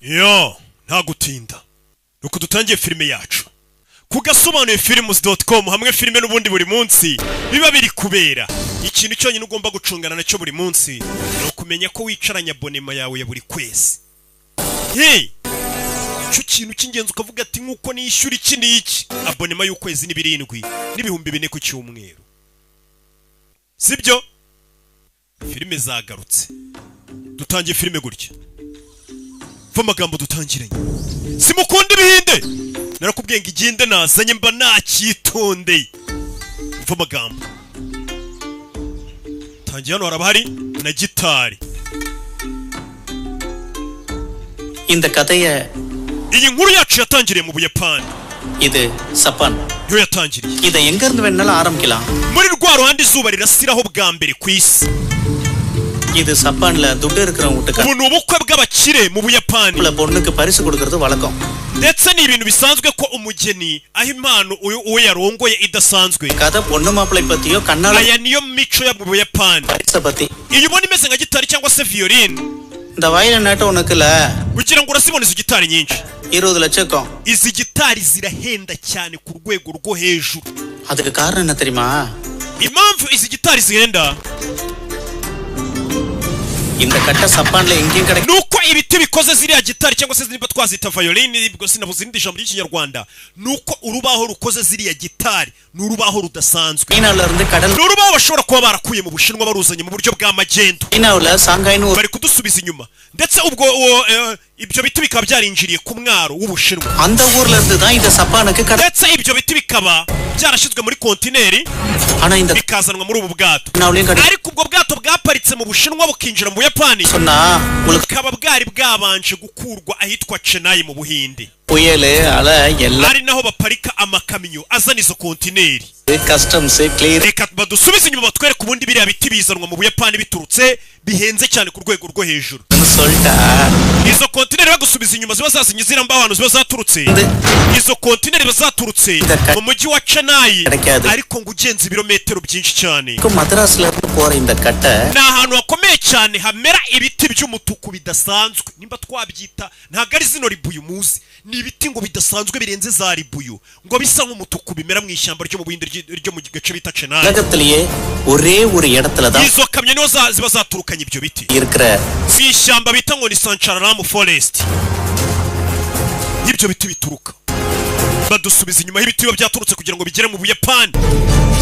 Yo, nta gutinda. Nuko dutangiye filime yacu. Kugasobanuye films.com hamwe filime n'ubundi buri munsi biba biri kubera. Ikintu cyonyine ugomba gucungana nacyo buri munsi no kumenya ko wicaranya abonema yawe ya buri kwezi. Hey! Cyo kintu cy'ingenzi ukavuga ati nkuko nishyura iki n'iki. Abonema y'ukwezi ni 7 n'ibihumbi 4 ku cyumweru. Sibyo? Filime zagarutse. Dutangiye filime gutya. Amagambo dutangiranye. Simukunda ibihinde. Narakubwiye ngo iginde nazanye mba nacyitondeye. Amagambo. Tangiye hano harabahari na gitari. இந்த கதையை iyi nkuru yacu yatangiriye mu Buyapani. இது சப்பான். Yo yatangiriye. இத எங்க இருந்து வேணாலும் ஆரம்பிக்கலாம். Muri rwa ruhande izuba rirasiraho bwa mbere ku isi. இது சப்பான்ல துட்டு இருக்கிறவங்க வீட்டுக்கு. Ubu ubukwe bw'abakire mu Buyapani. பொண்ணுக்கு பரிசு கொடுக்கிறது வழக்கம். Ndetse ni ibintu bisanzwe ko umugeni aho impano uwo yarongoye idasanzwe. Kada பொண்ணு மாப்பிள்ளை பத்தியோ கண்ணால. Aya niyo mico ya mu Buyapani. பரிசு பத்தி. Iyo ubona imeze nka gitari cyangwa se violin. இந்த வயல நாட்ட உனக்குல. Ugira ngo urasibona izo gitari nyinshi. 20 லட்சம். Izi gitari zirahenda cyane ku rwego rwo hejuru. அதுக்கு காரணம் என்ன தெரியுமா? Impamvu izi gitari zihenda இந்த கட்ட சப்பான்ல எங்கேயும் கிடைக்கும். Nuko ibiti bikoze ziriya gitari cyangwa se ziniba twazita violin ibwo sinavuze indi jambo ry'ikinyarwanda. Nuko urubaho rukoze ziriya gitari n'urubaho rudasanzwe. Chinaல iருந்து கடல். N'urubaho bashobora kuba barakuye mu Bushinwa baruzanye mu buryo bwa magendo. Chinaல Shanghai bari kudusubiza inyuma. Ndetse ubwo ibyo biti bikaba byarinjiriye ku mwaro w'Ubushinwa. அந்த ஊர்ல இருந்து தான் இந்த சப்பானுக்கு கடல். Ndetse ibyo biti bikaba byarashizwe muri kontineri. Ana இந்த bikazanwa muri ubu bwato. Ariko ubwo bwato bwaparitse mu Bushinwa bukinjira mu Buyapani. Bukaba bwari bwabanje gukurwa ahitwa Chennai mu Buhinde. Uyele ala yella. Ari naho baparika amakamyo azana izo kontineri. Customs clear. Reka badusubize inyuma batwereka ubundi biriya biti bizanwa mu Buyapani biturutse bihenze cyane ku rwego rwo hejuru. Izo kontineri bagusubiza inyuma ziba zasinye ziramba abantu ziba zaturutse. Izo kontineri bazaturutse mu mujyi wa Chennai ariko ngo ugenze ibirometero byinshi cyane. Ko Madrasla pora inda kata. Na ahantu hakomeye cyane hamera ibiti by'umutuku bidasanzwe. Nimba twabyita ntago ari zino ribuyu muzi. Ni ibiti ngo bidasanzwe birenze za ribuyu ngo bisa nk'umutuku bimera mu ishyamba ryo mu Buhinde ryo mu gace bita Chennai. Nagatliye ore இடத்துல தான் izo kamyo niho ziba zaturukanye ibyo biti. Irkra. Si ishyamba bita ngo ni Sanchararam Forest. Ibyo biti bituruka. Badusubiza inyuma y'ibiti biba byaturutse kugira ngo bigere mu Buyapani.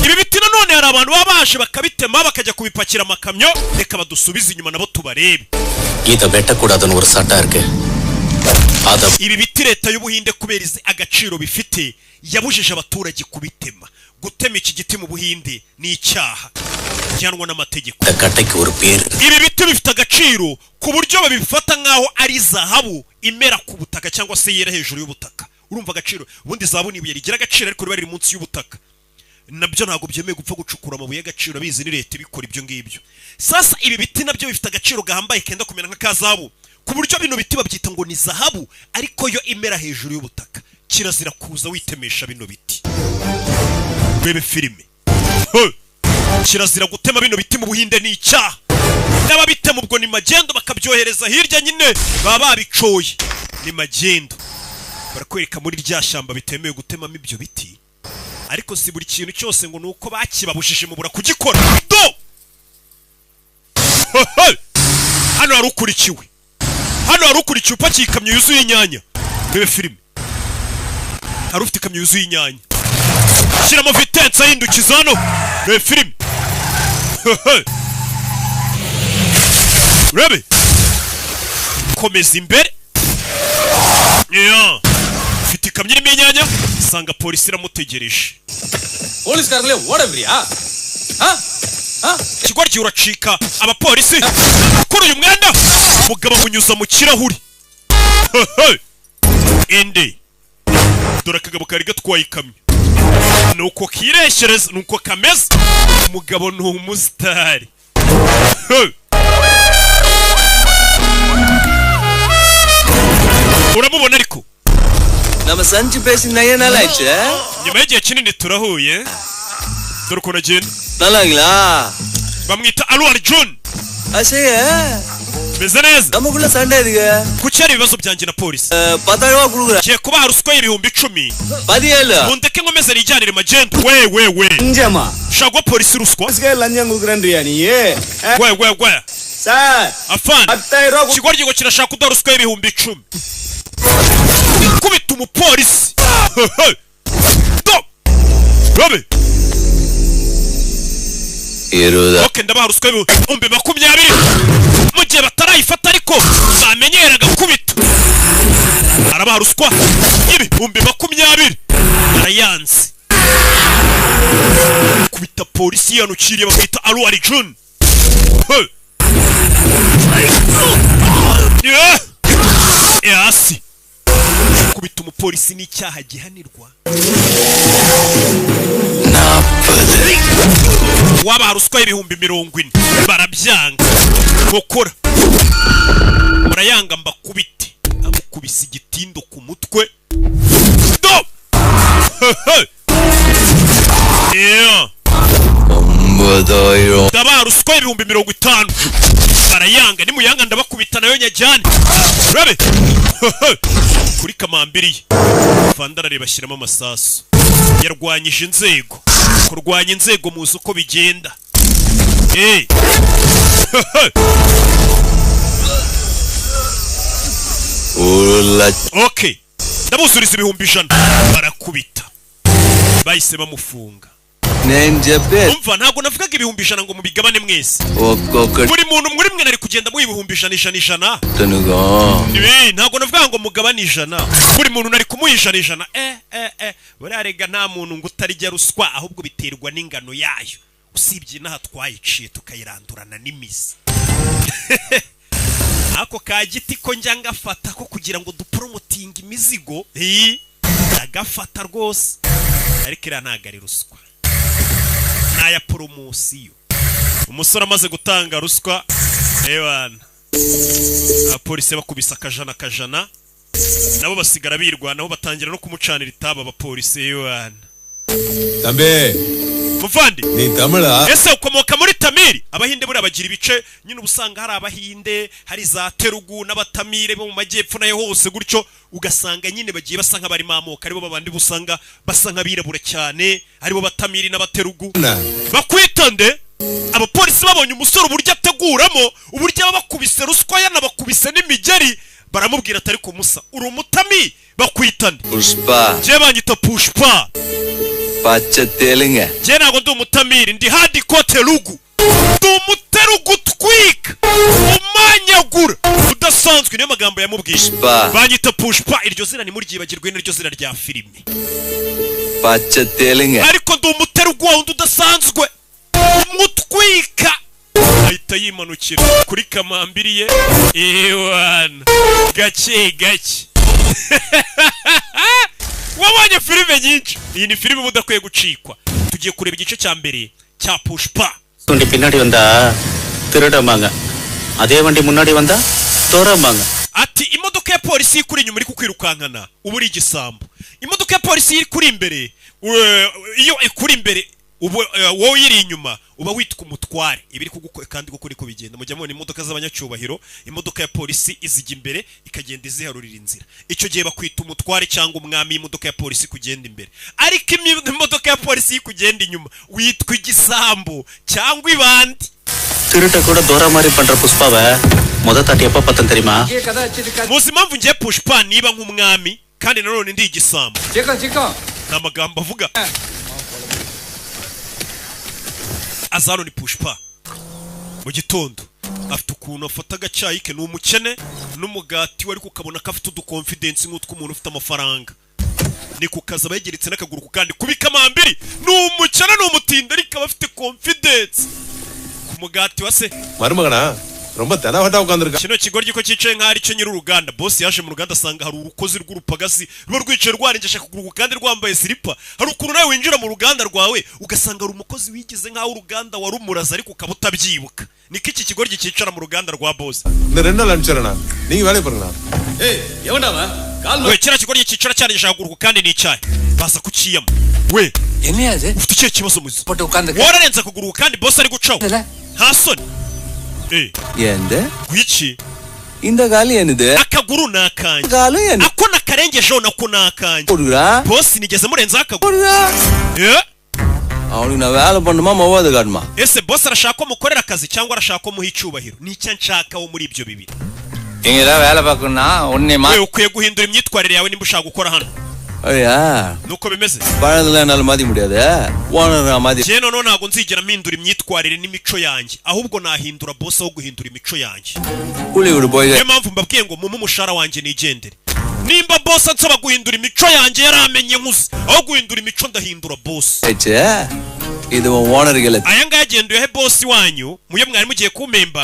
Ibi biti nanone hari abantu babashe bakabitema bakajya kubipakira amakamyo reka badusubiza inyuma nabo tubarebe. Ida beta கூடாதுன்னு ஒரு சட்டம் இருக்கு. Ibi biti leta y'Ubuhinde kubera agaciro bifite yabujije abaturage kubitema. Gutema iki giti mu Buhinde ni icyaha cyanwa n'amategeko. Ibi biti bifite agaciro ku buryo babifata nkaho ari zahabu imera ku butaka cyangwa se yera hejuru y'ubutaka. Urumva agaciro ubundi zahabu ni ibuye rigira agaciro ariko riba riri munsi y'ubutaka. Nabyo ntago byemeye gupfa gucukura amabuye y'agaciro bizi ni leta bikora ibyo ngibyo. Sasa ibi biti nabyo bifite agaciro gahambaye kenda kumera nka kazabu. Ku buryo bino biti babyita ngo ni zahabu ariko yo imera hejuru y'ubutaka. Kirazira kuza witemesha bino biti. Bebe filime. Kirazira gutema bino biti mu Buhinde ni icyaha. N'ababitema ubwo ni magendo bakabyohereza hirya nyine baba babicoye. Ni magendo. Barakwereka muri rya shamba bitemewe gutemamo ibyo biti. Ariko si buri kintu cyose ngo nuko bakibabujije mu bura kugikora. Do! Hano harukurikiwe. Hano harukurikiwe upakiye ikamyo yuzuye inyanya. Bebe filime. Harufite ikamyo yuzuye inyanya. Shiramo vitensa hindukiza hano. Bebe filime. Rebe. Komeza imbere. Yeah. Fite ikamyo irimo inyanya. Sanga polisi iramutegereje. Police karle whatever Kigoryi uracika abapolisi. Kuri uyu mwenda umugabo munyuza mu kirahuri. Indi. Dore kagabo kari gatwaye ikamyo. Nuko kireshereza nuko kameze. Umugabo ni umusitari. Uramubona ariko? Namasanji pesi naye nalaje. Nyuma y'igihe kinini turahuye. Dore uko nagenda. Nalangla. Bamwita Alu Arjun. Ase meze neza நமக்குள்ள சண்டை எதுக்கு kucyari ibibazo byanjye na polisi 10000 ரூபாய் கொடுக்குறேன் kiye kubaha ruswa y'ibihumbi 10 17 mundeke nkomeze nijyanire magento we இஞ்சமா shagwa polisi ruswa ஸ்கே லஞ்சம் கொடுக்குறேன்றியா நீ we சார் afana 10000 ரூபாய் kigoryigo kirashaka kudaha ruswa y'ibihumbi 10 kubita umupolisi Robe Iruda Okay ndabaha ruswa y'ibihumbi 20 mu gihe batarayifata ariko bamenyeraga kubita arabaha ruswa y'ibihumbi 20 arayanze kubita polisi yanukiriye bakita Aruari Jun Yasi kubita umupolisi n'icyaha gihanirwa wabaha ruswa y'ibihumbi 40 barabyanga gukora murayanga mbakubite amukubise igitindo ku mutwe do ndabaha ruswa y'ibihumbi 50 barayanga nimuyanga ndabakubita nayo nyajyane rabe kuri kamambiriye Fandara bashyiramo amasasu yarwanyije inzego kurwanya inzego muzi uko bigenda Okay ndabuzuriza ibihumbi 100 barakubita bahise bamufunga umva ntabwo navugaga ibihumbi 100 ngo mubigabane mwese buri muntu muri mwe nari kugenda mu ibihumbi 100 ntabwo navuga ngo mugabane 100 buri muntu nari kumuhisha 100 bararega nta muntu ngo utarijya ruswa ahubwo biterwa n'ingano yayo usibye naha twayiciye tukayirandurana n'imizi ako kagiti ko njya ngafata ko kugira ngo dupromoting imizigo agafata rwose ariko ira ntagari ruswa naya promosiyo umusore amaze gutanga ruswa ebana apolisi bakubisa akajana nabo basigara birwana aho batangira no kumucanira itaba abapolisi ebana tambe muvandi ni tamara ese ukomoka muri Tamiri abahinde buri abagira ibice nyine ubusanga hari abahinde hari za Telugu n'abatamire bo mu majyepfo nayo hose gutyo ugasanga nyine bagiye basa nk'abari mamoka aribo babandi busanga basa nk'abirabura cyane aribo batamiri n'abaterugu bakwitande abapolisi babonye umusore uburyo ateguramo uburyo bakubise ruswa yanabakubise n'imigeri baramubwira atari ko musa uri umutami bakwitande Pushpa je banyita Pushpa pacha telinga je nago ndi umutamiri ndi hadi ko Telugu ndi umuterugu twika umanyagura udasanzwe niyo magambo yamubwiye banyita Pushpa iryo zina ni muryibagirwe n'iryo zina rya filime pacha telinga ariko ndi umuterugu wundi udasanzwe umutwika ahita yimanukira kuri kamambiriye ewana gake wabonye filime nyinshi iyi ni filime mudakwiye gucikwa tugiye kureba igice cya mbere cya Pushpa உண்டி பின்னாடி வந்தா திருடமாங்க அதே வண்டி முன்னாடி வந்தா தோறமாங்க ati imodoka ya polisi ikuri inyuma iri kukwirukankana uburi igisambo imodoka ya polisi iri kuri imbere iyo ikuri imbere wowe iri inyuma uba witwa umutware ibiri kugukora kandi gukora iko bigenda mujya mubona imodoka z'abanyacyubahiro imodoka ya polisi izijya imbere ikagenda iziharurira inzira icyo gihe bakwita umutware cyangwa umwami imodoka ya polisi kugenda imbere ariko imodoka ya polisi kugenda inyuma witwa igisambo cyangwa ibandi திருட்ட கூட தோற மாதிரி பண்ற புஷ்பாவை முத தாட்டி எப்ப பார்த்தேன் தெரியுமா muzi impamvu ngiye Pushpa niba nk'umwami kandi nanone ndi igisambo n'amagambo avuga azaro ni Pushpa mu gitondo afite ukuntu afata agacyayi ke n'umukene n'umugati wari kukabona ko afite udukonfidence nk'utwo umuntu ufite amafaranga ni kukaza bayegeretse n'akaguru kandi kubikamambiri n'umukene n'umutinda ariko afite confidence kumugati wase marumagana romba tana hata ukandurika kino kigoryi ko cyicaye nk'ari cyo nyiri uruganda boss yaje mu ruganda asanga hari urukozi rw'urupagasi ruba rwicaye rwarengesha kuguru kandi rwambaye slipa hari ukuntu nawe winjira mu ruganda rwawe ugasanga ari umukozi wigize nk'aho uruganda warumuraza ariko ukabutabyibuka niki iki kigoryi cyicara mu ruganda rwa boss ரெண்டு லஞ்சரனா நீங்க வேலை பாருங்க ஏய் எவன்டாமா கால் we kira kigoryi cyicara cyane gishagurwa kandi ni icyayi baza kuciyama we என்னையாze ufite cyo kibazo muzi போட்டு உட்கார்ந்து wararenza kuguru kandi boss ari gucaho nta soni Yende? Gwiki? Inda gali yenide? Akaguru nakanje. Gali yende? Ako nakarengejeho nako nakanje. Urura? Boss nigeze murenza akaguru. Urura? Awuni na wala ponduma mawada gadma. Ese boss arashaka ko mukorera akazi cyangwa arashaka ko muha icyubahiro? Nicyo nshaka wo muri ibyo bibiri. Ingera wala bakuna onne ma. Wewe ukwiye guhindura imyitwarire yawe nimba ushaka gukora hano. Oya. Nuko bimeze. Baradala nalmadi mudede. Wana ramadi. Je no ntago nzigera mpindura imyitwarire n'imico yanjye. Ahubwo nahindura boss aho guhindura imico yanjye. Uli uri boy. Niyo mpamvu mbabwiye ngo mu mushara wanjye nigendere. Nimba boss ansaba guhindura imico yanjye yaramenye nkuze. Aho guhindura imico ndahindura boss. Eche. Ido wana rigele. Aya ngagenduye he boss wanyu, muye mwari mugiye kumemba.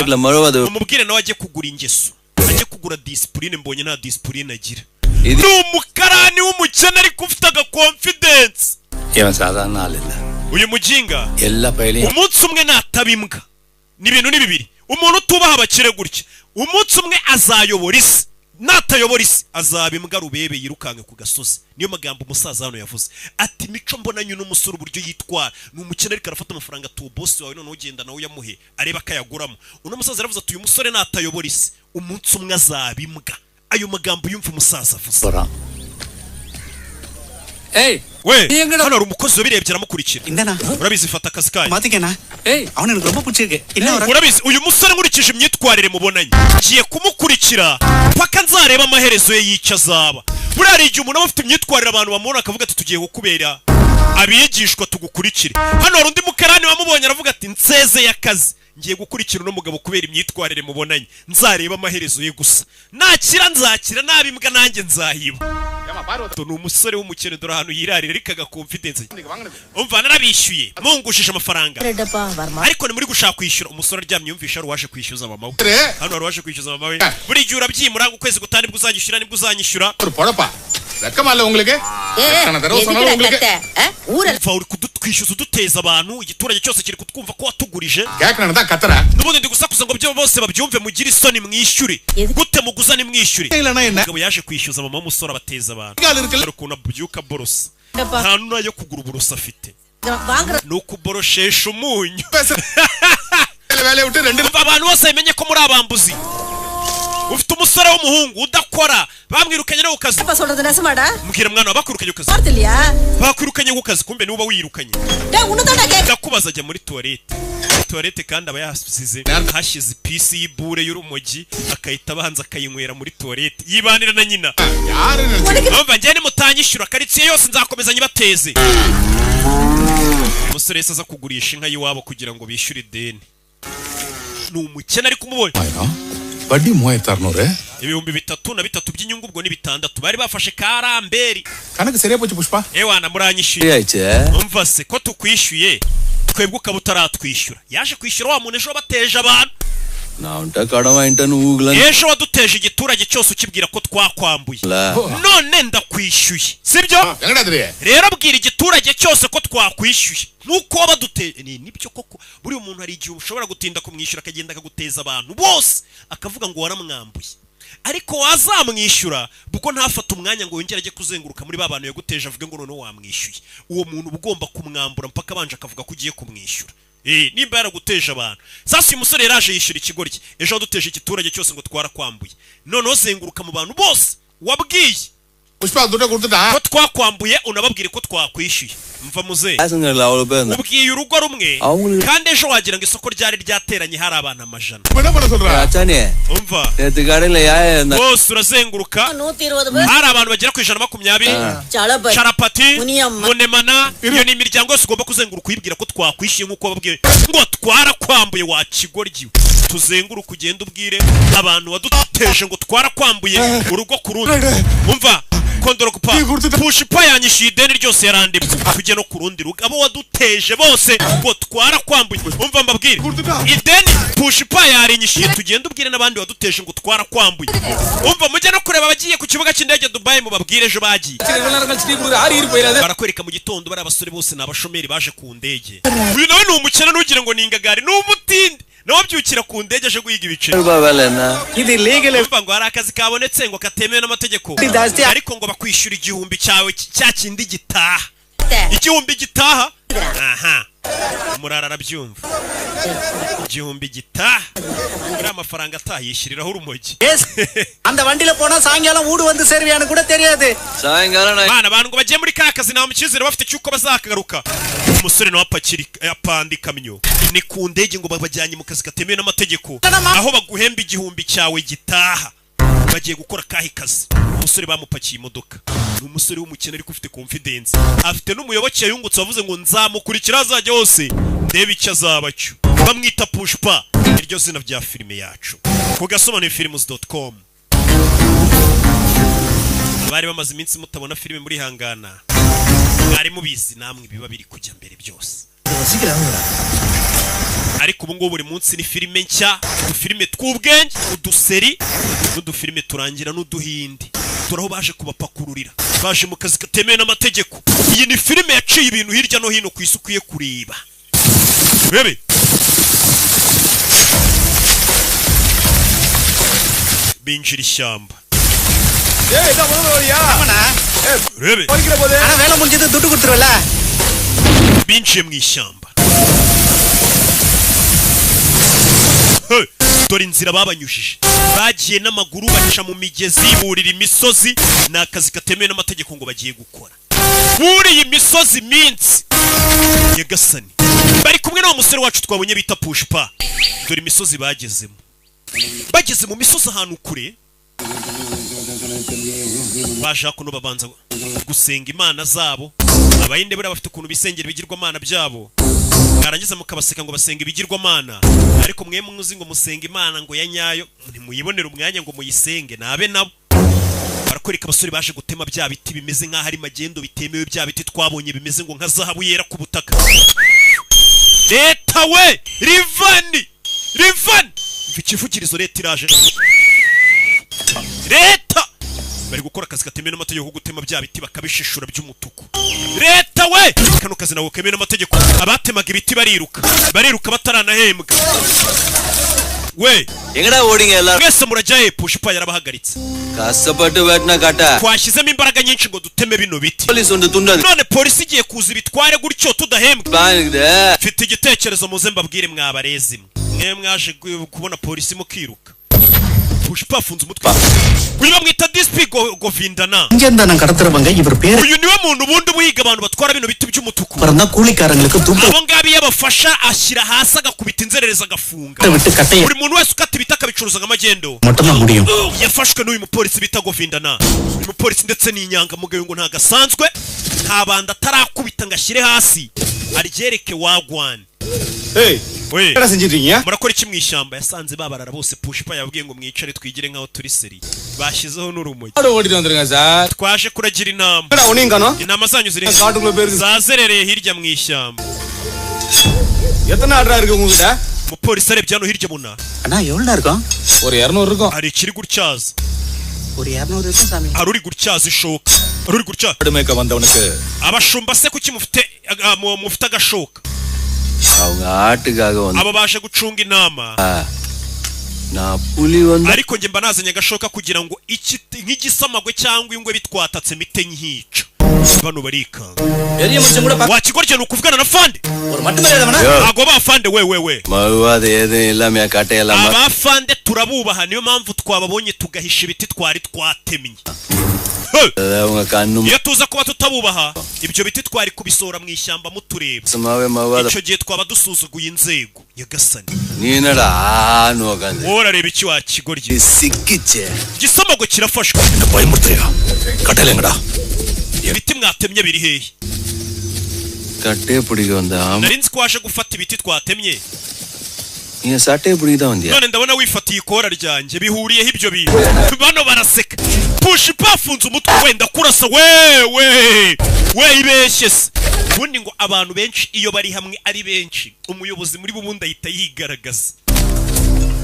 Umubwire nawe ajye kugura ingeso. Ajye kugura discipline mbonye nta discipline agira. Ni umukarani w'umukene ariko ufite aga confidence. Yewe sadana alilla. Uyu mujinga. Ella payli. Umunsi umwe natabimbwa. Ni ibintu ni bibiri. Umuntu tubaha abakire gutya. Umunsi umwe azayobora isi. Natayobora isi azabimbwa rubebe yirukanke ku gasozi. Niyo magambo umusaza hano yavuze. Ati mico mbonanye n'umusore uburyo yitwara. Ni umukene ariko arafata amafaranga tu boss wawe none ugenda nawe yamuhe. Areba akayaguramo. Uno musaza yaravuze ati uyu musore natayobora isi. Umunsi umwe azabimbwa. Ayo magambo yumva umusaza avuze. Hey, we hano hari umukozi wabirebye aramukurikira. Indana. Urabizi fata akazi kanyu. Matikena. Hey, awone ngomba kucege. Inna urabizi uyu musore nkurikije imyitwarire mubonanye. Ngiye kumukurikira paka nzareba amaherezo ye yica azaba. Buri hari igihe umuntu afite imyitwarire abantu bamubona akavuga ati tugiye gukubera abigishwa tugukurikire. Hano hari undi mukarani wamubonye aravuga ati nseze y'akazi. Ngiye gukurikira uno mugabo kubera imyitwarire mubonanye. Nzareba amaherezo ye gusa. Nakira nzakira nabimbwa nanjye nzahiba. Ni umusore w'umukene dore ahantu yirarira ariko aga confidence. Umva narabishyuye mungushije amafaranga. Ariko ni muri gushaka kwishyura umusore aryamye yumvisha ari waje kwishyuza mama we. Hano ari waje kwishyuza mama we. Buri gihe urabyimura ukwezi gutani bwo uzanyishyura nibwo uzanyishyura. Vekamala உங்களுக்கு Umva uri kudutwishyuza uduteza abantu igiturage cyose kiri kutwumva ko watugurije. கேக்குறேன்டா கத்தற Nubundi ndi gusakuza ngo byo bose babyumve mugire isoni mwishyure. Gute muguza ni mwishyure. Umugabo yaje kwishyuza mama w'umusore abateza abantu. Ukuntu abyuka borosa. Nta nayo kugura uburosa afite. Nuko boroshesha umunyu. Abantu bose bimenye ko muri abambuzi. Ufite umusore w'umuhungu udakora bamwirukanye no kukazi. Mbwira mwana bakwirukanye ku kazi. Bakwirukanye ku kazi kumbe niba wirukanye. Ndakubaza ajya muri toilette. Toilette kandi aba yasize hashize pisi y'ibure y'urumogi akayita abanza akayinywera muri toilette. Yibanira na nyina. Bava njye ni mutanyishyura karitsiye yose nzakomeza nyibateze. Umusore yese aza kugurisha inka yiwabo kugira ngo bishyure ideni. Ni umukene ari kumubona. ಬಡ್ಡಿ 3600 ibihumbi 3 by'inyungu ubwo ni 6 bari bafashe karamberi kanaka seriye pochi pushpa ewana muranyishyuye umva se ko tukwishyuye twebwe ukabutaratwishyura yaje kwishyura wa muntu ejo bateje abantu ejo waduteje igiturage cyose ukibwira ko twakwambuye none ndakwishyuye sibyo rero bwira igiturage cyose ko twakwishyuye nuko wabaduteje nibyo koko buri umuntu hari igihe ushobora gutinda kumwishyura akagenda akaguteza abantu bose akavuga ngo waramwambuye ariko wazamwishyura buko ntafata umwanya ngo yongere ajye kuzenguruka muri babantu yaguteje avuge ngo none wamwishyuye uwo muntu ugomba kumwambura mpaka abanje akavuga ko ugiye kumwishyura nimba yaraguteje abantu sasa uyu musore yaraje yishyura ikigoryi ejo waduteje igiturage cyose ngo twarakwambuye none uzenguruka mu bantu bose wabwiye pushpa duta kurtuta ko twakwambuye unababwire ko twakwishyuye mva muze ubwiye urugo rumwe kandi ejo wagira ngo isoko ryari ryateranye hari abantu amajana umva bose urazenguruka hari abantu bagera ku 120 Charapati Munemana iyo ni imiryango yose ugomba kuzenguruka uyibwira ko twakwishyuye nk'uko babwiye ngo twarakwambuye wa kigoryi tuzenguruka ugenda ubwire abantu waduteje ngo twarakwambuye urugo ku rundi umva kondoro kupa pushipa yanyishyuye ideni ryose yarandimwe tujye no ku rundi rugo abo waduteje bose ngo twarakwambuye umva mbabwire ideni pushipa yarinyishyuye tugenda ubwire n'abandi waduteje ngo twarakwambuye umva mujye no kureba abagiye ku kibuga cy'indege Dubai mu babwire ejo bagiye barakwereka mu gitondo bari abasore bose n'abashomeri baje ku ndege uyu nawe ni umukene ntugire ngo ni ingagari ni umutindi nawe byukira ku ndege aje guhiga ibiceri Idi legal umva ngo hari akazi kabonetse ngo katemewe n'amategeko ariko ngo bakwishyura igihumbi cyawe cya kindi gitaha igihumbi gitaha aha umurara arabyumva igihumbi gitaha uriya amafaranga atayishyiriraho urumogi அந்த வண்டியில போனா சாயங்காலம் ஊடு வந்து சேருவியான்னு கூட தெரியாது சாயங்காலம் bana abantu ngo bagiye muri ka kazi nta mukizere bafite cyuko bazakagaruka umusore nawe apanda ikamyo ni ku ndege ngo babajyanye mu kazi katemewe n'amategeko aho baguhemba igihumbi cyawe gitaha bagiye gukora kahe kazi umusore bamupakiye imodoka ni umusore w'umukene ariko ufite confidence afite n'umuyoboke yungutse wavuze ngo nzamukurikira azajya hose ndebe icyo azaba cyo bamwita Pushpa iryo zina bya filime yacu kugasomana films.com bari bamaze iminsi mutabona filime muri hangana mwari mubizi namwe biba biri kujya mbere byose ariko ubu ngubu buri munsi ni filime nshya udufilime tw'ubwenge uduseri n'udufilime turangira n'uduhindi turaho baje kubapakururira baje mu kazi katemewe n'amategeko iyi ni filime yaciye ibintu hirya no hino ku isi ukwiye kureba bebe binjira ishyamba rebe வேலை முடிஞ்சது துட்டு கொடுத்துருவல binjiye mu ishyamba dore inzira babanyujije bagiye n'amaguru baca mu migezi burira imisozi ni akazi katemewe n'amategeko ngo bagiye gukora buriye imisozi minsi Nyagasani bari kumwe n'uwo musore wacu twabonye bita Pushpa dore imisozi bagezemo bageze mu misozi ahantu kure baje kuno babanza gusenga imana zabo abayinde bari bafite ukuntu bisengera ibigirwamana byabo barangiza mukabaseka ngo basenga ibigirwamana ariko mwe muzi ngo musenga imana ngo ya nyayo ntimuyibonera umwanya ngo muyisenge nabe nabo barakoreka abasore baje gutema bya biti bimeze nk'aho ari magendo bitemewe bya biti twabonye bimeze ngo nka zahabu yera ku butaka leta we rivani mvikivugirizo leta iraje leta bari gukora akazi katemewe n'amategeko ko gutema bya biti bakabishishura by'umutuku leta we kano kazi nawo kemewe n'amategeko abatemaga ibiti bariruka bataranahembwa we எங்கடா ஓடிங்க எல்லாரும் mwese murajyaye Pushpa yarabahagaritse கஷ்டப்பட்டு வெட்டின கட்ட twashyizemo imbaraga nyinshi ngo duteme bino biti police வந்து துண்டது none polisi igiye kuza ibitware gutyo tudahembwa plan இருக்குது mfite igitekerezo muze mbabwire mwabarezi mwe mwaje kubona polisi mukiruka Pushpa afunze umutwe uyu bamwita DSP Govindana இங்கேருந்து நான் கடத்துறவங்க இவர் பேர் uyu niwe muntu ubundi buhiga abantu batwara bino biti by'umutuku பிறந்தா கூலிக்காரங்களுக்கு துண்டு abo ngabi yabafasha ashyira hasi agakubita inzerereza agafunga விட்டு கட்டைய buri muntu wese ukata ibiti akabicuruza nk'amagendo மட்டும்தான் முடியும் yafashwe n'uyu mupolisi bita Govindana uyu mupolisi ndetse n'inyangamugayo ngo ntago asanzwe nta banda atarakubita ngo ashyire hasi aryereke wagwan we என்ன செஞ்சிட்டீங்க murakora iki mu ishyamba yasanze babarara bose Pushpa yabwiye ngo mwicare twigire nkaho turi seri bashyizeho n'urumogi ஆடு ஓடிட்டு வந்துருங்க sir twaje kuragira inama என்னடா உனிங்க காணோம் inama zanyu ziri காட்டுக்குள்ள போயிருக்கு zazerereye hirya mu ishyamba எத்தனை ஆடுறா இருக்கு உங்ககிட்ட umupolisi arebye hano hirya muna அண்ணா எவ்வளவு இருக்கும் ஒரு 200 இருக்கும் hari ikiri gutyaza ஒரு 200 இருக்கும் சாமி hari uri gutyaza ishoka hari uri gutyaza ஆடு மேய்க்க வந்தவனுக்கு abashumba se kuki mufite agashoka அவங்க ஆட்டுக்காக வந்து aba baje gucunga inama நான் புலி வந்து ariko nge mba nazanye agashoka kugira ngo nk'igisamagwe cyangwa ingwe bitwatatse mite nkica bano barikanga பெரிய மனுஷன் கூட wakigorye ukuvugana na fande ஒரு மட்டும் இல்லடா ntago bafande we மறுவாத எதுவும் இல்லாம கட்டையெல்லாம் abafande turabubaha niyo mpamvu twababonye tugahisha ibiti twari twatemye அவங்க கண்ணு iyo tuza kuba tutabubaha ibyo biti twari kubisora mu ishyamba mutureba சும்மாவே மறுவாத icyo gihe twaba dusuzuguye inzego Nyagasani நீ என்னடா நோகாந்து wowe urareba iki wakigorye சிக்கிச்சே igisamagwe kirafashwe என்ன பயமுறுத்துறியா கட்டையலங்கடா ibiti mwatemye biri hehe கட்டையை பிடிக்க வந்தா nari nzi ko waje gufata ibiti twatemye நீ சட்டையை பிடிக்க தான் வந்தியா none ndabona wifatiye ikora ryanjye bihuriyeho ibyo bintu bano baraseka Pushpa afunze umutwe wenda kurasa we ibeshye se ubundi ngo abantu benshi iyo bari hamwe ari benshi umuyobozi muri bubundi ahita yigaragaza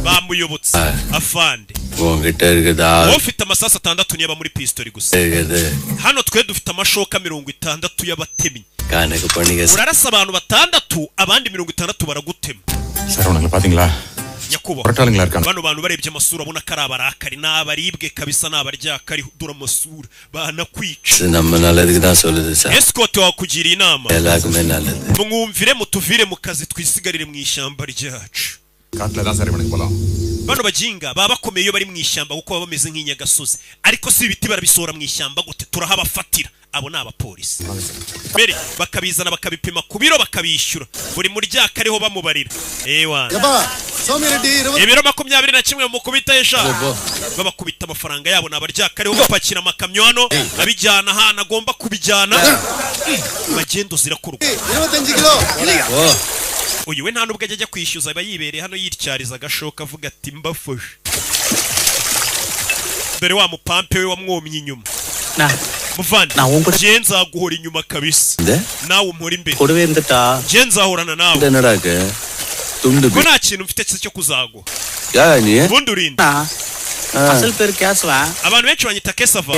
bamuyobotse afande உங்ககிட்ட இருக்குதா wowe ufite amasasu 6 niba muri pistoli gusa இருக்குது hano twe dufite amashoka 60 y'abatemyi கணக்கு பண்ணிக்க urarasa abantu 6 abandi 60 baragutema sir உனக்கு பாத்தீங்களா பட்டாளங்களா இருக்காங்க. bano bantu barebye amasura abona kari abarakari n'abaribwe kabisa n'abaryakari dura amasura banakwica. நம்ம நல்லதுக்கு தான் சொல்லுது சார். Escort wakugira inama. எல்லாருக்குமே நல்லது. Mwumvire mutuvire mu kazi twisigarire mu ishyamba ryacu. காட்டுல தான் சார் இவனுக்கு போலாம். Bano bajinga baba bakomeye iyo bari mu ishyamba kuko baba bameze nk'inyagasozi ariko si ibiti barabisora mu ishyamba gute turahabafatira abo ni abapolisi beri bakabizana bakabipima ku biro bakabishyura buri muryaka ariho bamubarira ewa ibiro 21 mu kubita esha babakubita amafaranga yabo n'abaryaka ariho bapakira amakamyo hano abijyana hana agomba kubijyana magendo zirakurwa 25 kilo uyu we nta nubwo ajya kwishyuza abayibereye hano yityariza agashoka avuga ati mbafashe dore wa mupampe we wamwomye inyuma muvandi genza guhora inyuma kabisa nawe umpora imbere kodwe ndata genza ahorana nawe என்னடாக துண்டு ko nta kintu mfite cyo kuzago yaa ni bundurinda asal per kyaswa abantu benshi banyita Kesava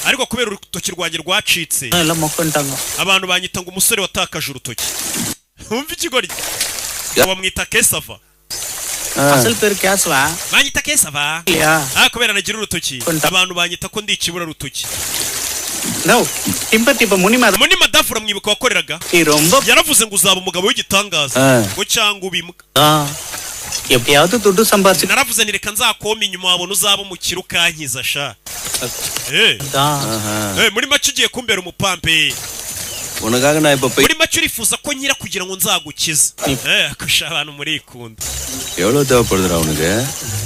ariko kubera urutoki rwanjye rwacitse la mokontanga abantu banyita ngo umusore watakaje urutoki umva ikigori bamwita Kesava asal per kyaswa banyita Kesava kubera nagira urutoki abantu banyita ko ndi ikibura rutoki no impatipa munima dafura mwibuka wakoreraga irombo yaravuze ngo uzaba umugabo w'igitangaza ngo cyangwa ubimuka எப்படியாவது துட்டு சம்பாதிச்சு naravuze ni reka nzakoma inyuma wabona uzaba umukiro ukankiza sha muri make ugiye kumbera umupampe உனக்காக நான் இப்ப muri make urifuza ko nyira kugira ngo nzagukize akusha abantu muri ikunda எவ்வளவு தேவைப்படுதுடா உனக்கு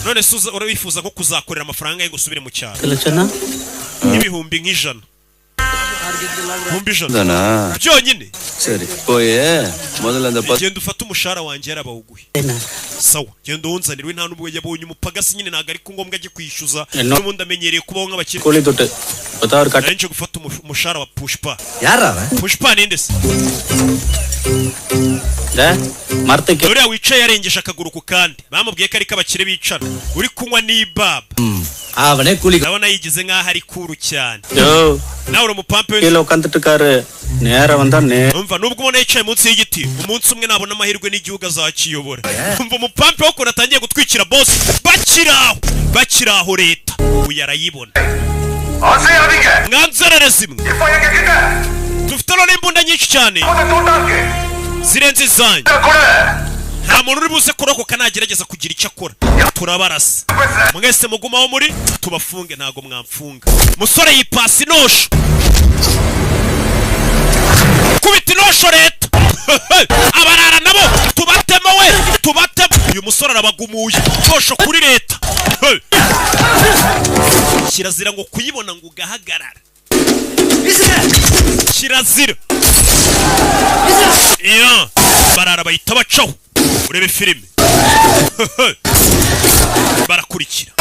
none suza urifuza ko kuzakorera amafaranga yo gusubire mu cyaro kilachana ibihumbi nk'ijana dana byonyine சரி போயே முதல்ல அந்த genda ufata umushara wanjye yarabawuguye sawa genda unzanirwe nta nubwo yabonye umupagasi nyine naga ariko ngombwa aje kwishyuza n'ubundi amenyereye kubaho nk'abakire koli dote batar kat nje gufata umushara wa Pushpa yara Pushpa ninde se da marte ke uriya wicaye yarengesha akaguru ku kandi bamubwiye ko ari kabakire bicara uri kunywa n'ibaba avane kuli ndabona yigize nk'aho ari kuru cyane yo nawe uri umupampe kilo kantutukare nera wanda ne umva nubwo ubona yicaye munsi y'igiti umunsi umwe nabona amahirwe n'igihugu azakiyobora umva umupampe wo kuntu atangiye gutwikira boss bakiraho leta uyu arayibona mwanzerere zimwe dufite none imbunda nyinshi cyane zirenze izanyu nta muntu uri buze kurokoka nagerageza kugira icyo akora turabarasa mwese mugumaho muri tubafunge ntago mwamfunga musore yipasa inosho kubita inosho leta abarara nabo tubatemo uyu musore arabagumuye inosho kuri leta kirazira ngo kuyibona ngo ugahagarara kirazira iyo barara bahita bacaho urebe filime barakurikira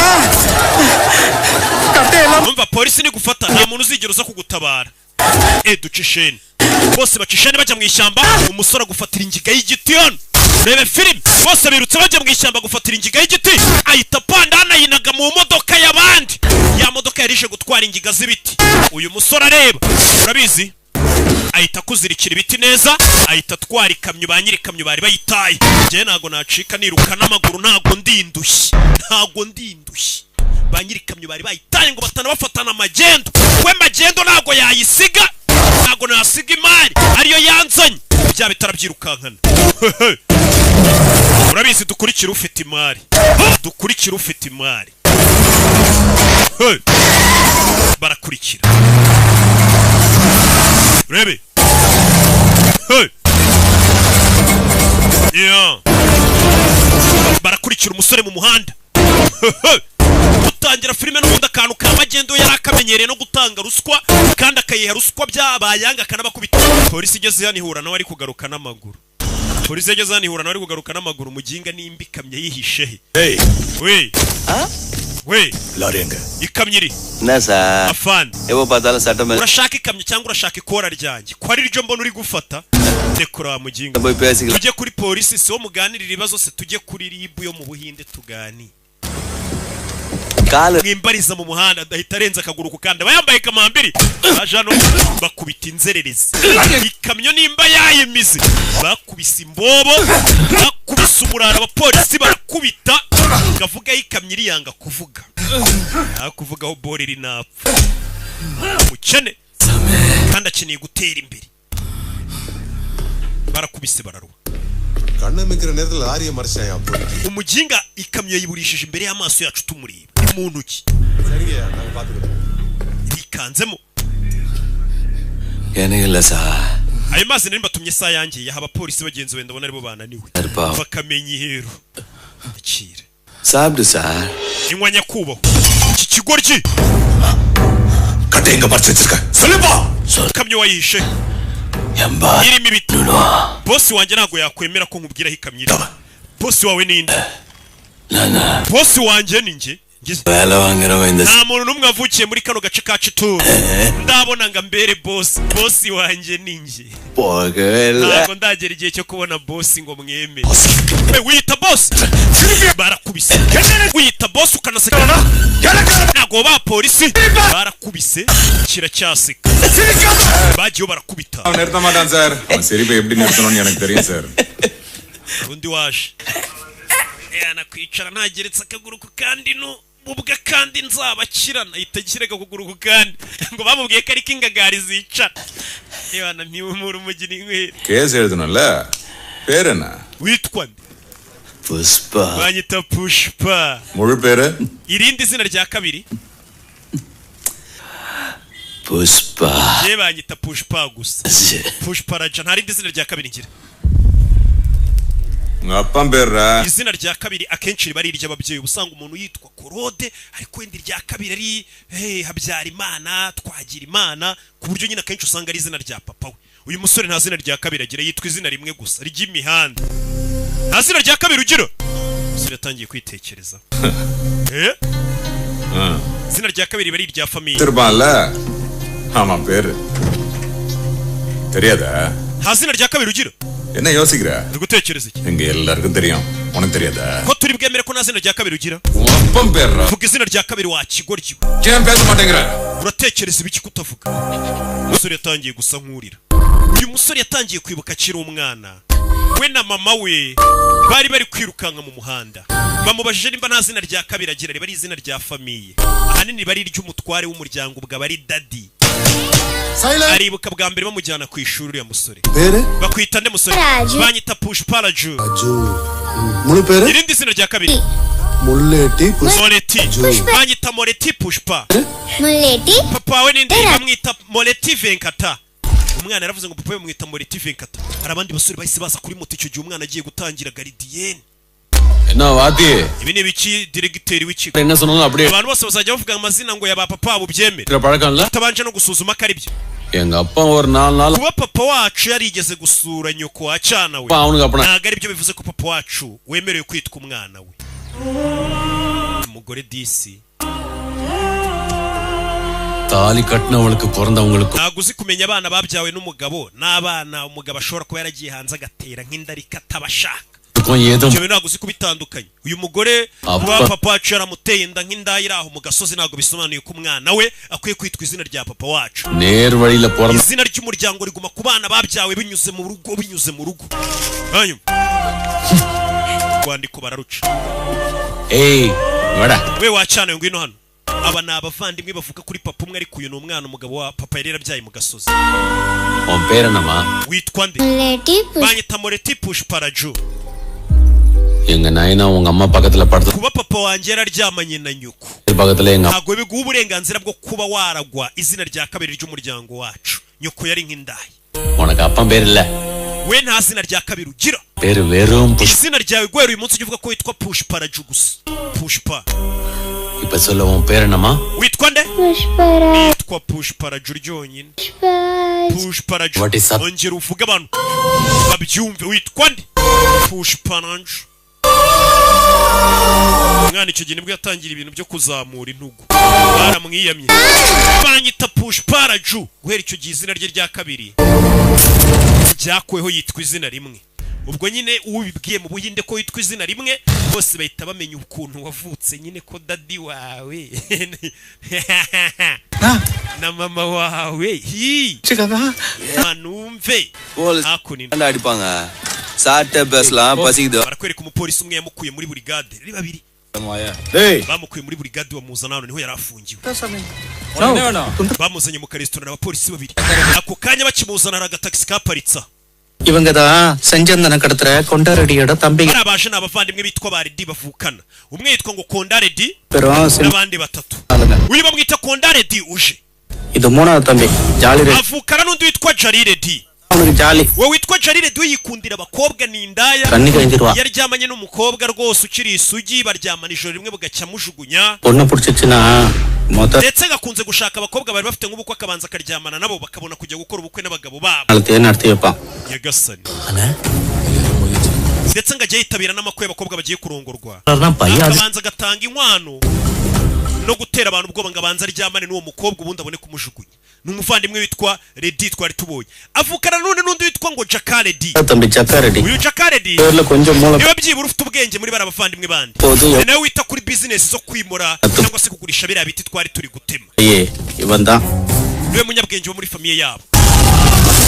umva polisi ni gufata nta muntu uzigera uza kugutabara ducisheni bose bacisheni bajya mu ishyamba umusore agufatira ingiga y'igiti hano urebe filime bose birutse bajya mu ishyamba gufatira ingiga y'igiti ahita panda hanayinaga mu modoka y'abandi ya modoka yarishe gutwara ingiga z'ibiti uyu musore areba urabizi ahita kuzirikira ibiti neza ahita atwara ikamyo ba nyiri ikamyo bari bayitaye njye ntago nacika niruka n'amaguru ntago ndindushye ba nyiri ikamyo bari bayitaye ngo batanabafatana amagendo we magendo ntago yayisiga ntago nasiga imari ariyo yanzanye bya bitara byirukankana urabizi dukurikira ufite imari barakurikira rebe barakurikira umusore mu muhanda utangira filime n'ubundi akantu ka magendo yari akamenyereye no gutanga ruswa kandi akayiha ruswa byabayanga akanabakubita polisi igeze hano ihura nawe ari kugaruka n'amaguru muginga nimba ikamyo yihishe he we larenga ikamyo iri nasa afande ebo badala satame urashaka ikamyo cyangwa urashaka ikora ryanjye ko ari ryo mbona uri gufata dekora muginga tujye kuri polisi si wo muganirira ibibazo se tujye kuri ribu yo mu Buhinde tugani mwimbariza mu muhanda adahita arenza akaguru ku kandi bayambaye kamambiri ajano bakubita inzererezi ikamyo nimba yayimize bakubise imbobo bakubise bakubise umurara abapolisi barakubita ngavuga yikamye iriyanga kuvuga kuvugaho bori rinapfa umukene kandi akeneye gutera imbere barakubise bararuba கண்ணமிக்கிற நேரத்துல லாரிய மறைச்சாயா umuginga ikamyo yiburishije imbere y'amaso yacu tumureba mu ntoki சரிங்கயா நான் பாத்துக்கிறேன் rikanzemo ಏನಲ್ಲ ಸಾ ayo mazi nari batumye saa yanjye yaha abapolisi bagenzi wenda bona aribo bananiwe bakamenya ihero akire ಸಾಬ್ದು ಸಾ inywa nyakubaho iki kigoryi கட்டைங்க பறிச்சு வச்சிருக்க சொல்லுப்பா kamyo wayishe ಎಂಬ irimo ibiti bosi wanjye ntago yakwemera ko nkubwiraho ikamyo iri bosi wawe ninde bosi wanjye ni njye nta muntu n'umwe avukiye muri kano gace kacu tu ndabona ngo mbere bosi wanjye ni njye ntabwo ndagera igihe cyo kubona bosi ngo mwemere wiyita bosi barakubise wiyita bosi ukanasekana ntabwo ba polisi barakubise kiracyaseka bagiyeho barakubita நிறுத்த மாட்டான் சார் அவன் சிரிப்பை எப்படி நிறுத்தணும்னு எனக்கு தெரியும் sir undi waje yanakwicara ntageretse akaguru ku kandi ubwa kandi nzabakirana itagireka kuguru ku kandi ngo bamubwiye ko ari kingagari zicara yana mpimura umugini nkwe case எழுதணும்ல பேர் என்ன witwa Puspa banyita Pushpa முழு பேரு irindi zina rya kabiri Puspa je banyita Pushpa gusa Pushpa Raja nta rindi zina rya kabiri ngira ngappa mbera izina rya kabiri akenshi riba ari iry'ababyeyi ubusanga umuntu yitwa Korode ariko indi rya kabiri ari Habyarimana Twagira Imana ku buryo nyine akenshi usanga ari izina rya papa we uyu musore nta zina rya kabiri agira yitwa izina rimwe gusa ry'imihanda nta zina rya kabiri ugira umusore yatangiye kwitekereza izina rya kabiri bari irya famille திருப்பான்ல ஆமா பேரு தெரியாதா nta zina rya kabiri ugira என்ன யோசிக்கிற uri gutekereza iki எங்க எல்லாருக்கும் தெரியும் உனக்கு தெரியாதா ko turi bwemere ko nta zina rya kabiri ugira அப்பம் பேர்ரா vuga izina rya kabiri wakigoryi ஏன் பேச மாட்டேங்கற uratekereza ibiki kutavuga umusore yatangiye gusa nkurira uyu musore yatangiye kwibuka akiri umwana we na mama we bari kwirukanka mu muhanda bamubajije nimba nta zina rya kabiri agira riba ari izina rya famille ahanini bari iry'umutware w'umuryango ubwo bari daddy aribuka bwa mbere bamujyana ku ishuri ya musore bakwita nde musore banyita Pushpa Raju muri pere irindi zina rya kabiri Muleti banyita Moleti Pushpa Muleti papa we ninde bamwita Moleti Venkata umwana yaravuze ngo papa we bamwita Moleti Venkata hari abandi basore bahise baza kuri moto icyo gihe umwana agiye gutangira gardien என்ன வாதி ibi ni biki directeur w'ikigo என்ன சொன்னாலும் அப்படியே abantu bose bazajya bavuga amazina ngo ya ba papa wabo byemere பழக்கம் இல்ல utabanje no gusuzuma ko ari byo எங்க அப்பா ஒரு 4 நாள் kuba papa wacu yarigeze gusura nyoko wacana we அவனுக்கு அப்பனா ntago ari byo bivuze ko papa wacu wemerewe kwitwa umwana we umugore disi தாலி கட்டினவளுக்கு பிறந்தவங்களுக்கு ntago uzi kumenya abana babyawe n'umugabo n'abana umugabo ashobora kuba yaragiye hanze agatera nk'indari katabashaka ஏதோ ibyo ntago uzi kubitandukanye uyu mugore kuba papa wacu yaramuteye inda nk'indaya iri aho mu gasozi ntago bisobanuye ko umwana we akwiye kwitwa izina rya papa wacu நேர் வழியில பிறந்த izina ry'umuryango riguma ku bana babyawe binyuze mu rugo hanyuma rwandiko bararuca ஏய் வாடா we wacana ngwino hano aba ni abavandimwe bavuga kuri papa umwe ariko uyu ni umwana umugabo wa papa yari yarabyaye mu gasozi உன் பேர் என்னம்மா witwa nde Muleti banyita Moleti Pushpa Raju எங்க நாயனா உங்க அம்மா பக்கத்துல படுத்து kuba papa wanjye yararyamanye na nyoko பக்கத்துல எங்க ntago biguha uburenganzira bwo kuba waragwa izina rya kabiri ry'umuryango wacu nyoko yari nk'indaya உனக்கு அப்பா பேர் இல்ல we nta zina rya kabiri ugira பேர் வெறும் izina ryawe guhera uyu munsi ujya uvuga ko witwa Pushpa Raju gusa Pushpa இப்ப சொல்ல உன் பேர் என்னம்மா witwa nde Pushpara witwa Pushpa Raju ryonyine Pushpa Raju What is up? ongera uvuge abantu babyumve witwa nde Pushpa Raju umwana icyo gihe nibwo yatangira ibintu byo kuzamura intugu baramwiyamye banyita Pushpa Raju guhera icyo gihe izina rye rya kabiri byakuweho yitwa izina rimwe ubwo nyine ubibwiye mu Buhinde ko witwa izina rimwe bose bahita bamenya ukuntu wavutse nyine ko daddy wawe na mama wawe manumve அடிப்பாங்க Sate besla pasido. barakwereka umupolisi umwe yamukuye muri brigade ari babiri bamukuye muri brigade bamuzana hano niho yarafungiwe bamuzanye mu karesitora n'abapolisi babiri ako kanya bakimuzana hari agataxi kaparitsa இவங்கதான் செஞ்சந்தன கடத்துற கொண்டாரடியோட தம்பி barabaje n'abavandimwe bitwa baridi bavukana umwe yitwa ngo Kondaredi n'abandi batatu uyu bamwita Kondaredi uje இது மூணாவது தம்பி jolly ready avukana n'undi witwa Jariredi அவனுக்கு jolly wowe witwa Jariredi yikundira abakobwa n'indaya yaryamanye n'umukobwa rwose ukiri isugi baryamana ijoro rimwe bugacya mujugunya பொண்ணு பிடிச்சிச்சுனா ndetse gakunze gushaka abakobwa bari bafite nk'ubukwe akabanza akaryamana nabo bakabona kujya gukora ubukwe n'abagabo babo yagasani ndetse ngajya yitabira n'amakwe y'abakobwa bagiye kurongorwa akabanza agatanga inkwano no gutera abantu ubwoba ngo abanza aryamane n'uwo mukobwa ubundi abone kumujugunya n'umuvandimwe witwa Redi twari tubonye avukana n'undi witwa ngo Jakaredi uyu Jakaredi niwe byibura ufite ubwenge muri bara abavandimwe bandi nawe wita kuri business zo kwimura cyangwa se kugurisha biriya biti twari turi gutema niwe munyabwenge wo muri famiye yabo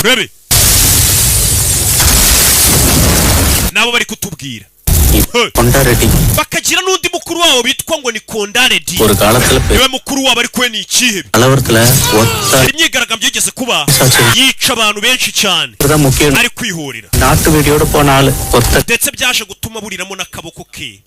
rebe nabo bari kutubwira Kondaredi bakagira n'undi mukuru wabo bitwa ngo ni Kondaredi niwe mukuru wabo ariko we ni ikihebe imyigaragambyo yigeze kuba yica abantu benshi cyane ari kwihorera ndetse byaje gutuma buriramo n'akaboko ke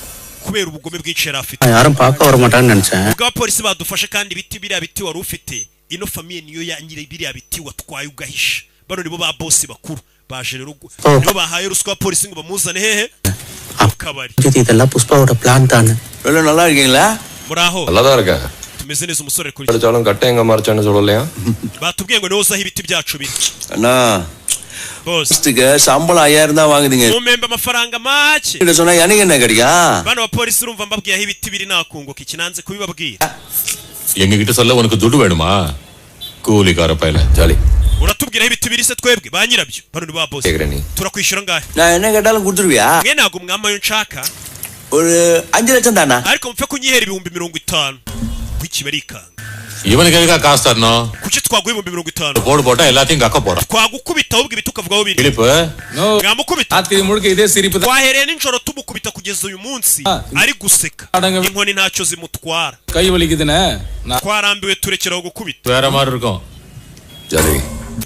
kubera ubugome bwinshi yari afite ubwo abapolisi badufashe kandi ibiti biriya biti wari ufite ino famiye niyo yanyire biriya biti watwaye ugahisha bano nibo ba boss bakuru baje rero nibo bahaye ruswa abapolisi ngo bamuzane hehe akabari இதெல்லாம் புஷ்பாவோட பிளான் தான எல்லாம் நல்லா இருக்கீங்களா muraho நல்லதா இருக்க tumeze neza umusore kuri அடிச்சாலும் கட்ட எங்க மறைச்சான்னு சொல்லலையா batubwiye ngo niwoza ibiti byacu biri அண்ணா boss ஸ்டிக சம்பளம் 5000 தான் வாங்குதீங்க umemba amafaranga make இத சொன்னா எனக்கு என்ன கிடையா bano abapolisi urumva mbabwiye ibiti biri nakunguka ikinanze kubibabwira எங்க கிட்ட சொல்ல உனக்கு துடு வேணுமா கூலிக்கார பையல jolly uratubwira ibiti biri se twebwe ba nyirabyo bano ni ba boss turakwishyura ngahe நான் என்ன கேட்டாலும் கொடுத்துருவியா mwe nago mwama yo nshaka ஒரு 5 லட்சம் தானா ariko mupfe kunyihera 50,000 wiki barikanga இவனுக்கு எதுக்கா காசு தரணும் kuki twaguye 50,000 போடு போட்டா எல்லாத்தையும் கக்க போறோம் twagukubita ahubwo ibiti ukavugaho biri இலிப்பு mwamukubita ati muruke ide siripu twahereye ninjoro tumukubita kugeza uyu munsi ari guseka inkoni ntacyo zimutwara கை வலிக்குதுனே twarambiwe turekeraho gukubita வேற மாதிரி இருக்கும் ஜாலி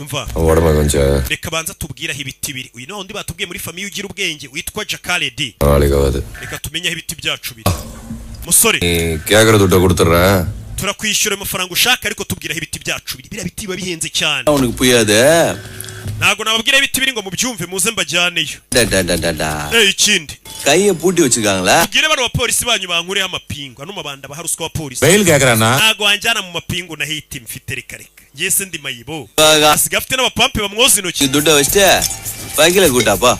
umva உடம்ப கொஞ்சம் reka banza tubwira ibiti biri uyu n'undi batubwiye muri famiye ugira ubwenge witwa Jakaredi ஆளிகாவது reka tumenye ibiti byacu biri musore கேக்குற துட்ட கொடுத்துறேன் turakwishyura amafaranga ushaka ariko tubwira ibiti byacu biri bira biti bihenze cyane உனக்கு புரியாது nago nababwira ibiti biri ngo mubyumve muze mbajyaneyo ikindi கையை பூட்டி வச்சிருக்காங்களா tubwire bano bapolisi banyu bankureho amapingu ano mabanda baharuswa abapolisi bail கேக்குறானா nago wanjyana mu mapingu na hiti mfite reka ngiye se ndi mayibo asiga afite n'abapampe bamwoza intoki துட்ட வச்சிட்டு பைக்கில கூட்டாப்பா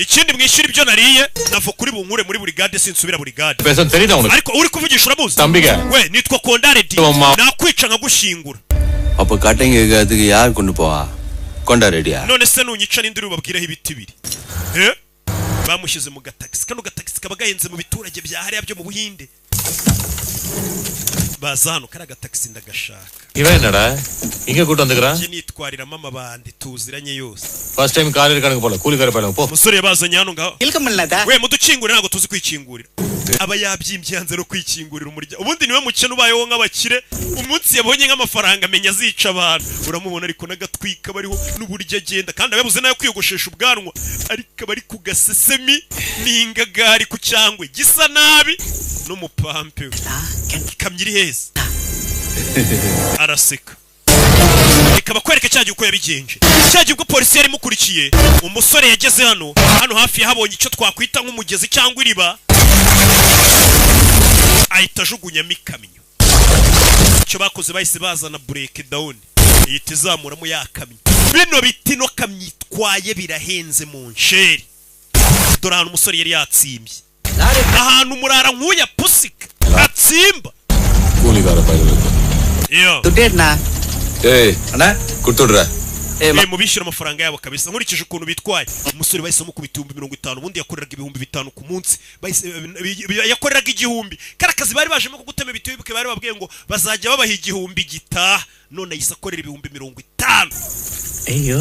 ikindi mwishyura ibyo nariye navo kuri bunkure muri brigade sinsubira brigade பேச தெரியுதா உனக்கு ariko uri kuvugisha uramuzi தம்பிங்க we nitwa Kondaredi nakwica nkagushingura அப்ப கட்டைங்க கேக்கிறதுக்கு யார் கொண்டு போவா Kondarediya none se nunyica n'indiri ubabwiraho ibiti biri bamushyize mu gataxi kano gataxi kaba gahenze mu biturage bya hariya byo mu Buhinde baza hano kari agataxi ndagashaka இவன் என்னடா இங்க கூட்டு வந்துக்கறான் njye nitwariramo amabandi tuziranye yose first time காலையில கணக்கு போல கூலிக்கார பையல போ musore yabazanye hano ngaho இல்கமல்லதா we mudukingurira ntago tuzi kwikingurira aba yabyimbye hanze no kwikingurira umurya ubundi niwe mukene ubayeho nk'abakire umunsi yabonye nk'amafaranga amenya azica abantu uramubona ariko nagatwika bariho n'uburyo agenda kandi ababuze nayo kwiyogoshesha ubwanwa ariko bari ku gasesemi n'ingagari ku cyangwe gisa nabi n'umupampe kamyiri heza araseka reka bakwereke cyagiye uko yabigenje cyagiye ubwo polisi yari mukurikiye umusore yageze hano hafi yahabonye icyo twakwita nk'umugezi cyangwa iriba ahita ajugunyamo ikamyo icyo bakoze bahise bazana break down ihita izamuramo yakamyo bino biti no kamyo itwaye birahenze mu nsheri dore ahantu umusore yari yatsimbye ahantu murara nk'uya pusika atsimba கூலிக்கார பையல yo துட்டேட்னா ஏய் அண்ணா கொடுத்துடுறா mubishyura amafaranga yabo kabisa nkurikije ukuntu bitwaye umusore bahise mukubita 50,000 ubundi yakoreraga 5,000 ku munsi yakoreraga 1,000 karakazi bari bajemo kugutema ibiti bibuke bari babwiye ngo bazajya babaha 1,000 gitaha none yise akorera 50,000 ஐயோ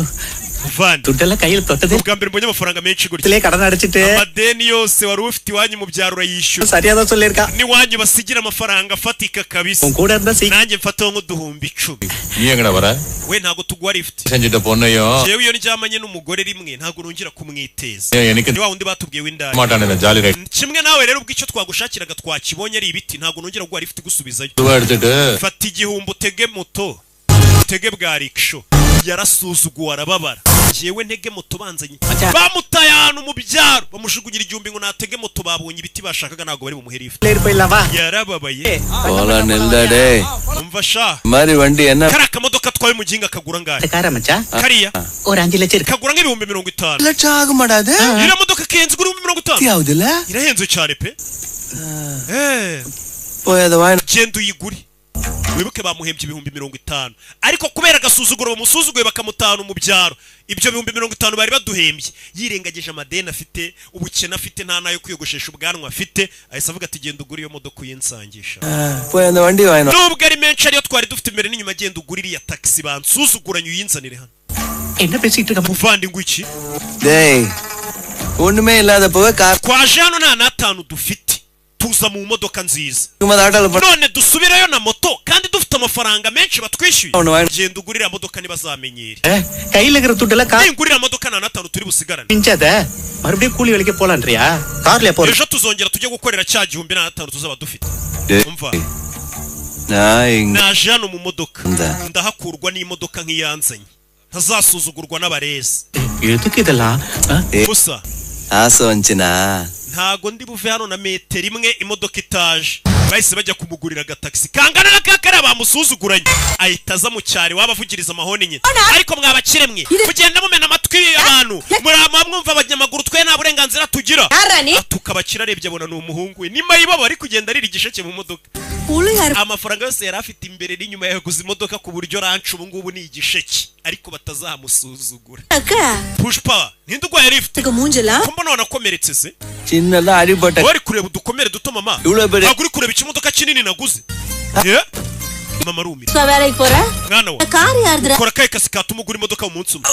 Vandi ದುಡ್ಡೆಲ್ಲ ಕೈಯಲ್ಲಿ ತೊಟ್ಟದೆ ubwa mbere mbonye amafaranga menshi gutya ಇಲ್ಲೇ ಕಡನ ಅಡಚಿಟ್ಟೆ amadeni yose wari ufite iwanyu mu byaro urayishyura ಸರಿಯಾದ ಸೊಲ್ಲಿರ್ಕ n'iwanyu basigira amafaranga afatika kabisa ಕೂಡ ಅಂದ ಸಿ nanjye mfataho nk'uduhumbi 10 நீ எங்கடா வர we ntago tugwa lift செஞ்சிட்ட பொண்ணையும் jewe iyo ndyamanye n'umugore rimwe ntago nongera kumwiteza எனக்கு ni wa wundi batubwiye w'indaya மாட்டானே jolly right kimwe nawe rero ubwo icyo twagushakiraga twakibonye ari ibiti ntago nongera gwa lift gusubizayo துவா எடுத்துட்டு fata igihumbi utege moto utege bwa riksho yarasuzuguwe arababara jewe ntege moto banzanye bamutaye ahantu mu byaro bamushugunyira igihumbi ngo natege moto babonye ibiti bashakaga ntago bari bumuhe lift yarababaye போல நில்லடே umva sha மாதிரி வண்டி என்ன kari akamodoka twawe muginga kagura ngahe ಕಾರ ಮಚ್ಚ kariya ஒரு 5 லட்சம் kagura nk'ibihumbi 50 லட்சம் ஆக மாட்டாது iriya modoka kenzi kuri 50 யாவுதுல irahenze cyane pe போய் அதை வாங்கி genda uyigure wibuke bamuhembye ibihumbi 50 ariko kubera agasuzuguro bamusuzuguye bakamutana mu byaro ibyo bihumbi 50 bari baduhembye yirengagije amadeni afite ubukene afite nta nayo kwiyogoshesha ubwanwa afite ahise avuga ati genda ugure iyo modoka uyensangisha போய் அந்த வண்டி வாங்கி nubwo ari menshi ariyo twari dufite imbere n'inyuma genda ugure iriya taxi bansuzuguranye uyinzanire hano என்ன பேசிட்டு இருக்க muvandi ngo iki டேய் ஒண்ணுமே இல்லாத போக car twaje hano nta natanu dufite tuza mu modoka nziza ஆட்டோல none dusubirayo na moto kandi dufite amafaranga menshi batwishyuye Ono wani- genda ugurira modoka nibazamenyere கையில இருக்கிற துட்டெல்லாம் car ningurira modoka nta natanu turi busigarane மிஞ்சாத மறுபடியும் கூலி வேலைக்கு போலான்றியா கார்ல போற ejo tuzongera tujye gukorera cya gihumbi na natanu tuzaba dufite umva நான் இங்க naje hano mu modoka Nda. ndahakurwa n'imodoka nk'iyanzanye ntazasuzugurwa n'abarezi எதுக்கு இதெல்லாம் gusa ஆசை வந்துச்சுனா ntago ndi buve hano na metero imwe imodoka itaje bahise bajya kumugurira agataxi kangana na kakara bamusuzuguranye ahita aza mu cyari wabavugiriza amahoni nyine ariko mwabakire mwe kugenda mumena amatwi abantu mwumva abanyamaguru twe nta burenganzira tugira tukabakira arebye abona ni umuhungu we ni mayibabo ari kugenda arira igisheke mu modoka amafaranga yose yari afite imbere n'inyuma yaguze imodoka ku buryo ranch ubu ngubu ni igisheke ariko batazamusuzugura pushpa ntindugwaye lift mbona wanakomeretse se சின்னதா அடிபட்ட wari kureba udukomere duto mama இவ்வளவு பெரிய ntabwo uri kureba ikimodoka kinini naguze mama rumira mwana wa kora kaye kasi katuma ugura imodoka mu munsi umwe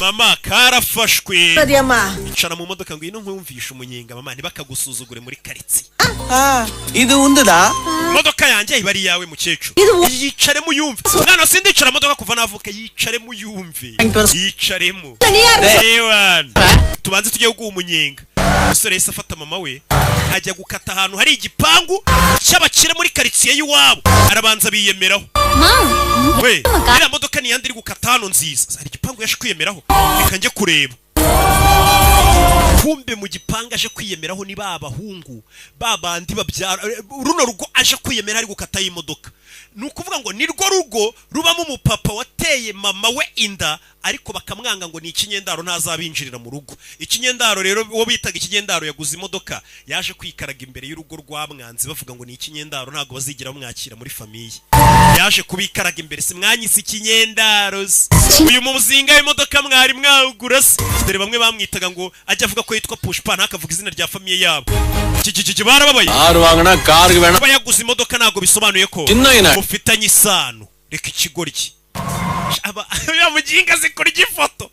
mama karafashwe icara mu modoka ngo ino nkumvisha umunyenga mama ntibakagusuzugure muri karitsiye இது உண்டுதா imodoka yanjye ibari yawe mukecuru yicaremo uyumve mwana sindicara modoka kuva navuka yicaremo uyumve yicaremo tubanze tujye guha umunyenga umusore yahise afata mama we ajya gukata ahantu hari igipangu cy'abakire muri karitsiye y'iwabo arabanza biyemeraho we iriya modoka ni yandi iri gukata hano nziza hari igipangu yaje kwiyemeraho reka njye kureba kumbe mu gipanga aje kwiyemeraho ni babahungu babandi babyara runo rugo aje kwiyemera ari gukata y'imodoka nukuvuga ngo nirwo rugo rubamo umupapa wateye mama we inda ariko bakamwanga ngo ni ikinyendaro ntazabinjirira mu rugo ikinyendaro rero wo bitaga ikinyendaro yaguze imodoka yaje kwikaraga imbere y'urugo rwa mwanzi bavuga ngo ni ikinyendaro ntago bazigira bamwakira muri famiye yaje kubikaraga imbere si mwanyise ikinyendaro uyu muzinga w'imodoka mwari mwagura se dore bamwe bamwitaga ngo ajya avuga ko yitwa Pushpa ntakavuga izina rya famiye yabo kikikiki barababaye car வாங்கினா காருக்கு வேணாம் bayaguze imodoka ntago bisobanuye ko Inna. mufitanye isano reka ikigoryi ya muginga zikora igifoto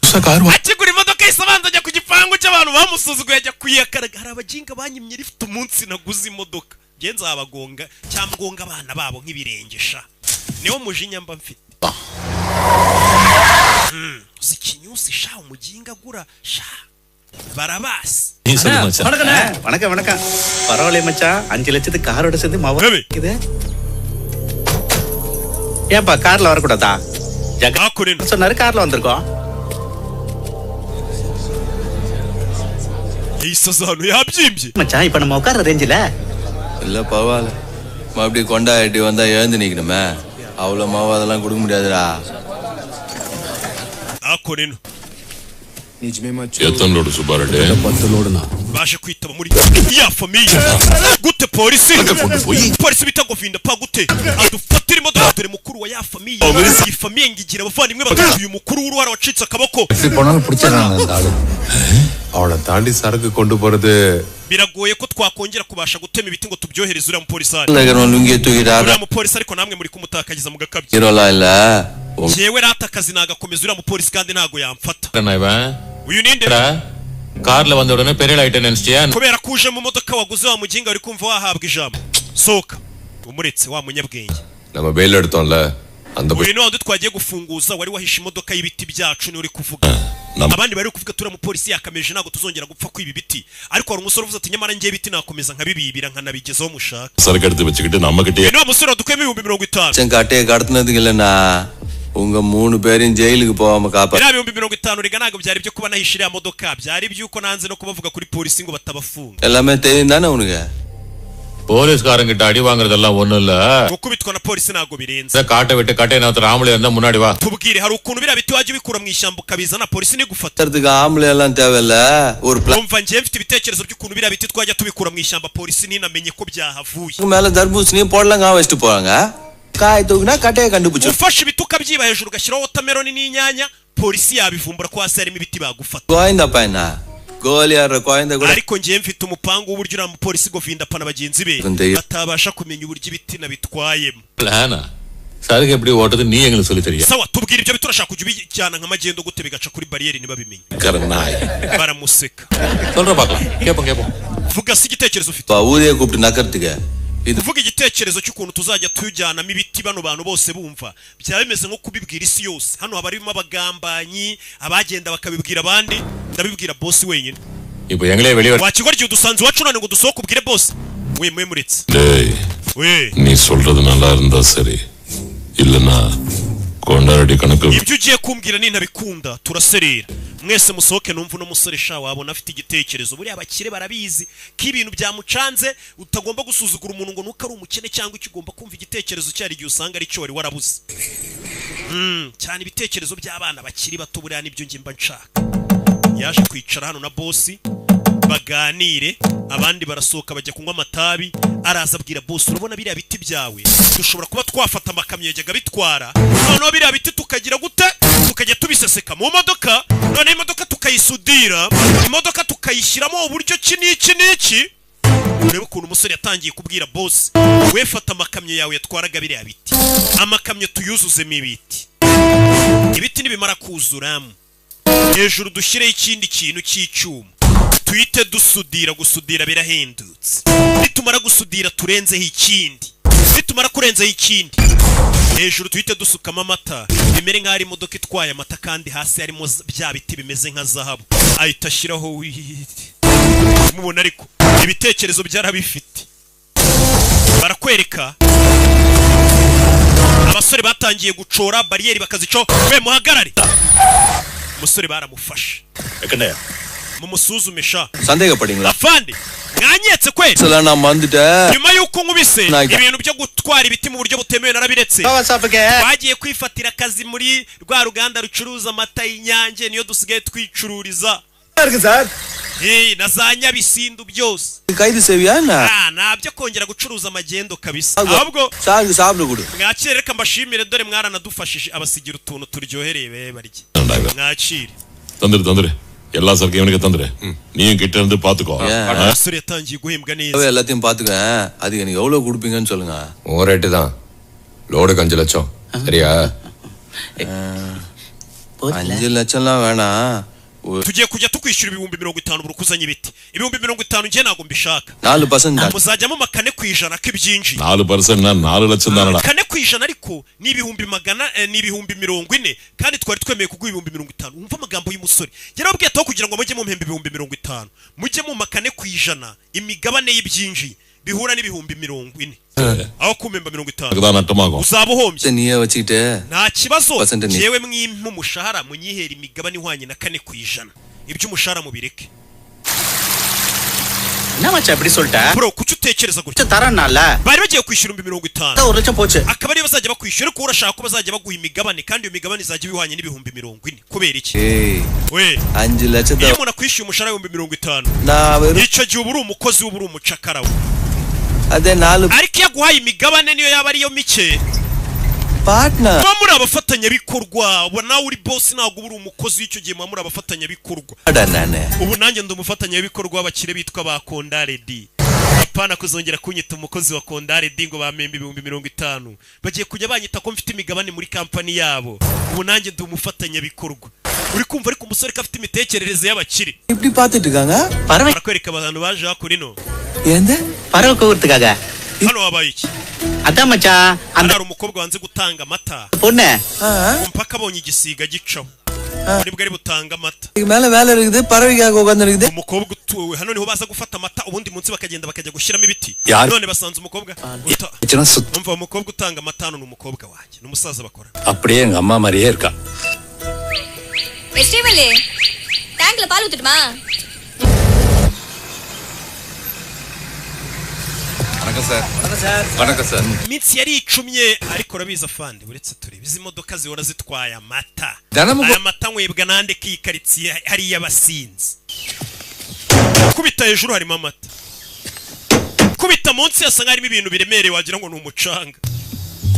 akigura imodoka yisabanza ajya ku gipangu cy'abantu bamusuzuguye ajya kuyakaraga hari abaginga banyimye rifite umunsi naguze imodoka nge nzabagonga cyangwa ngonga abana babo nk'ibirengesha niwo mujinya mba mfite uzi ikinyusi sha umuginga gura sha barabasi நீ சொல்லு மச்சான் வணக்கம் வணக்கம் பரவாயில்ல மச்சான் 5 லட்சத்துக்கு காரோட சேர்ந்து மாவா இருக்குது ஏப்பா கார்ல வரக்கூடாதா ஜகாக்குரின் சொன்னாரு கார்ல வந்திருக்கோம் isazano yabyimbye மச்சான் இப்ப நம்ம உட்கார்ற ரேஞ்சில இல்ல பரவாயில்ல மறுபடியும் கொண்டாடி வந்தா எழுந்து நிக்கணுமே அவ்வளவு மாவு அதெல்லாம் கொடுக்க முடியாதுடா akoreno எத்தனை லோடு சுபாரடே 10 லோடுனா baje kwitaba muri ya famiye gute polisi polisi bitago vinda pa gute adufatira imodoka dore mukuru wa ya famiye iyi famiye ngigira abavandimwe batatu uyu mukuru w'uruhara wacitse akaboko இப்படி போனாலும் பிடிச்சிடறாங்க அந்த ஆளு அவளை தாண்டி சரக்கு கொண்டு போறது biragoye ko twakongera kubasha gutema ibiti ngo tubyohereze uriya mupolisi லுங்கிய தூக்கிட்டாரு uriya mupolisi ariko namwe muri kumutakagiza mugakabye ஹீரோலாம் இல்ல jewe rata akazi nagakomeza uriya mupolisi kandi ntago yamfata ivan uyu ninde కార్ల వంద ఉడనే పెరేడ్ అటెండెన్స్ చేయను kubera kuje mu modoka waguze wa muginga uri kumva wahabwa ijambo soka umuretse wa munyabwenge நம்ம బెయిల్ எடுத்தோம்ல அந்த uyu n'undi twagiye gufunguza wari wahishe imodoka y'ibiti byacu ni uri kuvuga abandi bari kuvuga turi mu polisi yakameje ntago tuzongera gupfa kwiba ibiti ariko hari umusore uvuze ati nyamara ngiye ibiti nakomeza nkabibibira nkanabigezaho mushaka సరికడితే వెచ్చికిட்டு நம்மகிட்டே ni wa musore dukuyemo 50,000 கட்டையை கடத்தினதுக்கு இல்லைண்ணா உங்க 3 பேரும் ஜெயிலுக்கு போகாம காப்பா iriya 50,000 rega ntago byari byo kuba nahishe iriya modoka byari by'uko nanze no kubavuga kuri polisi ngo batabafunga எல்லாமே தெரியும் தானே உனக்கு போலீஸ்காரங்கிட்ட அடி வாங்குறதெல்லாம் ஒண்ணும் இல்ல gukubitwa na polisi ntago birenze காட்டை விட்டு கட்டை நாத்து ராமலே இருந்தா முன்னாடி வா tubwire hari ukuntu biriya biti waje bikura mu ishyamba ukabizana polisi nigufata தரத்துக்கு ஆம்பளை எல்லாம் தேவையில்ல ஒரு umva ngiye mfite ibitekerezo by'ukuntu biriya biti twajya tubikura mu ishyamba polisi ninamenye ko byahavuye plan மேல தர்பூசணியும் போடலாம் வச்சுட்டு போறாங்க காய் தூக்குனா கட்டையை கண்டுபிடிச்சு ufashe ibiti ukabyiba hejuru ugashyiraho watermelon n'inyanya polisi yabivumbura ko hasi harimo ibiti bagufata கோயந்த பையனா கோலியார கோயந்த கூட ariko ngiye mfite umupangu w'uburyo uriya mupolisi govinda pana bagenzi be batabasha kumenya uburyo ibiti nabitwayemo ప్లానా సరిగా எப்படி ఓటది నీ ఎంగలు சொல்லி தெரியா sawa tubwire ibyo biturashaka kujya ubijyana nk'amagendo gute bigaca kuri bariyeri ntibabimenye கரநாய் baramuseka சொல்ற பார்க்கலாம் கேப்போம் கேப்போம் vuga si igitekerezo ufite ஊதிய கூப்பிட்டு நக்கறதுக்கு kuvuga igitekerezo cy'ukuntu tuzajya tujyanamo ibiti bano bantu bose bumva byaba bimeze nko kubibwira isi yose hano haba harimo abagambanyi abagenda bakabibwira abandi ndabibwira boss wenyine இப்போ எங்களே வெளிய wakigoryo dusanze wacu none ngo dusohoke ubwire boss we mwemuretse டேய் we நீ சொல்றது நல்லா இருந்தா சரி இல்லனா கொண்டாடி கணக்கு ibyo ugiye kumbwira ni ntabikunda turaserera mwese musohoke numva no musore sha wabona afite igitekerezo buri abakire barabizi ko ibintu byamucanze utagomba gusuzugura umuntu ngo nuko ari umukene cyangwa ikigomba kumva igitekerezo cyari gihe usanga ari cyo wari warabuze cyane ibitekerezo by'abana bakiri bato buriya nibyo nge mba nshaka yaje kwicara hano na bosi baganire abandi barasohoka bajya kunywa amatabi araza abwira boss urabona biriya biti byawe dushobora kuba twafata amakamyo yajyaga bitwara noneho biriya biti tukagira gute tukajya tubiseseka mu modoka none imodoka tukayisudira imodoka tukayishyiramo uburyo n'iki urebe ukuntu umusore yatangiye kubwira boss we fata amakamyo yawe yatwaraga biriya biti amakamyo tuyuzuzemo ibiti nibimara kuzuramo hejuru dushyireho ikindi kintu cy'icyuma tuhite gusudira birahendutse nitumara gusudira turenzeho ikindi nitumara kurenzaho ikindi hejuru tuhite dusukamo amata bimere nk'aho ari imodoka itwaye amata kandi hasi harimo bya biti bimeze nka zahabu ahita ashyiraho mubona ariko ibitekerezo byarabifite barakwereka abasore batangiye gucora bariyeri bakazico we muhagarare umusore baramufashe mumusuzumisha சந்தேகப்படுங்களா afande mwanyetse kwe சலனா வந்துட்ட nyuma yuko nkubise ibintu byo gutwara ibiti mu buryo butemewe narabiretse bagiye kwifatira akazi muri rwa ruganda rucuruza amata y'Inyange niyo dusigaye twicururiza na za Nyabisindu byose கைது சேவியானா nabyo kongera gucuruza amagendo kabisa ahubwo சாப்பிடு குடு mwakire reka mbashimire dore mwaranadufashije abasigira utuntu turyohereye be barye mwakire தந்துரு எல்லா சரக்கு இவனுக்கு தந்துரு நீயும் கிட்ட இருந்து பாத்துக்கோ abasore yatangiye guhembwa neza எல்லாத்தையும் பாத்துக்க அதுக்கு எனக்கு எவ்வளவு கொடுப்பீங்கன்னு சொல்லுங்க உன் ரேட்டு தான் லோடுக்கு 5 லட்சம் சரியா 5 லட்சம்லாம் வேணாம் tugiye kujya tukwishyura 50,000 burukuzanye ibiti 50,000 ngiye ntago mbishaka 4% muzajyamo makane kwijana k'ibyinji 4% na 4 லட்சம் தானடா kane kwijana ariko ni 140 kandi twari twemeye kuguha 50,000 umva amagambo y'umusore yarabwiye ataho kugira ngo mujye mu mpembe 50,000 mujye mu makane kwijana imigabane y'ibyinji bihura n'40,000 aho kumemba 50 அதுதான் நட்டமாகும் uzabuhombye நீயே வச்சிட்டு nta kibazo Percent ni- yewe mwimpa umushahara munyihera imigabane ihwanye na 4 kwijana ibyo umushahara mubireke என்ன மச்சான் இப்படி சொல்லிட்ட bro kuki utekereza gutya தரனால bari bagiye kwishyura 50,000 1 லட்சம் போச்சு akaba ari bazajya bakwishyura ko urashaka ko bazajya baguha imigabane kandi iyo migabane izajya ibihwanye n'40,000 kubera iki ஏய் we 5 லட்சத்தை iyo umuntu akwishyuye umushahara w'50,000 நான் வெறும் icyo gihe uba uri umukozi uba uri umucakara we அதே 4 ariko iyo aguhaye imigabane niyo yaba ariyo mike partner muba muri abafatanyabikorwa ubu nawe uri boss ntabwo uba uri umukozi w'icyo gihe muba muri abafatanyabikorwa நானே ubu nanjye ndi umufatanyabikorwa w'abakire bitwa ba Kondaledi apana kuzongera kunyita umukozi wa Kondare dingo bamembe 50,000 bagiye kujya banyita ko mfite imigabane muri kampani yabo ubu nanjye ndi umufatanya bikorwa uri kumva ariko umusore kafite imitekerereze y'abakire இப்படி பாத்துட்டு இருக்காங்க பறவை barakwereka abantu baje hakurino எந்த பறவை கூவுறதுக்காக hano wabaye iki அதான் மச்சான் அந்த hari umukobwa wanze gutanga amata பொண்ணு mpaka abonye igisiga gicaho nibwo ari butanga amata இதுக்கு மேல வேலை இருக்குது பறவைக்காக உட்கார்ந்து இருக்குது umukobwa utuwe hano niho baza gufata amata ubundi munsi bakagenda bakajya gushyiramo ibiti none basanze umukobwa umva umukobwa utanga amata hano ni umukobwa wanjye n'umusaza bakora அப்படியே எங்க அம்மா மாதிரியே இருக்கா ஸ்ரீவல்லி டேங்க்ல பால் ஊத்துட்டுமா வணக்கம் சார் வணக்கம் sir iminsi yari icumye ariko urabiza fandi uretse turebe izi modoka zihora zitwaye amata Danamugo- aya mata nkwebwa nande kiyikaritsiye hariya abasinzi kubita hejuru harimo amata kubita munsi yasa nk'harimo ibintu biremereye wagira ngo ni umucanga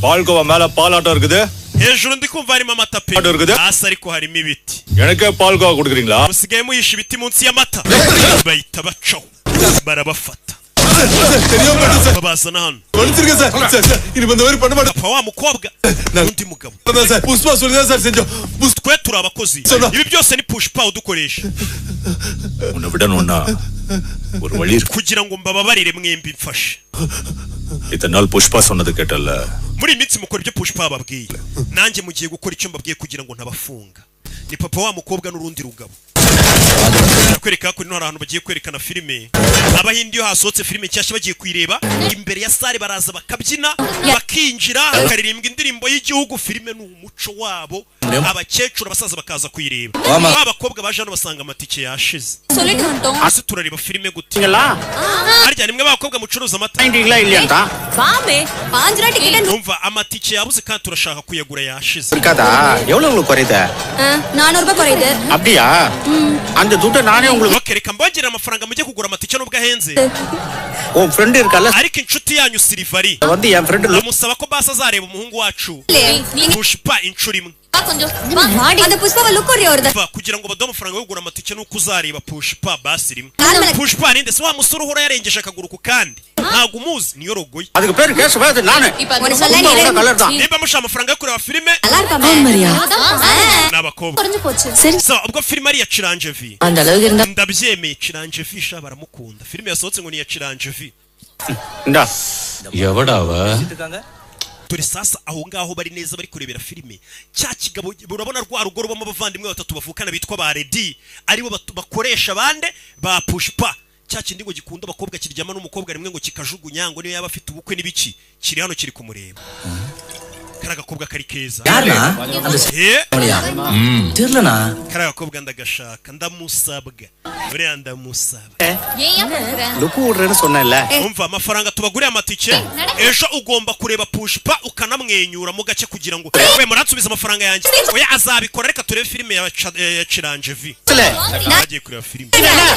palkova மேல பாலாட்டம் இருக்குது hejuru ndi kumva harimo amata pe Ado rukude? hasi ariko harimo ibiti எனக்கே பால்கோவா கொடுக்குறீங்களா musigaye muhisha ibiti munsi y'amata bahita bacaho barabafata babazana hano மன்னிச்சிருங்க sir sir sir இனி இந்த மாதிரி பண்ண மாட்டேன் papa wa mukobwa undi mugabo sir Pushpa சொல்லி தான் சார் செஞ்சோம் twe turi abakozi ibi byose ni push pa udukoresha உன்னை விடணும்னா ஒரு வழி இருக்கு kugira ngo mbababarire mwembi mfashe இத்தனை நாள் புஷ்பா சொன்னது கேட்டல்ல muri iyi minsi mukora ibyo push pa babwiye nanjye mugiye gukora icyo mbabwiye kugira ngo ntabafunga ni papa wa mukobwa n'urundi rugabo kwereka ko hari ahantu bagiye kwerekana filime abahindi yo hasohotse filime cyashya bagiye kuyireba imbere ya sare baraza bakabyina bakinjira bakaririmbwa indirimbo y'igihugu filime ni umuco wabo abakecuru abasaza bakaza kuyireba abakobwa baje hano basanga amatike yashize சொல்லிட்டு வந்துட்டோம் hasi turareba filime gute harya nimwe abakobwa mucuruza amata வாங்கிட்டீங்களா இல்லையாண்டா வாமே 5 ரூபாய் ticket umva amatike yabuze kandi turashaka kuyagura yashize இருக்காதா எவ்வளவு உங்களுக்கு குறையுது 400 ரூபாய் குறையுது அப்படியா அந்த துட்டை நானே உங்களுக்கு okay reka mbongere amafaranga mujye kugura amatike nubwo ahenze உன் ஃப்ரெண்ட் இருக்கல ariko inshuti yanyu Silvari வந்து என் friend amusaba ko basa azareba umuhungu wacu நீங்க pushpa inshuro imwe கொஞ்சம் அந்த புஷ்பாவை லுக் ஒரே ஒரு Va, kugira ngo baduhe amafaranga yo kugura amatike nuko uzareba pushpa basi rimwe Kandi- pushpa ninde se wa musore uhora yarengeje akaguru ku kandi ntabwo umuzi niyo rogoye அதுக்கு பேரு கேஸ் வேது நானு உனக்கு சொல்ல நீ கலர் தான் niba mushaka amafaranga yo kureba filime நல்லா இருக்காமே மரியா n'abakobwa குறைஞ்சு போச்சு சரி so ubwo filime ari iya Chiranjevi அந்த அளவுக்கு இருந்தா ndabyemeye Chiranjevi sha baramukunda filime yasohotse ngo ni iya Chiranjevi இந்தா எவடா அவ dore sasa aho ngaho bari neza bari kurebera filime cya kigabo urabona rwa rugo rubamo abavandimwe batatu bavukana bitwa ba Redi aribo bakoresha bande ba pushpa cya kindi ngo gikunda abakobwa kiryama n'umukobwa rimwe ngo kikajugunya ngo niyo yaba afite ubukwe n'ibiki kiri hano kiri kumureba kara gakobwa kari keza யாருனா தெரியலனா kara gakobwa ndagashaka ndamusabwa uriya ndamusaba ஏன் ஏன் பண்ற லுக்கு விடுறேன்னு சொன்னேன்ல umva amafaranga tubaguriye amatike ejo ugomba kureba pushpa ukanamwenyura mu gace kugira ngo we muransubiza amafaranga yanjye oya azabikora reka turebe filime ya Chiranjevi bagiye kureba filime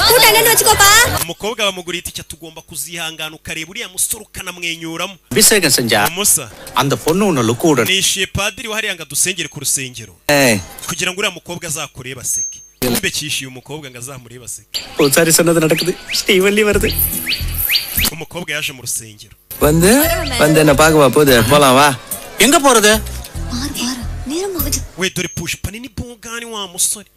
கூட்ட என்னன்னு வெச்சுக்கோப்பா umukobwa bamuguriye itike tugomba kuzihangana ukareba uriya musore ukanamwenyuramo அபிஷேகம் செஞ்சா umusa அந்த பொண்ணு உன்னை லுக்கு விட nishiye padiri wahariya ngo adusengere ku rusengero ஏய் kugira ngo uriya mukobwa azakureba aseke kumbe kishiye umukobwa ngo azamureba aseke சரி சொன்னது நடக்குது ஸ்டீவன்லி வருது umukobwa yaje mu rusengero வந்து வந்து என்ன பார்க்கவா போகுது போலாம் வா எங்க போறது பாரு பாரு நேரம் ஆகுது we dore pushpa nini bungani wa musore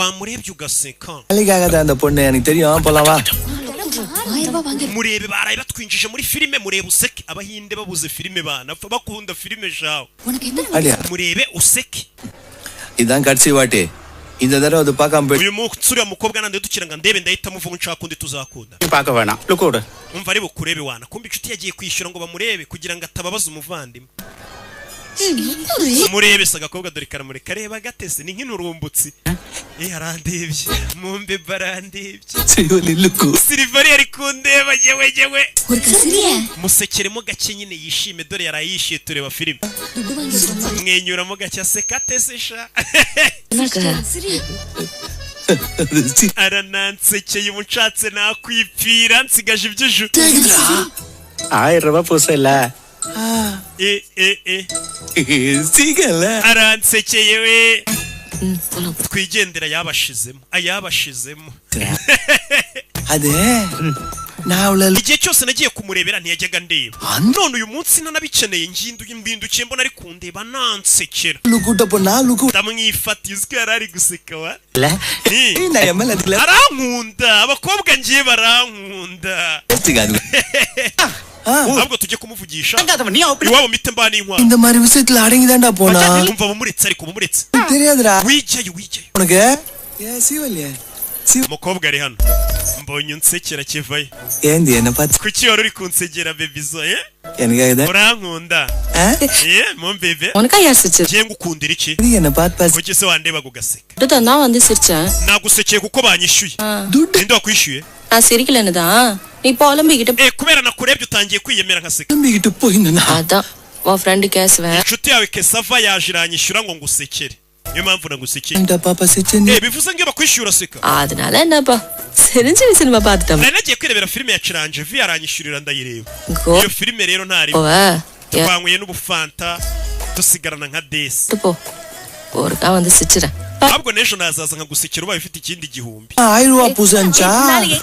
wamurebye ugaseka வேலைக்காக தான் அந்த பொண்ணு எனக்கு தெரியும் போலாம் வா 1000 ரூபாய் வாங்கி murebe baraye batwinjije muri filime murebe useke abahinde babuze filime bana bakunda filime shawo உனக்கு என்ன அடியா murebe useke இதான் கடைசி வாட்டி இந்த தடவை அது பார்க்காம போய் uyu musore mukobwa nande dukiranga ndebe ndahita muvuga nshaka undi tuzakunda பார்க்க வேணாம் லுக்கு விடு umva ari bukurebe wana kumbe inshuti yagiye kwishyura ngo bamurebe kugira ngo atababaza umuvandimwe murebe se agakobwa dore karamure kareba gatese ni nk'inurumbutsi arandebye mumbe barandebye Silvari ari kundeba yewe ஒரு கசிரியே musekeremo gake nyine yishime dore yarayishiye tureba filime துட்டு வாங்கி சொன்னா mwenyuramo gake aseka atese sha சரி aranansekeye umucatse nakwipfira nsigaje iby'ijuru 1000 ரூபாய் பூசை இல்ல சீக்கல aransekeye we twigendera yabashizemo ayabashizemo அது igihe cyose nagiye kumurebera ntiyajyaga ndeba none uyu munsi nanabikeneye mbindukiye mbona ari kundeba nansekera ndamwifatiye uziko yari ari guseka wa arankunda abakobwa ngiye barankunda ahubwo tujye kumuvugisha iwabo mite mbana inkwano இந்த மாதிரி விஷயத்துல அடங்கிதான்டா போனா umva bumuretse ariko bumuretse தெரியாதுடா wijayo உனக்கு ஏ சிவல்யா umukobwa ari hano mbonye unsekera kivayo ஏந்தி என்ன பார்த்து kuki wari uri kunsegera bebizo எனக்காகதா urankunda mon bebe உனக்கா யார் சிரிச்சது ngiye ngukundira iki என்ன பார்த்து kuki se wandeba gugaseka duda நான் வந்து சிரிச்சேன் nagusekeye kuko banyishyuye ninde wakwishyuye நான் சிரிக்கலன்னு தான் நீ புலம்பிக்கிட்ட kubera nakurebye utangiye kwiyemera nkaseka தம்பிகிட்ட போயினா அதான் உன் ஃப்ரெண்டு கேசுவேன் inshuti yawe kesava yaje iranyishyura ngo ngusekere niyo mpamvu nagusekeye இந்த பாப்பா சிச்சனி bivuze ngo bakwishyura seka அதனால என்னப்பா சிரிஞ்சு சினிமா பார்த்துட்டோம் nari nagiye kwirebera filime ya Chiranje vi aranyishyurira ndayireba iyo filime rero ntari twanyweye n'ubufanta dusigarana nka desi போ ஒருக்கா வந்து சிரிச்சிரேன் ahubwo n'ejo nazaza nkagusekera ubaye ufite ikindi gihumbi 1000 ரூபாய் பூசஞ்சா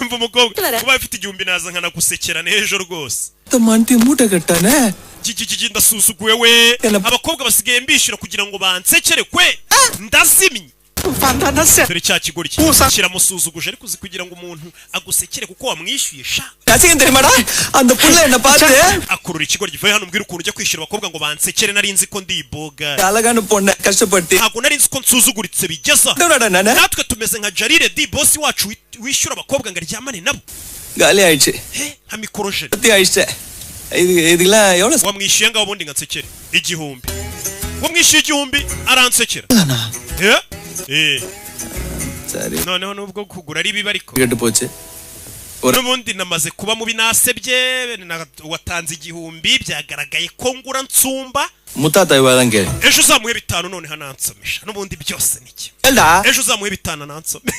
mva umukobwa ubaye ufite igihumbi naza nkanagusekera n'ejo rwose manti மூட்டை கட்டானே gigigi ndasusuguwe we abakobwa basigaye mbishyura kugira ngo bansekere kwe ndazimye dore cya kigori kiramusuzuguje ariko uzi kugira ngo umuntu agusekere kuko wamwishyuye sha யாசிங்க தெரியுமாடா அந்த புள்ள என்ன பார்த்து akurura ikigori givuye hano mbwira ukuntu ujya kwishyura abakobwa ngo bansekere nari nzi ko ndiboga அழகான பொண்ணு கஷ்டப்பட்டு ntabwo nari nzi ko nsuzuguritse bigeza natwe tumeze nka Jarire di boss wacu wishyura abakobwa ngo aryamane nabo காலி ஆயிடுச்சு nka mikorojene பத்தி ஆயிடுச்சு இதெல்லாம் எவ்வளவு wamwishyuye ngaho ubundi ngatsekere igihumbi wamwishyuye igihumbi aransekera சரி noneho nubwo kugura ari bibi ariko கேட்டு போச்சு n'ubundi namaze kuba mubi nasebye watanze igihumbi byagaragaye ko ngura nsumba முத்தாத்தா இவாதான் கேளு ejo uzamuhe 5 none hanansomesha n'ubundi byose niki ஏண்டா ejo uzamuhe 5 nansome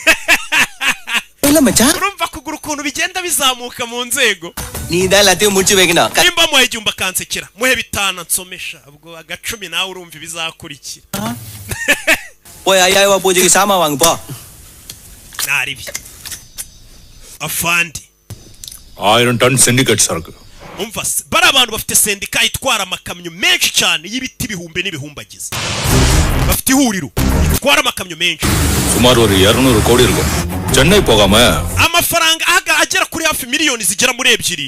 இல்ல மச்சான் urumva kugura ukuntu bigenda bizamuka mu nzego நீ தான் எல்லாத்தையும் முடிச்சு வைக்கணும் nimba muhe igihumbi akansekera muhe 5 nsomesha ubwo agacumi nawe urumva ibizakurikira போய் 5000 ரூபாய் பூஜைக்கு சாமான் வாங்க போ naribi afandi 1000 டன் syndicate சரக்கு umva bari abantu bafite sendika itwara amakamyo menshi cyane y'ibiti bihumbe n'ibihumbagiza bafite ihuriro itwara amakamyo menshi சுமார் ஒரு 200 கோடி இருக்கும் சென்னை போகாம amafaranga agera kuri hafi miliyoni zigera muri 2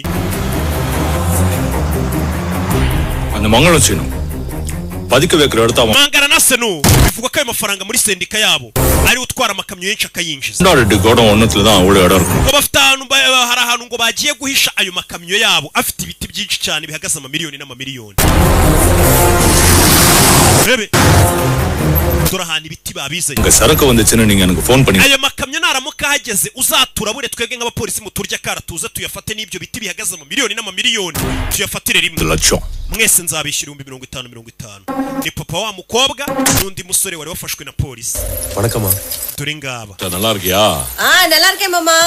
அந்த மங்களம் சீனம் பதிக்க வைக்கிற இடத்த mangara na senu bivuga ko ayo mafaranga muri sendika yabo ari utwara amakamyo yenshi akayinjiza ndareди godo onutல தான் அவ்வளவு இடம் இருக்கும் ngo bafite hari ahantu ngo bagiye guhisha ayo makamyo yabo afite ibiti byinshi cyane bihagaze amamiliyoni n'amamiliyoni bebe dore ahantu ibiti babizanye nga saraka வந்துச்சுன்னு நீங்க எனக்கு ஃபோன் பண்ணி ayo makamyo naramuka hageze uzatura bure twebwe nk'abapolisi muturya karatuza tuyafate n'ibyo biti bihagaze amamiliyoni n'amamiliyoni tuyafatire rimwe லட்சம் mwese nzabishyira 50,000 ni papa wa mukobwa n'undi musore wari wafashwe na polisi வணக்கம்மா dore ngaba நல்லா இருக்கியா நல்லா இருக்கேன் மாமா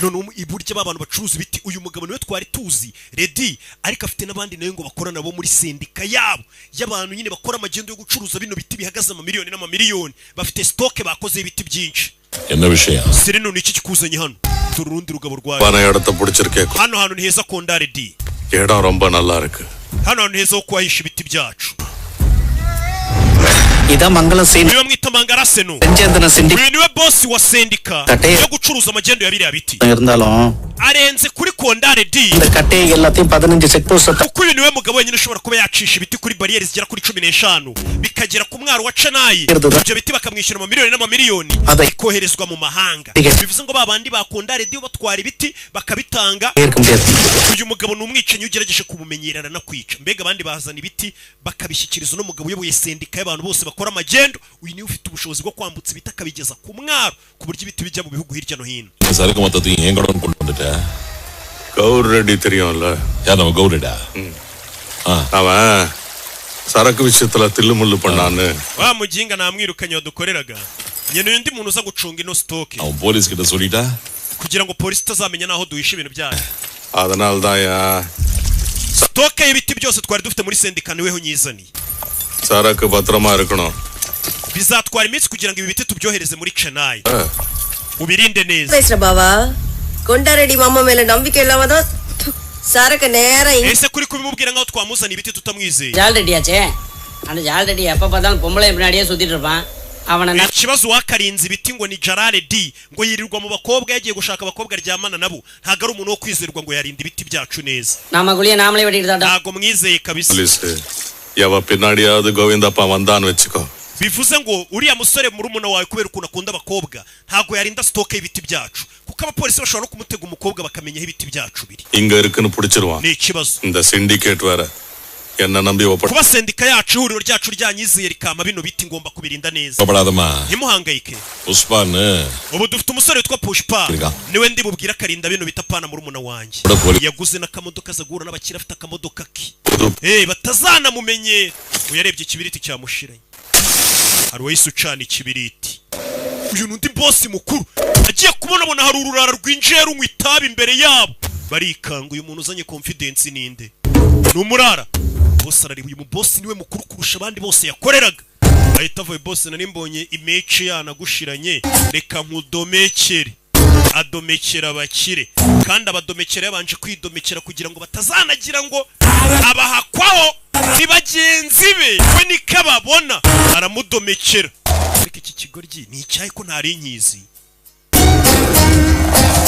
none iburyo b'abantu bacuruza ibiti uyu mugabo niwe twari tuzi Redi ariko afite n'abandi nayo ngo bakora nabo muri sendika yabo y'abantu nyine bakora amagendo yo gucuruza bino biti bihagaze amamiliyoni n'amamiliyoni bafite stock bakoze ibiti byinshi என்ன விஷயம் sire none iki kikuzanye hano turundi rugabo rwawe பண இடத்தை பிடிச்சிருக்கேன் hano hantu ni heza konda Redi இடம் ரொம்ப நல்லா இருக்கு hano hantu heza ho kuhahisha ibiti byacu இத மங்களம் சீன் niwe mwita mangara senu செஞ்சந்தன சிண்டி uyu niwe boss wa sendika Kate. yo gucuruza amagendo ya biriya biti இருந்தாலும் arenze kuri konda Redi இந்த கட்டையை எல்லாத்தையும் 15 check post kuko uyu niwe mugabo wenyine ushobora kuba yacisha ibiti kuri bariyeri zigera kuri 15 bikagera ku mwaro wa Chanayi ibyo biti bakamwishyura amamiliyoni n'amamiliyoni koherezwa mu mahanga bivuze ngo babandi bakunda Redi batwara ibiti bakabitanga uyu mugabo ni umwicanyi ugerageje kumumenyerana na kwica mbega abandi bazana ibiti bakabishyikiriza no mugabo uyoboye sendika y'abantu bose bakora amagendo uyu niwe ufite ubushobozi bwo kwambutsa ibiti akabigeza ku mwaro ku buryo ibiti bijya mu bihugu hirya no hino சரக்கு மொத்தத்தையும் என் கடன் கொண்டு வந்துட்டேன் கௌர் ரெட்டி தெரியும்ல யார் நம்ம கௌரடா அவன் சரக்கு விஷயத்துல தில்லுமுள்ளு பண்ணான்னு wa mujinga namwirukanye wadukoreraga nyene undi muntu uza gucunga ino stock அவன் போலீஸ் கிட்ட சொல்லிட்டா kugira ngo polisi tazamenya naho duhisha ibintu byayo அதனால தான் stock y'ibiti byose twari dufite muri sendika niweho nyizaniye சரக்கு பத்திரமா இருக்கணும் bizatwara iminsi kugira ngo ibi biti tubyohereze muri Chennai ubirinde neza பேசுற பாவா Kondaredi mama mele nambike illavada saraka nera ese kuri kubimubwira ngaho twamuzana ibiti tutamwizeye already ache and already appa padal pombole pinadiye sudittu irpan avana ikibazo wakarinze ibiti ngo ni Jaraledi ngo yirirwa mu bakobwa yagiye gushaka abakobwa ryamana nabo ntago ari umuntu wo kwizerwa ngo yarinda ibiti byacu neza namaguliye namale vetidada ntago mwizeye kabisa yaba pinadiyaவது கோவிந்தப்பா வந்தான்னு வெச்சுக்கோ bivuze ngo uriya musore muri umuna wawe kubera ukuntu akunda abakobwa ntago yarinda stoke y'ibiti byacu kuko abapolisi bashobora no kumutega umukobwa bakamenya aho ibiti byacu biri inga இருக்குன்னு புடிச்சிருவான் ni ikibazo இந்த syndicate வேற என்ன நம்பி kuba sendika yacu ihuriro ryacu ryanyizeye rikama bino biti ngomba kubirinda neza படாதமா ntimuhangayike புஷ்பான் ubu dufite umusore witwa Pushpa niwe ndi bubwira karinda bino bitapana muri umuna wanjye yaguze n'akamodoka azagura n'abakira afite akamodoka ki batazana mumenye uyarebye ikibiriti cyamushiranye hari wese ucana ikibiriti uyu nundi boss mukuru agiye kubona hari ururara rwinjiye runywa itabi imbere yabo barikanga uyu muntu uzanye confidence ninde numurara boss arari uyu boss niwe mukuru kurusha abandi bose yakoreraga ahita avuye boss nari mbonye imece yanagushiranye reka nkudomekere adomekera abakire kandi abadomekera yabanje kwidomekera kugira ngo batazanagira ngo abahakwaho ni bagenzi be we nikababona aramudomekera ariko iki kigoryi ni icyayi ko ntari nkizi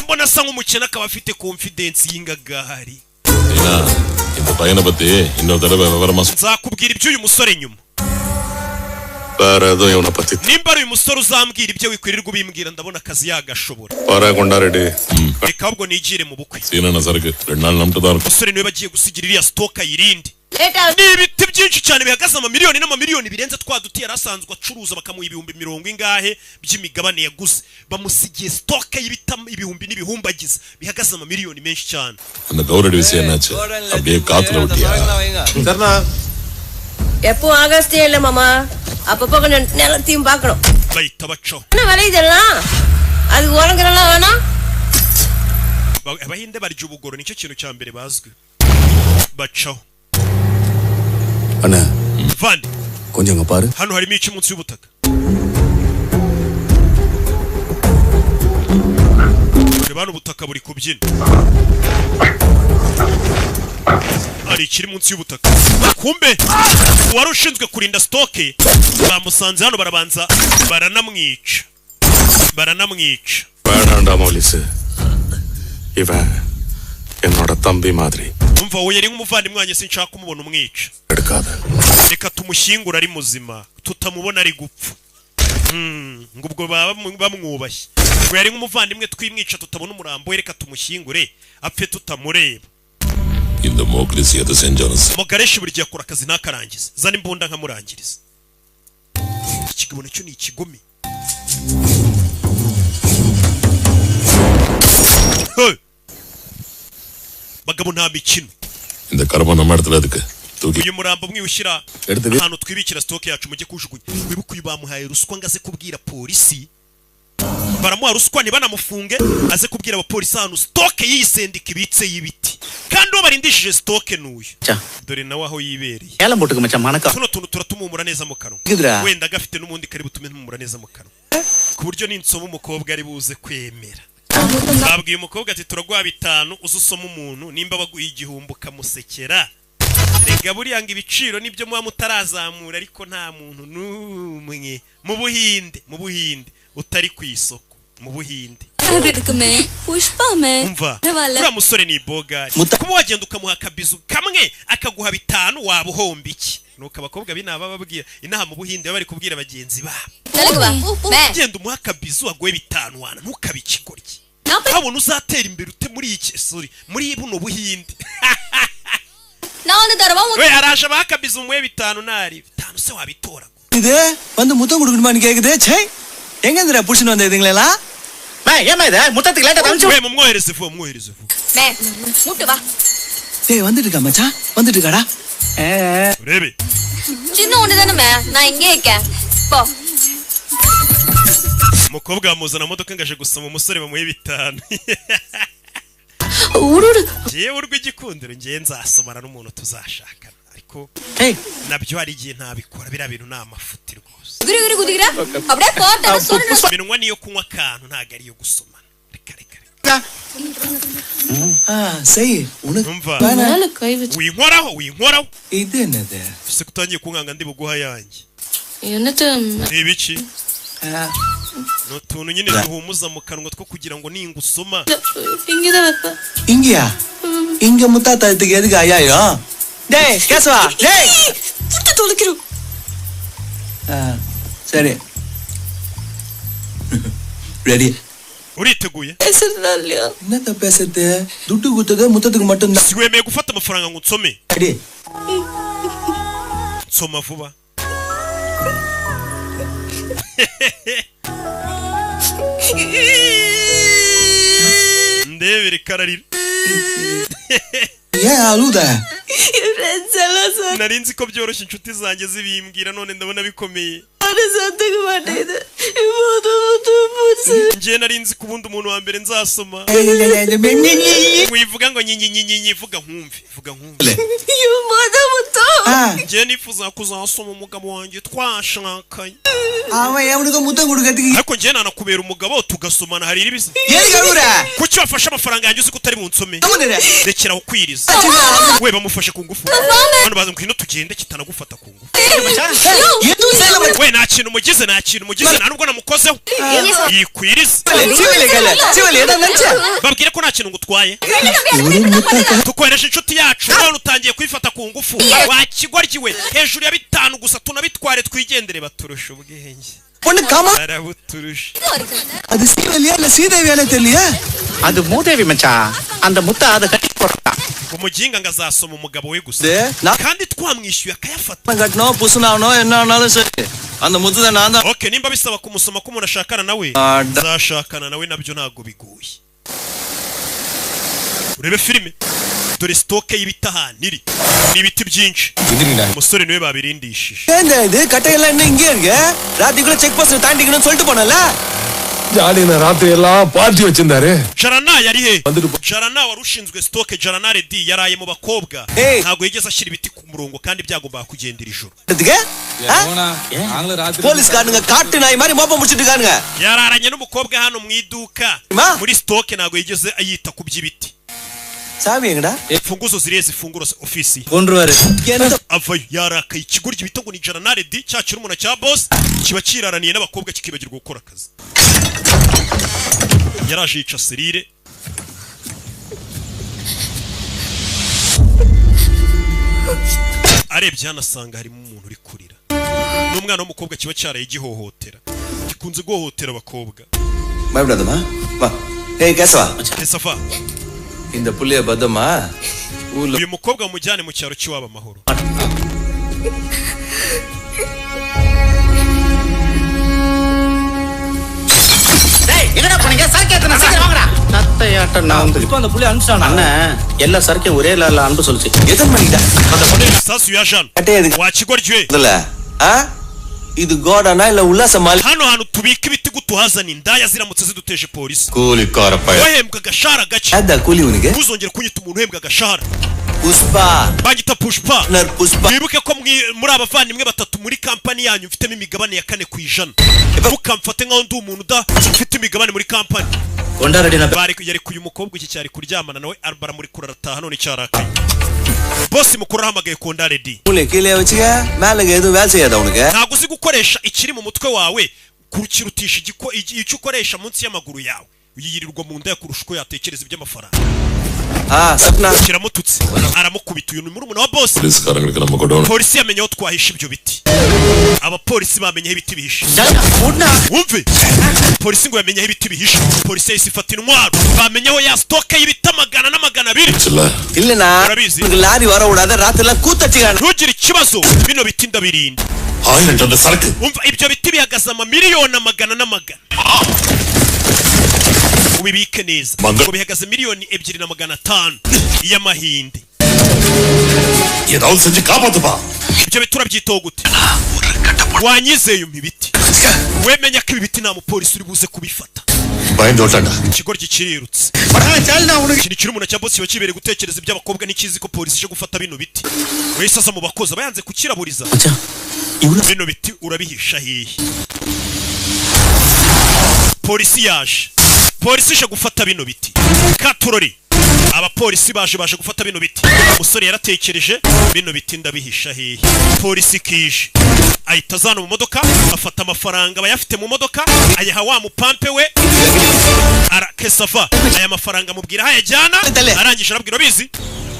mbona asa nk'umukene akaba afite confidence y'ingagahari இந்த பையனை பத்தி இன்னொரு தடவை விவரமா nzakubwira ibyo uyu musore nyuma வேற ஏதோ இவனை பத்தி nimba ari uyu musore uzambwira ibyo wikwirirwa ubimbwira ndabona akazi yagashobora பாரா கொண்டாரெடி reka ahubwo nigire mu bukwe சீனா சரக்கு 2 நாள் நம்பிட்டு தான் இருக்கும் umusore niwe bagiye gusigira iriya stoka yirinde ni ibiti byinshi cyane bihagaze amamiliyoni n'amamiliyoni birenze twaduti yarasanzwe acuruza bakamuha ibihumbi 70 ingahe by'imigabane yaguze bamusigiye stoka y'ibita ibihumbi n'ibihumbagiza bihagaze amamiliyoni menshi cyane அந்த கௌரடி விஷயம் என்னாச்சு அப்படியே காத்துல விட்டியா சரிண்ணா எப்போ ஆகஸ்டே இல்ல மாமா அப்பப்போ கொஞ்சம் நிலத்தையும் பார்க்கணும் bahita bacaho என்ன விலை இதெல்லாம் அது உரங்கறலாம் வேணாம் abahinde barya ubugoro nicyo kintu cya mbere bazwi bacaho அண்ணா vandi கொஞ்சம் இங்க பாரு hano harimo iki munsi y'ubutaka reba ubutaka buri kubyina ari ikiri munsi y'ubutaka kumbe wari ushinzwe kurinda stoke bamusanze hano barabanza baranamwica வேண்டாண்டா மௌலிஸ் இவன் என்னோட தம்பி மாதிரி umva wowe yari nk'umuvandimwe wanjye sinshaka kumubona umwica எடுக்காத reka tumushyingura ari muzima tutamubona ari gupfa ngo ubwo bamwubashye ngo yari nk'umuvandimwe twimwica tutabona umurambo we reka tumushyingure apfe tutamureba இந்த மோக்லிஸ் எது செஞ்சோனஸ் mugareshi buri gihe akora akazi ntakarangiza zana imbunda nkamurangiriza ikigabo nacyo ni ikigome bagabo nta mikino இந்த கர்மம் நம்ம இடத்துல இருக்கு தூக்கி uyu murambo mwiwushyira ahantu twibikira stoke yacu mujye kujugunya wibuka uyu bamuhaye ruswa ngo aze kubwira polisi baramuha ruswa ntibanamufunge aze kubwira abapolisi ahantu stoke yisendika ibitse y'ibiti kandi uwo barindishije stoke n'uyu dore nawe aho yibereye ஏலம் போட்டுக்க மச்சான் மணக்கா tuno tuntu turatumumura neza mu kanwa wenda gafite n'umundi kari butume tumumura neza mu kanwa ku buryo ninsoba umukobwa ari buze kwemera babwiye umukobwa ati turaguha 5 uzusoma umuntu nimba baguha 1000 ukamusekera rega buriya ngo ibiciro nibyo muba mutarazamura ariko nta muntu n'umwe mu buhinde utari ku isoko mu buhinde umva uriya musore ni bogari kuba wagenda ukamuha akabizu kamwe akaguha 5 waba uhomba iki nuko abakobwa binaba bababwira inaha mu buhinde bari kubwira bagenzi babo genda umuha akabizu aguhe 5 wana ntukabikigorye habona uzatera imbere ute muri iki muri buno buhinde we araje bakabiza umwe 5 nari 5 se wabitora இது வந்து முத்தம் கொடுக்கணுமான்னு கேக்குதே ச்சே எங்க இந்தடா புடிச்சு வந்தீங்களா ஏமா இத முத்தத்துக்கு லேட்டா வந்து we mumwohereze vuba மே முட்டு வா டேய் வந்துட்டு இருக்கா மச்சான் வந்துட்டு இருக்காடா urebe சின்ன ஒண்ணு தானே மே நான் இங்கே இருக்கேன் போ umukobwa amuzana modoka ngaje gusoma umusore bamuhe 5 ururu jewe urw'igikundiro ngiye nzasomana n'umuntu tuzashakana ariko nabyo hari igihe ntabikora bira bintu na amafuti rwose guri gudigira abure porta minwa niyo kunywa akantu ntago ari yo gusomana reka Sei, umva winkoraho இது என்னது ese kutangiye kunkanga ndi buguha yanjye Yonathan ibiki no tuntu nyine duhumuza mu kanwa two kugira ngo ningusoma இங்கயா இங்க முத்தாத்தத்துக்கு எதுக்கு ஐயாயோ டேய் கேசவா டேய் துட்டு தொலைக்கிறோம் சரி ரெடி uriteguye என்னத்த பேசுறது துட்டு குத்துது முத்தத்துக்கு மட்டும் தான் siwemeye gufata amafaranga ngo nsome ready nsoma vuba ndebere kararira aluda nari nzi ko byoroshye inshuti zanjye zibimbwira none ndabona bikomeye njye nari nzi ko ubundi umuntu wa mbere nzasoma wivuga ngo nyinyi vuga nkumve njye nifuza kuzasoma umugabo wanjye twashakanye ariko njye nanakubera umugabo tugasomana hari ibisa kuki wafashe amafaranga yanjye uzi ko utari bunsome rekeraho kwiriza we bamufashe ku ngufu hano baza ngwino tugende kitanagufata ku ngufu we nta kintu umugize nta nubwo namukozeho yikwiriza babwire ko nta kintu ngutwaye tukohereje inshuti yacu none utangiye kwifata ku ngufu wakigoryiwe hejuru ya 5 gusa tunabitware twigendere baturusha ubwenge arabuturusha அது சீவலியா இல்ல சீதேவியானே தெரியலையா அது மூதேவி மச்சான் அந்த முத்த அத கட்டி போறா umuginga ngazasoma umugabo we gusa kandi twamwishyuye akayafata ngatno pusuna என்ன ஆனாலும் சரி அந்த முத்துத நான் தான் okay nimba bisaba kumusoma ko umuntu ashakana nawe zashakana nawe nabyo ntago biguye urebe filime dore stoke y'ibitahaniri n'ibiti byinshi umusore niwe babirindishije இது கட்டையெல்லாம் என்ன இங்கே இருக்கு ராத்திக்குள்ள செக் போஸ்ட் தாண்டிக்கணும்னு சொல்லிட்டு போனல ஜாலினா ராத்திரி எல்லாம் பார்ட்டி வச்சிருந்தாரு Jarana yari he Jarana warushinzwe stoke Jarana Redi yaraye mu bakobwa ntago yigeze ashira ibiti ku murongo kandi byagomba kugendera ijoro police காரங்க காட்டு நாய் மாதிரி மோப்ப முடிச்சிட்டு இருக்காங்க yararanye n'umukobwa hano mu iduka muri stoke ntago yigeze ayita ku by'ibiti சாவி எங்கடா funguzo ziriye zifungura ofisi கொன்றுவாரு avayo yarakaye ikigurye bito ngo ni Jarana Redi cyakira umuntu cya boss kiba kiraraniye n'abakobwa kikibagirwa gukora akazi yaraje yica serire arebye hanasanga harimo umuntu uri kurira n'umwana w'umukobwa kiba cyaraye gihohotera gikunze guhohotera abakobwa பயப்படாதமா வா ஏய் கேசவா Kesafa இந்த புள்ளைய பதமா uyu mukobwa mujyane mu cyaro cy'iwaba amahoro எங்கடா போறீங்க சரக்கு ஏத்துனா சீக்கிரம் வாங்கடா நத்தையாட்ட நான் இப்போ அந்த புள்ளை அனுப்பிச்சானா அண்ணா எல்லா சரக்கையும் ஒரே லால அனுப்ப சொல்லுச்சு எதன் பண்ணிட்டா அந்த பொண்ணு சாசு யாஷan wachigorjwe இது கோடானா இல்ல உல்லாச mall hano tubika ibiti gutuhazana indaya ziramutse ziduteje polisi கூலி காரப்பைய wahembwa gashara gace ada kuli unige uzongera kunyita umuntu uhembwa gashara Puspa bagita Pushpa nar Puspa wibuke ko muri abavandimwe batatu muri kampani yanyu mfitemo imigabane ya 4% mukamfate nkaho ndi umuntu da mfite imigabane muri kampani kondaradi na bari yari kuyu mukobwa iki cyari kuryamana nawe arbara muri kurarataha none cyarakaye boss mukuru ahamagaye kondaredi ule kile wachika malaga edo வேலை செய்யாத உனக்கு ntago uzi gukoresha ikiri mu mutwe wawe kukirutisha icyo ukoresha munsi y'amaguru yawe uyiyirirwa mu nda yakurusha uko yatekereza iby'amafaranga sapna kiramututse aramukubita uyu muri umuntu wa boss polisi நம்ம கொடோன polisi yamenye aho twahisha ibyo biti abapolisi bamenye aho ibiti bihishe wumve polisi ngo yamenye aho ibiti bihishe polisi yahise ifata intwaro bamenye aho ya stoke y'ibiti amagana n'amagana abiri இல்லனா உங்களுக்கு லாரி வர விடாத ராத்திரில கூத்தச்சிகான ntugire ikibazo bino biti ndabirinda 1000 டன் சரக்கு umva ibyo biti bihagaze amamiliyoni amagana n'amagana ubibike neza ngo bihagaze miliyoni 2,500 y'amahinde ஏதாவது செஞ்சு காப்பாத்துப்பா ibyo bitura byitogo gute wanyizeye umibiti wemenya ko ibiti nta mupolisi uri buze kubifata பயந்தோட்டடா ikigoryi kirirutse kiri kiri umuntu cya boss bakibere gutekereza iby'abakobwa n'ikizi ko polisi ije gufata bino biti wese asa mu bakoza bayanze kukiraburiza bino biti urabihisha hehe polisi yaje polisi ije gufata bino biti Katurori abapolisi baje gufata bino biti umusore yaratekereje bino biti ndabihisha hehe polisi kije ahita azana mu modoka afata amafaranga bayafite mu modoka ayaha wa mupampe we arakesava aya mafaranga mubwira hayajyana arangije arabwira bizi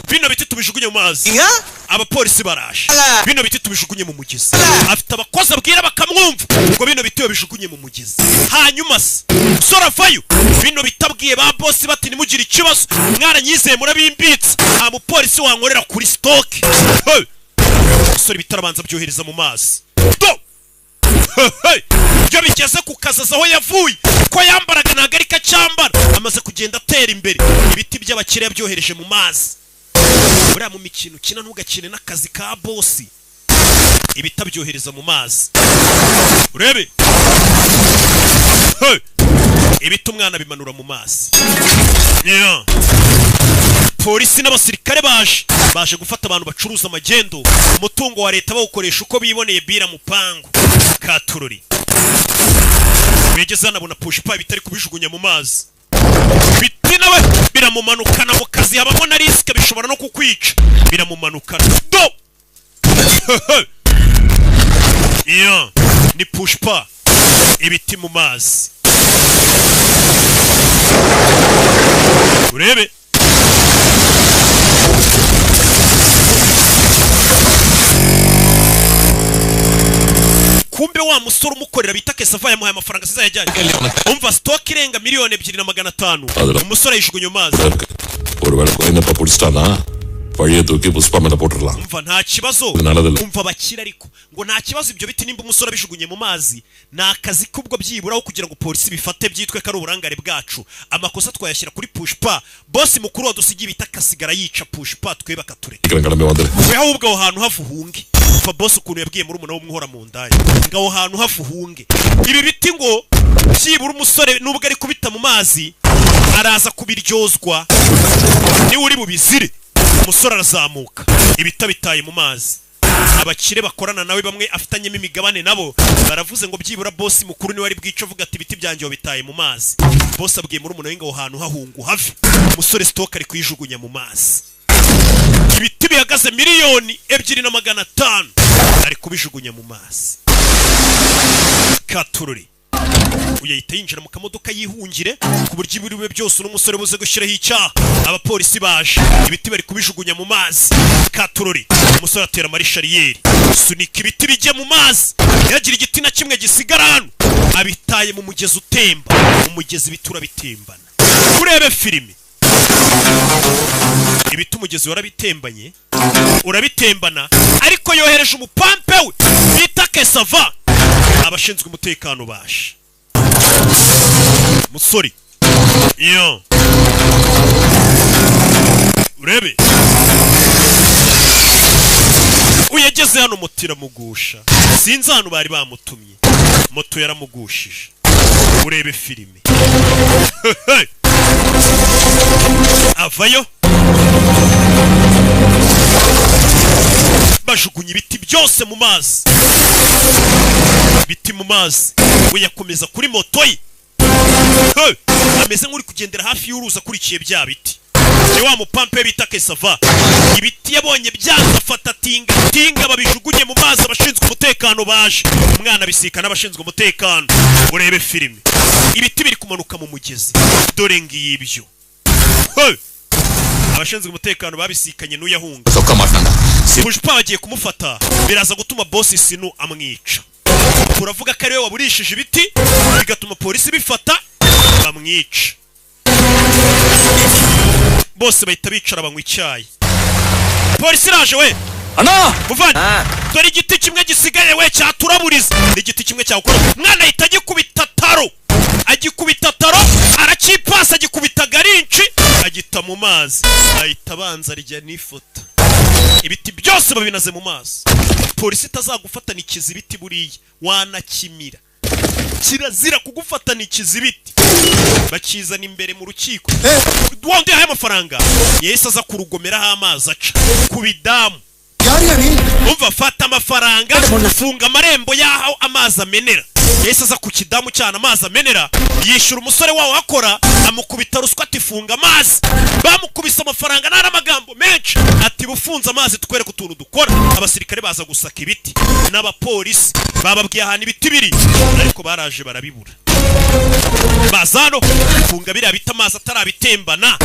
bino biti tubijugunye mu mazi abapolisi baraje bino biti tubijugunye mu mugezi afite abakozi abwira bakamwumva ngo bino biti bijugunye mu mugezi hanyuma sora vayo bino bitabwiye ba boss bati nimugire ikibazo mwaranyizeye murabimbitse nta mupolisi wankorera kuri stock sori bitarabanza byohereza mu mazi byo bigeze ku kazaza aho yavuye ko yambaraga nagarika cyambara amaze kugenda atera imbere ibiti by'abakire byohereje mu mazi buriya mu mikino kina ntugakine n'akazi ka bosi ibitabyohereza mu mazi urebe ibiti umwana bimanura mu mazi polisi n'abasirikare baje gufata abantu bacuruza amagendo umutungo wa leta bawukoresha uko biboneye bira mupangu Katurori bigeze hanabona pushipa bitari kubijugunya mu mazi biti nawe biramumanukana mu kazi habamo na risike bishobora no kukwica biramumanukana do ni pushipa ibiti mu mazi urebe kumbe wa musoro umukorera bita Kesava yamuhaye amafaranga siza yajyanye umva stock irenga miliyoni 2,500 umusore yishugunye mazi ஒருவேளை கோயந்தப்பா புடிச்சிட்டானா பழைய தூக்கி புஷ்பமேல போட்டுறலாம் umva nta kibazo umva bakira ariko ngo nta kibazo ibyo biti nimba umusore bishugunye mu mazi nakazi kubwo byiburaho kugira ngo polisi bifate byitwe kari uburangare bwacu amakosa twayashyira kuri pushpa boss mukuru wadusigiye bita kasigara yica pushpa tweba kature we ahubwo aho hantu hafuhunge fa boss ukuntu yabwiye muri umuna w'umwihora mu ndaye ngaho hantu hafuhunge ibi biti ngo byibura umusore nubwo ari kubita mu mazi araza kubiryozwa ni uri bubizire umusore arazamuka ibitabitaye mu mazi abakire bakorana nawe bamwe afitanyemo imigabane nabo baravuze ngo byibura boss mukuru ni wari bwico avuga ati ibiti byanjye bitaye mu mazi boss abwiye muri umuna w'ingaho hantu hahungu have umusore stock ari kuyijugunya mu mazi ibiti bihagaze miliyoni 2,500 ari kubijugunya mu mazi Katurori uyahita yinjira mu kamodoka yihungire ku buryo ibiriwe byose n'umusore buze gushyiraho icyaha abapolisi baje ibiti bari kubijugunya mu mazi Katurori umusore atera marishariyeri sunika ibiti bijye mu mazi yagira igiti na kimwe gisigara hano abitaye mu mugezi utemba umugezi bitura bitembana kurebe filimi ibiti umugezi warabitembanye urabitembana ariko yohereje umupampe we bita Kesava abashinzwe umutekano baje musori urebe uyageze hano mutira mugusha sinzi hano bari bamutumye moto yaramugushije urebe filime avayo bajugunya ibiti byose mu mazi biti mu mazi we yakomeza kuri moto ye ameze nk'uri kugendera hafi y'uruza akurikiye bya biti ni wa mupampe bita Kesava ibiti yabonye byanza afata tinga babijugunye mu mazi abashinzwe umutekano baje umwana bisika n'abashinzwe umutekano urebe filime ibiti biri kumanuka mu mugezi dore ngibyo abashinzwe umutekano babisikanye n'uyahunga Pushpa bagiye kumufata biraza gutuma boss Sinu amwica uravuga ko ari we waburishije ibiti bigatuma polisi bifata bamwica bose bahita bicara banywa icyayi polisi iraje we ana muvani dore igiti kimwe gisigaye we cyaturaburiza igiti kimwe cyakora mwana ahita agikubita taro arakipasa agikubita garinci agita mu mazi ahita abanza arya n'ifoto ibiti byose babinaze mu mazi polisi itazagufatana ikizibiti buriye wanakimira kirazira kugufatana ikizibiti bakizana imbere mu rukiko wonde yahaye amafaranga yahise aza kurugomeraho amazi aca ku bidamu umva fata amafaranga funga amarembo y'aho amazi amenera yahise aza ku kidamu cyana amazi amenera yishyura umusore wawo akora amukubita ruswa ati funga amazi bamukubise amafaranga nari amagambo menshi ati bufunze amazi tukwereka utuntu dukora abasirikare baza gusaka ibiti n'abapolisi bababwiye ahantu ibiti biri ariko baraje barabibura bazano funga biriya bita amazi atarabitembana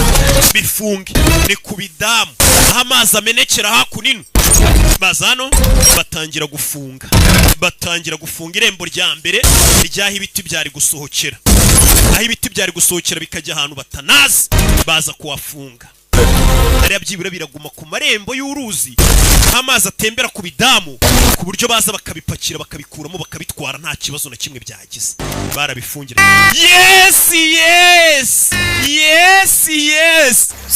bifunge ni ku bidamu aho amazi amenekera hakunino bazano batangira gufunga irembo rya mbere ryaho ibiti byari gusohokera aho ibiti byari gusohokera bikajya ahantu batanazi baza kuhafunga ariya byibura biraguma ku marembo y'uruzi amazi atembera ku bidamu ku buryo baza bakabipakira bakabikuramo bakabitwara nta kibazo na kimwe byagize barabifungira yes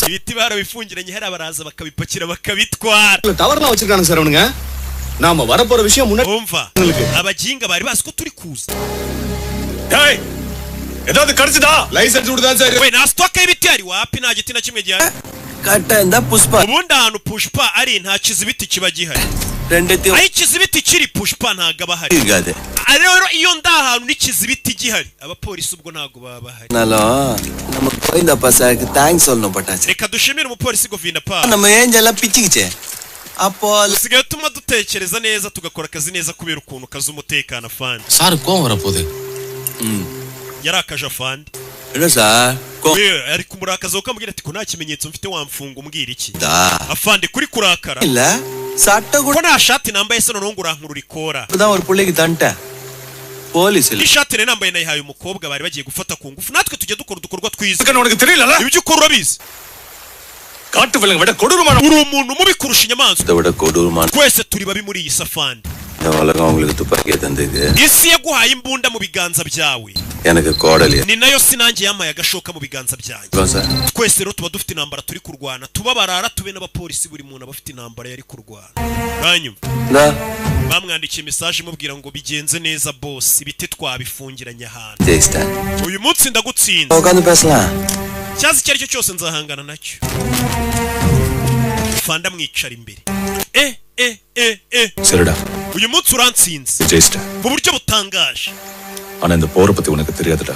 ibiti barabifungiranye hari abaraza bakabipakira bakabitwara டவர்லாம் வச்சிருக்கானுங்க சார் அவனுங்க நாம வர போற விஷயம் முன்னாடி umva abaginga bari bazi ko turi kuza டேய் ஏதாவது கடிச்சதா லைசென்ஸ் விடுதான் sir we na stock y'ibiti ari wapi nta giti na kimwe gihari kata Pushpa ubundi ahantu Pushpa ari nta kizibiti kiba gihari aho ikizibiti kiri Pushpa ntago aba hari rero iyo ndahantu n'ikizibiti gihari abapolisi ubwo ntago baba bahari nalo ನಮ್ಮ ಗೋವಿಂದ ಪಾಸಾಗೆ ಥ್ಯಾಂಕ್ಸ್ ಅಲ್ಲ ಪಟಾಚೆ reka dushimire umupolisi Govinda pa ನಮ್ಮ ಏಂಜೆಲ್ಲ ಪಿಚ್ಚಿಗಿಚೆ ಅಪ್ಪೋ sigaye tuma dutekereza neza tugakora akazi neza kubera ukuntu kazi umutekano afande sir Kom ವರಪೋದೆ yarakaje afande ಏನು sir ari kumurakaza ukamubwira ati ko nta kimenyetso mfite wamfunga umbwira iki da afande kuri kurakara ಇಲ್ಲ ಸಟ್ಟ ko nta shati nambaye se noneho ngurankura ikora da ஒரு புள்ளைக்கு தண்ட போலீஸ் இல்ல ishati ne nambaye nayihaye umukobwa bari bagiye gufata ku ngufu natwe tujye dukora udukorwa twiza kana umuntu தெரியல ibyo ukora urabizi காட்டு விலங்கு விட கொடூரமான uri umuntu mubi kurusha inyamaswa விட கொடூரமான twese turi babi muri iyi safandi உலகம் உங்களுக்கு துப்பாக்கியை தந்தது isi yaguhaye imbunda mu biganza byawe எனக்கு கோடலி ni nayo sinange yamaye agashoka mu biganza byanjye twese rero tuba dufite intambara turi kurwana tuba barara tube n'abapolisi buri muntu abafite intambara yari kurwana banyuma bamwandikiye message mubwira ngo bigenze neza boss ibiti twabifungiranye ahantu uyu munsi ndagutsinda cyazi icyo aricyo cyose nzahangana nacyo fanda mwicara imbere சரிடா uyu munsi urantsinze ஜெயிச்சிட்ட mu buryo butangaje ஆனா இந்த போரை பத்தி உனக்கு தெரியாதுடா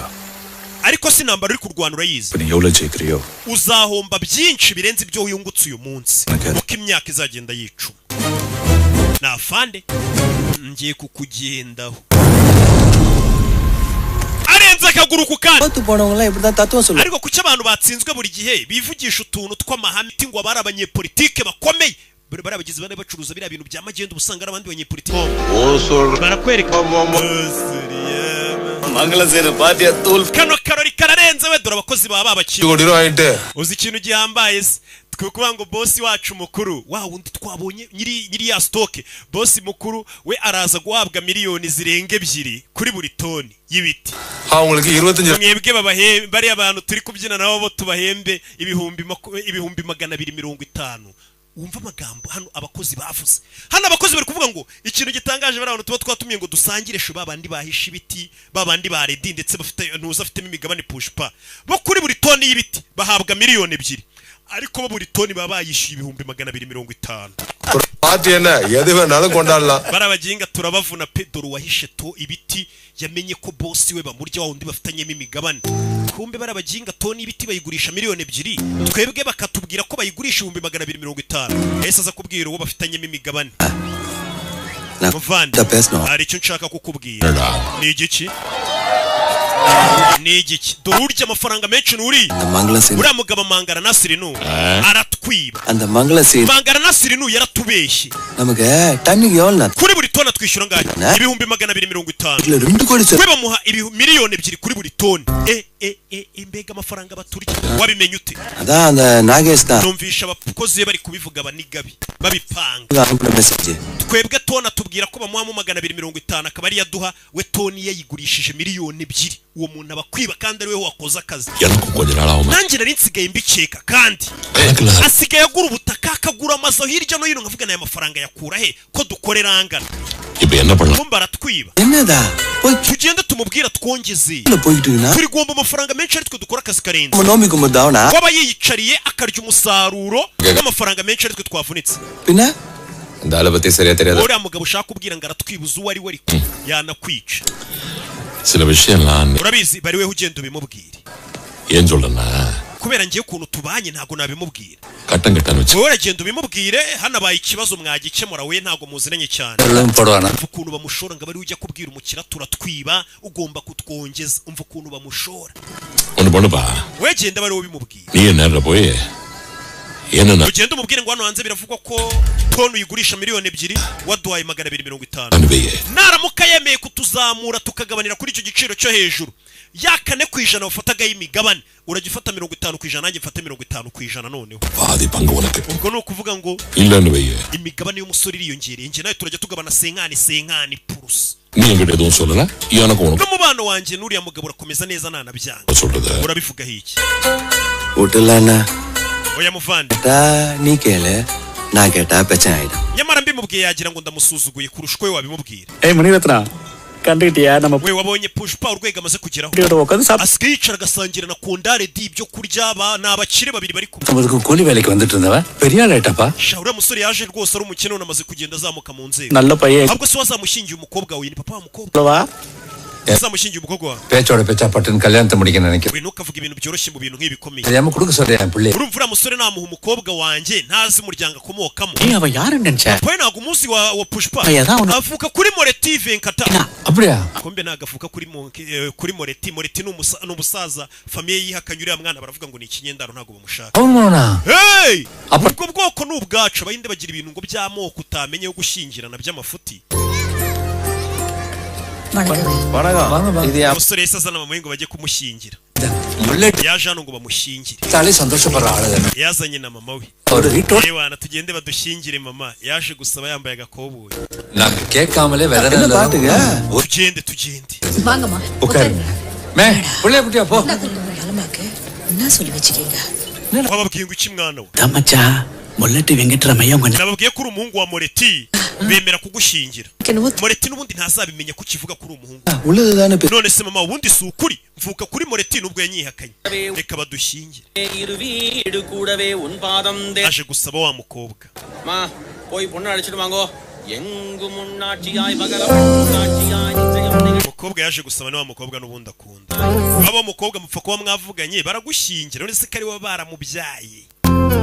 ariko si intambara uri kurwana urayizi இப்ப நீ எவ்வளவு ஜெயிக்கிறியோ uzahomba byinshi birenze ibyo wiyungutse uyu munsi uko imyaka izagenda yicuma nafande ngiye kukugendaho arenze akaguru ku kandi ariko kuki abantu batsinzwe buri gihe bivugisha utuntu tw'amahame ngo abari abanyepolitike bakomeye bari abagizi bane bacuruza biriya bintu bya magendo ubusanga ari abandi banyepolitike barakwereka மங்களசேன பாட்டியா தூள் kano karori kararenze we dore abakozi baba babakira uzi ikintu gihambaye se twikuvuga ngo boss wacu mukuru wa wundi twabonye nyiri ya stock boss mukuru we araza guhabwa miliyoni zirenga 2 kuri buri toni y'ibiti அவங்களுக்கு 25 mwebwe babahembe bari abantu turi kubyina nabo bo tubahembe ibihumbi 250 umva amagambo hano abakozi bavuze hano abakozi bari kuvuga ngo ikintu gitangaje bari abantu tuba twatumiye ngo dusangire sho babandi bahisha ibiti babandi baredi ndetse bafite ntuza afitemo imigabane Pushpa bo kuri buri toni y'ibiti bahabwa miliyoni 2 ariko bo buri toni baba bayishyuye 250 பாட்டி என்ன எது வேணாலும் கொண்டாடலாம் barabaginga turabavuna pedoro wahishe to ibiti yamenye ko boss we bamurya wa undi bafitanyemo imigabane kumbe barabaginga toni ibiti bayigurisha miliyoni 2 twebwe bakatubwira ko bayigurisha 250 ese aza kubwira uwo bafitanyemo imigabane muvandi hari icyo nshaka kukubwira ni igiki dore urya amafaranga menshi nuri uriya mugabo Mangara Nasirinu aratwiba Mangara Nasirinu yaratubeshye kuri buri toni twishyura ngaho 250 we bamuha miliyoni 2 kuri buri toni imbega amafaranga baturya wabimenye ute numvisha abakozi bari kubivuga banigabi babipanga twebwe toni atubwira ko bamuha mu 250 akaba ari yaduha we toni yayigurishije miliyoni 2 uwo muntu abakwiba kandi ari we wakoze akazi nanjye nari nsigaye mbiceka kandi asigaye agura ubutaka akagura amazu hirya no hino nkavuga nayo amafaranga yakura he ko dukorera angana kumba aratwiba tugende tumubwira twongeze turi guhomba amafaranga menshi aritwe dukora akazi karenze waba yiyicariye akarya umusaruro w'amafaranga menshi aritwe twavunitse ndaala bati seriya teriyada uriya mugabo ushaka kubwira ngo aratwibuza uwo ari we ariko yanakwica சில விஷயம்லாம் urabizi bari weho ugenda ubimubwire ஏன் சொல்றேன்னா kubera ngiye ukuntu tubanye ntago nabimubwira கட்டம் கட்டான வச்சு wowe uragenda ubimubwire hanabaye ikibazo mwagikemura we ntago muziranye cyane ukuntu bamushora ngo bari ujya kubwira umukira turatwiba ugomba kutwongeza umva ukuntu bamushora ஒன்னு பண்ணுப்பா we genda bari ubimubwire நீ என்ன போய் என்ன ugenda umubwire ngo hano hanze biravugwa ko tonu uyigurisha miliyoni 2 waduhaye 250 naramuka yemeye kutuzamura tukagabanira kuri icyo giciro cyo hejuru yakane kwijana ufataga y'imigabane uragifata 50% nanjye mfate 50% noneho பாதி பங்கு உனக்கு ubwo no kuvuga ngo இல்லன்னு வையே imigabane y'umusore iriyongereye nje nayo turajya tugabana senkani plus நீ என்கிட்ட எதுவும் சொல்லல எனக்கு உனக்கு n'umubano wanjye n'uriya mugabo urakomeza neza nanabyanga சொல்றது urabivuga hiki utelana oya muvande ni kele na keta pechayida nyamara mbimubwiye yagira ngo ndamusuzuguye kurusha we wabimubwira Mani Ratnam கண்டுகிட்டியா நம்ம we wabonye pushpa urwego amaze kugeraho asigaye yicara agasangira na kondare di ibyo kurya n'abakire babiri bari kumwe நமக்கு கூலி வேலைக்கு வந்துட்டு இருந்தவ பெரிய ஆளாயிட்டப்பா shaura musore yaje rwose ari umukene unamaze kugenda azamuka mu nzego நல்ல பையன் ahubwo se wazamushingiye umukobwa we ni papa wa mukobwa wazamushingiye umukobwa wa பேச்சோட பேச்சா பட்டுன்னு கல்யாணத்தை முடிக்க நினைக்கிறேன் we ntukavuga ibintu byoroshye mu bintu nk'ibikomeye தெரியாம கொடுக்க சொல்றேன் என் பிள்ளை urumva uriya musore namuha umukobwa wanjye ntazi umuryango akomokamo அவ யாருன்னு நினைச்ச we ntabwo umunsi wa pushpa அதான் avuka kuri moreti venkata அப்படியா kombe nagavuka kuri moreti ni umusaza famiye yihakanye uriya mwana baravuga ngo ni ikinyendaro ntabwo bamushaka அவனா hey ubwo bwoko ni ubwacu abayinde bagira ibintu ngo by'amoko utamenye yo gushyingirana by'amafuti இது umusore yese azana mama ngo bajye kumushyingira yaje hano ngo bamushyingire தாலே சந்தோஷப்படுற ஆளு yazanye na mama we ஒரு வீட்டோட wana tugende badushyingire mama yaje gusaba yambaye agakoboyi நாங்க கேட்காமலே வெதற பாத்துங்க tugende வாங்கம்மா உட்காருங்க மே புள்ளைய புட்டியா போ என்ன சொல்லி வச்சிருக்கீங்க wababwiye ngo iki mwana we தம்மச்சா முல்லட்டி வெங்கட்ராமையா உங்க nababwiye ko uri umuhungu wa moreti bemera kugushyingira moreti n'ubundi ntazabimenya ko kivuga kuri umuhungu உள்ளதுதானே none se mama ubundi si ukuri mvuka kuri moreti nubwo yanyihakanye reka badushyingire இருவீடு கூடவே உன் பாதம் aje gusaba wa mukobwa மா போய் பொண்ணு அழைச்சிட்டு வாங்கோ எங்கு முன்னாட்சியாய் பகல முன்னாட்சியாய் நிச்சயம் umukobwa yaje gusaba ni wa mukobwa n'ubundi akunda abo mukobwa mupfa kuba mwavuganye baragushyingira none se kari wa baramubyaye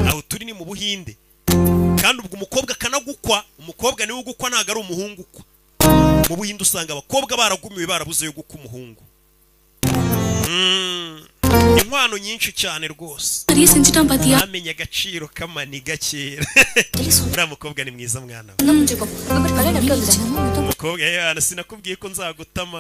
aho turi ni mu Buhinde kandi ubwo umukobwa kanagukwa umukobwa niwe ugukwa ntago ari umuhungu ukwa mu Buhinde usanga abakobwa baragumiwe barabuze yo gukwa umuhungu inkwano nyinshi cyane rwose ariye senjitam patiya amenye agaciro kamaniga kera uriya mukobwa ni mwiza mwana we namuchiko kale nakabije umukobwa yana sinakubwiye ko nzagutama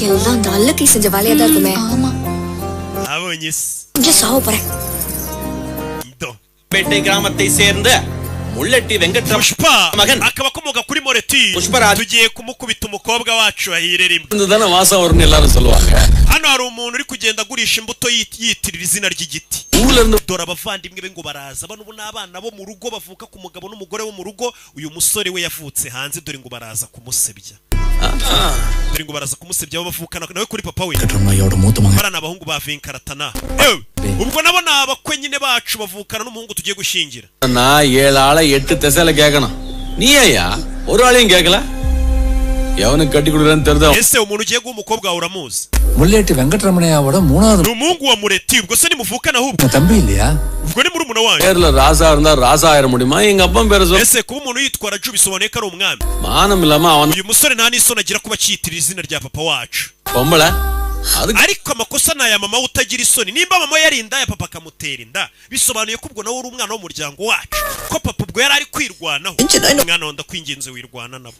எல்லாம் அந்த அல்லக்கை செஞ்ச வேலையா தான் இருக்குமே ஆமா abonye se இங்க சாவ போறேன் பேட்டை கிராமத்தை சேர்ந்த முள்ளட்டி வெங்கட்ராம pushpa மகன் akaba akomoka kuri moreti Pushparaj. tugiye kumukubita umukobwa wacu ahirerimo இதுதானே வாசம் வரும்னு எல்லாரும் சொல்லுவாங்க hano hari umuntu uri kugenda agurisha imbuto yitirira izina ry'igiti ஊர்ல இருந்து dore abavandimwe be ngo baraza bano n'abana bo mu rugo bavuka ku mugabo n'umugore wo mu rugo uyu musore we yavutse hanze dore ngo baraza kumusebya dore ngo baraza kumusebya abo bavukana nawe kuri papa we வெங்கட்ராமையோட மூத்த மகன் barana abahungu ba venkaratana ubwo nabo ni abakwe nyine bacu bavukana n'umuhungu tugiye gushyingira நான் 7 ஆளை 8 திசையில கேட்கணும் நீ ஐயா ஒரு ஆளையும் கேட்கல எவனுக்கு கட்டி கொடுக்குறேன்னு தெரிஞ்சா ese umuntu ugiye guha umukobwa wawe uramuzi முள்ளேட்டி வெங்கட்ரமணையாவோட மூணாவது ni umuhungu wa mureti ubwo se nimuvukana ahubwo தம்பி இல்லையா ubwo ni murumuna wanyu பேர்ல ராசா இருந்தா ராசா ஆயிர முடியுமா எங்க அப்பா பேரை சொல்ல ese kuba umuntu yitwara Ju bisobanuye ko ari umwami மானம் இல்லாம அவன் uyu musore nta n'isoni agira kuba acyitirira izina rya papa wacu பொம்பளை அதுக்கு ariko amakosa ni aya mama utagira isoni nimba mama yari indaya papa akamutera inda bisobanuye ko ubwo nawe uri umwana w'umuryango wacu ko papa ubwo yari ari kwirwanaho umwana wenda kwinginze wirwana nabo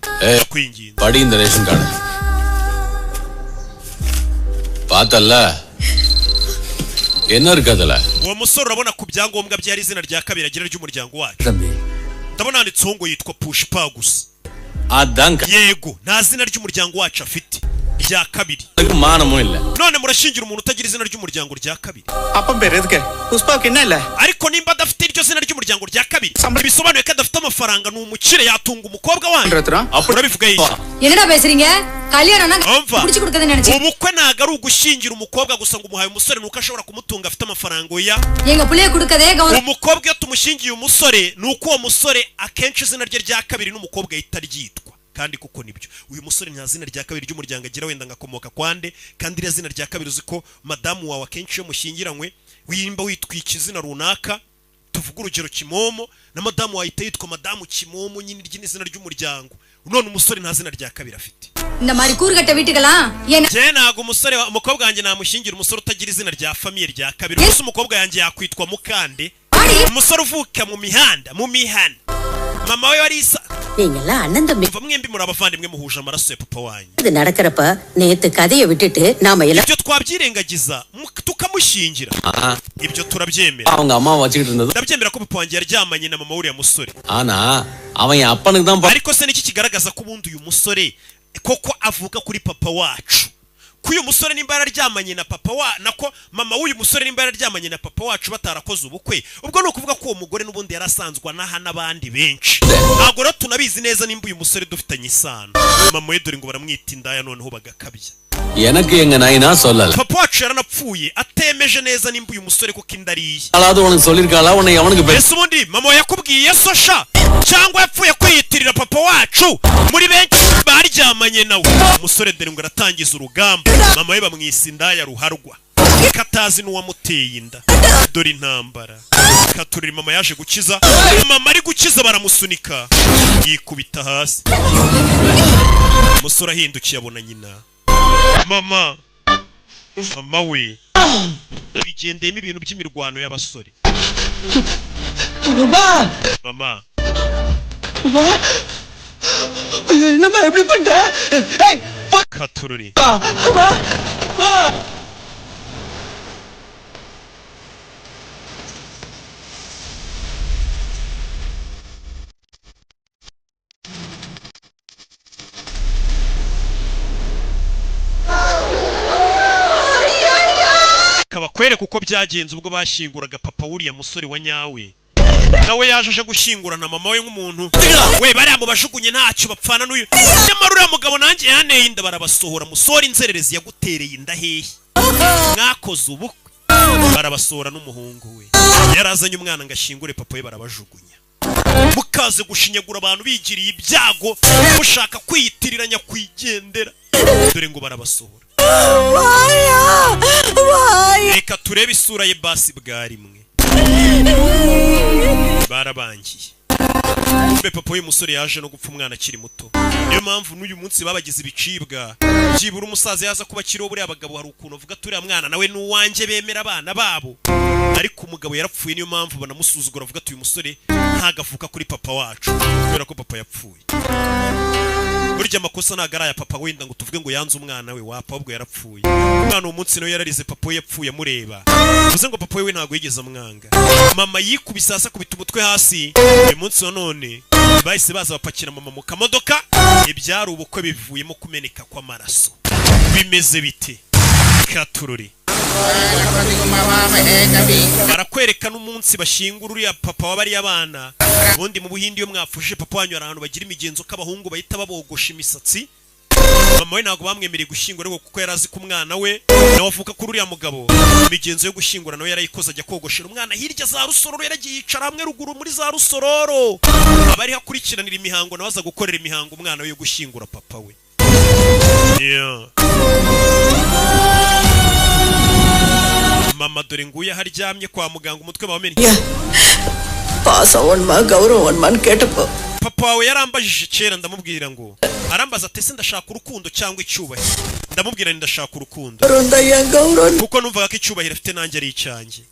kwinginze படி இந்த ration card பார்த்தல்ல என்ன இருக்கு அதுல uwo musore urabona ku byangombwa byari izina rya kabiri agira ry'umuryango wacu தம்பி ndabona handitseho ngo yitwa pushpa gusa அதாங்க yego nta zina ry'umuryango wacu afite rya kabiri manamo illa none murashingira umuntu utagira izina ry'umuryango rya kabiri அப்பம் பேர் எதுக்கு புஷ்பா கிண்ணல ariko nimba adafite iryo zina ry'umuryango rya kabiri bisobanuye ko adafite amafaranga ni umukire yatunga umukobwa wanyu urabivuga iki என்னடா பேசுறீங்க கல்யாணம்னா புடிச்சு கொடுக்கதே நினைச்சேன் ubukwe naga ari ugushingira umukobwa gusa ngo umuhaye umusore nuko ashobora kumutunga afite amafaranga oya எங்க புள்ளைய கொடுக்கதே umukobwa iyo tumushingiye umusore nuko uwo musore akenshi izina rye rya kabiri n'umukobwa yitaryitwa kandi kuko nibyo uyu musore nta zina rya kabiri ry'umuryango agira wenda ngakomoka kwande kandi iriya zina rya kabiri uziko madamu wawe akenshi iyo mushyingiranywe wimba witwika izina runaka tuvuga urugero Kimomo na madamu wawe yitwa madamu Kimomo nyine ry'izina ry'umuryango none umusore nta zina rya kabiri afite இந்த மாதிரி கூறுகட்ட வீட்டுக்கலாம் je nago umusore umukobwa wanjye namushingira umusore utagira izina rya famille rya kabiri gusa umukobwa yanjye yakwitwa Mukande umusore uvuka mu mihanda mama we warisa நீங்களா அண்ணன் தம்பி mwembi muri abavandimwe muhuje amaraso ya papa wanyu இது நடக்கறப்ப நேத்து கதையை விட்டுட்டு நாம எல்லாம் ibyo twabyirengagiza tukamushingira ibyo turabyemera அவங்க அம்மா வச்சிட்டு இருந்தது ndabyemera ko papa wanjye yaryamanye na mama uriya musore ஆனா அவன் என் அப்பனுக்கு தான் ariko se niki kigaragaza ko ubundi uyu musore koko avuga kuri papa wacu kuyu musore nimba yararyamanye na papa wa nako mama w'uyu musore nimba yararyamanye na papa wacu batarakoze ubukwe ubwo no kuvuga ko uwo mugore n'ubundi yarasanzwa naha nabandi benshi ntago rero tunabizi neza nimba uyu musore dufitanye isano mama we dore ngo baramwita indaya noneho bagakabya எனக்கு எங்க நாயினா சொல்லல papa wacu yaranapfuye atemeje neza nimba uyu musore ko kindariye alaது உனக்கு சொல்லிருக்காளா உன்னை அவனுக்கு bese ubundi mama yakubwiye sosha cyangwa yapfuye kwiyitirira papa wacu muri benshi baryamanye nawe umusore dore ngo aratangiza urugamba mama we bamwisa indaya ruharwa katazi n'uwamuteye inda dore intambara katurira mama yaje gukiza mama ari gukiza baramusunika yikubita hasi umusore ahindukiye abona nyina mama we bigendeyemo ibintu by'imirwano y'abasore mama என்னம்மா எப்படி பண்ண ஏய் katururi kabakwereka uko byagenze ubwo bashinguraga papa wuriya musore wa nyawe nawe yaje gushingurana mama we nk'umuntu we bariya mu bajugunye ntacyo bapfana n'uyu nyamara uriya mugabo nanjye yaneye inda barabasohora musore inzererezi yagutereye inda hehe mwakoze ubukwe barabasohora n'umuhungu we yarazanye umwana ngo ashingure papa we barabajugunya mukaze gushinyagura abantu bigiriye ibyago mushaka kwiyitirira nyakwigendera dore ngo barabasohora reka turebe isura ye basi bwa rimwe barabangiye mbe papa uyu musore yaje no gupfa umwana akiri muto niyo mpamvu n'uyu munsi babagize ibicibwa byibura umusaza yaza kuba akiriho buriya abagabo hari ukuntu avuga turiya mwana nawe n'uwanjye bemera abana babo ariko umugabo yarapfuye niyo mpamvu banamusuzugura avuga ati uyu musore ntagavuka kuri papa wacu kubera ko papa yapfuye burya amakosa ntago ari aya papa wenda ngo tuvuge ngo yanze umwana we wapa ahubwo yarapfuye umwana uwo munsi nawe yararize papa we yapfuye amureba uvuze ngo papa we ntago yigeze amwanga mama yikubise hasi akubita umutwe hasi uyu munsi wa none bahise baza bapakira mama mu kamodoka ibyari ubukwe bivuyemo kumeneka kw'amaraso bimeze bite katururi barakwereka n'umunsi bashingura uriya papa w'abariya abana ubundi mu buhindi iyo mwapfuje papa wanyu hari ahantu bagira imigenzo k'abahungu bahita babogosha imisatsi mama we ntabwo bamwemereye gushyingura ariko kuko yari azi ko umwana we nawe avuka kuri uriya mugabo imigenzo yo gushyingura nawe yarayikoze ajya kogoshera umwana hirya za rusororo yaragiye yicara hamwe ruguru muri za rusororo aba ariho akurikiranira imihango nawe aza gukorera imihango umwana we yo gushyingura papa we mama dore nguye haryamye kwa muganga umutwe bawumenye பாசவன்மா கௌரவன்மான்னு கேட்டப்போ papa wawe yarambajije kera ndamubwira ngo arambaza ati se ndashaka urukundo cyangwa icyubahiro ndamubwira ni ndashaka urukundo kuko numvaga ko icyubahiro afite nanjye ari icyanjye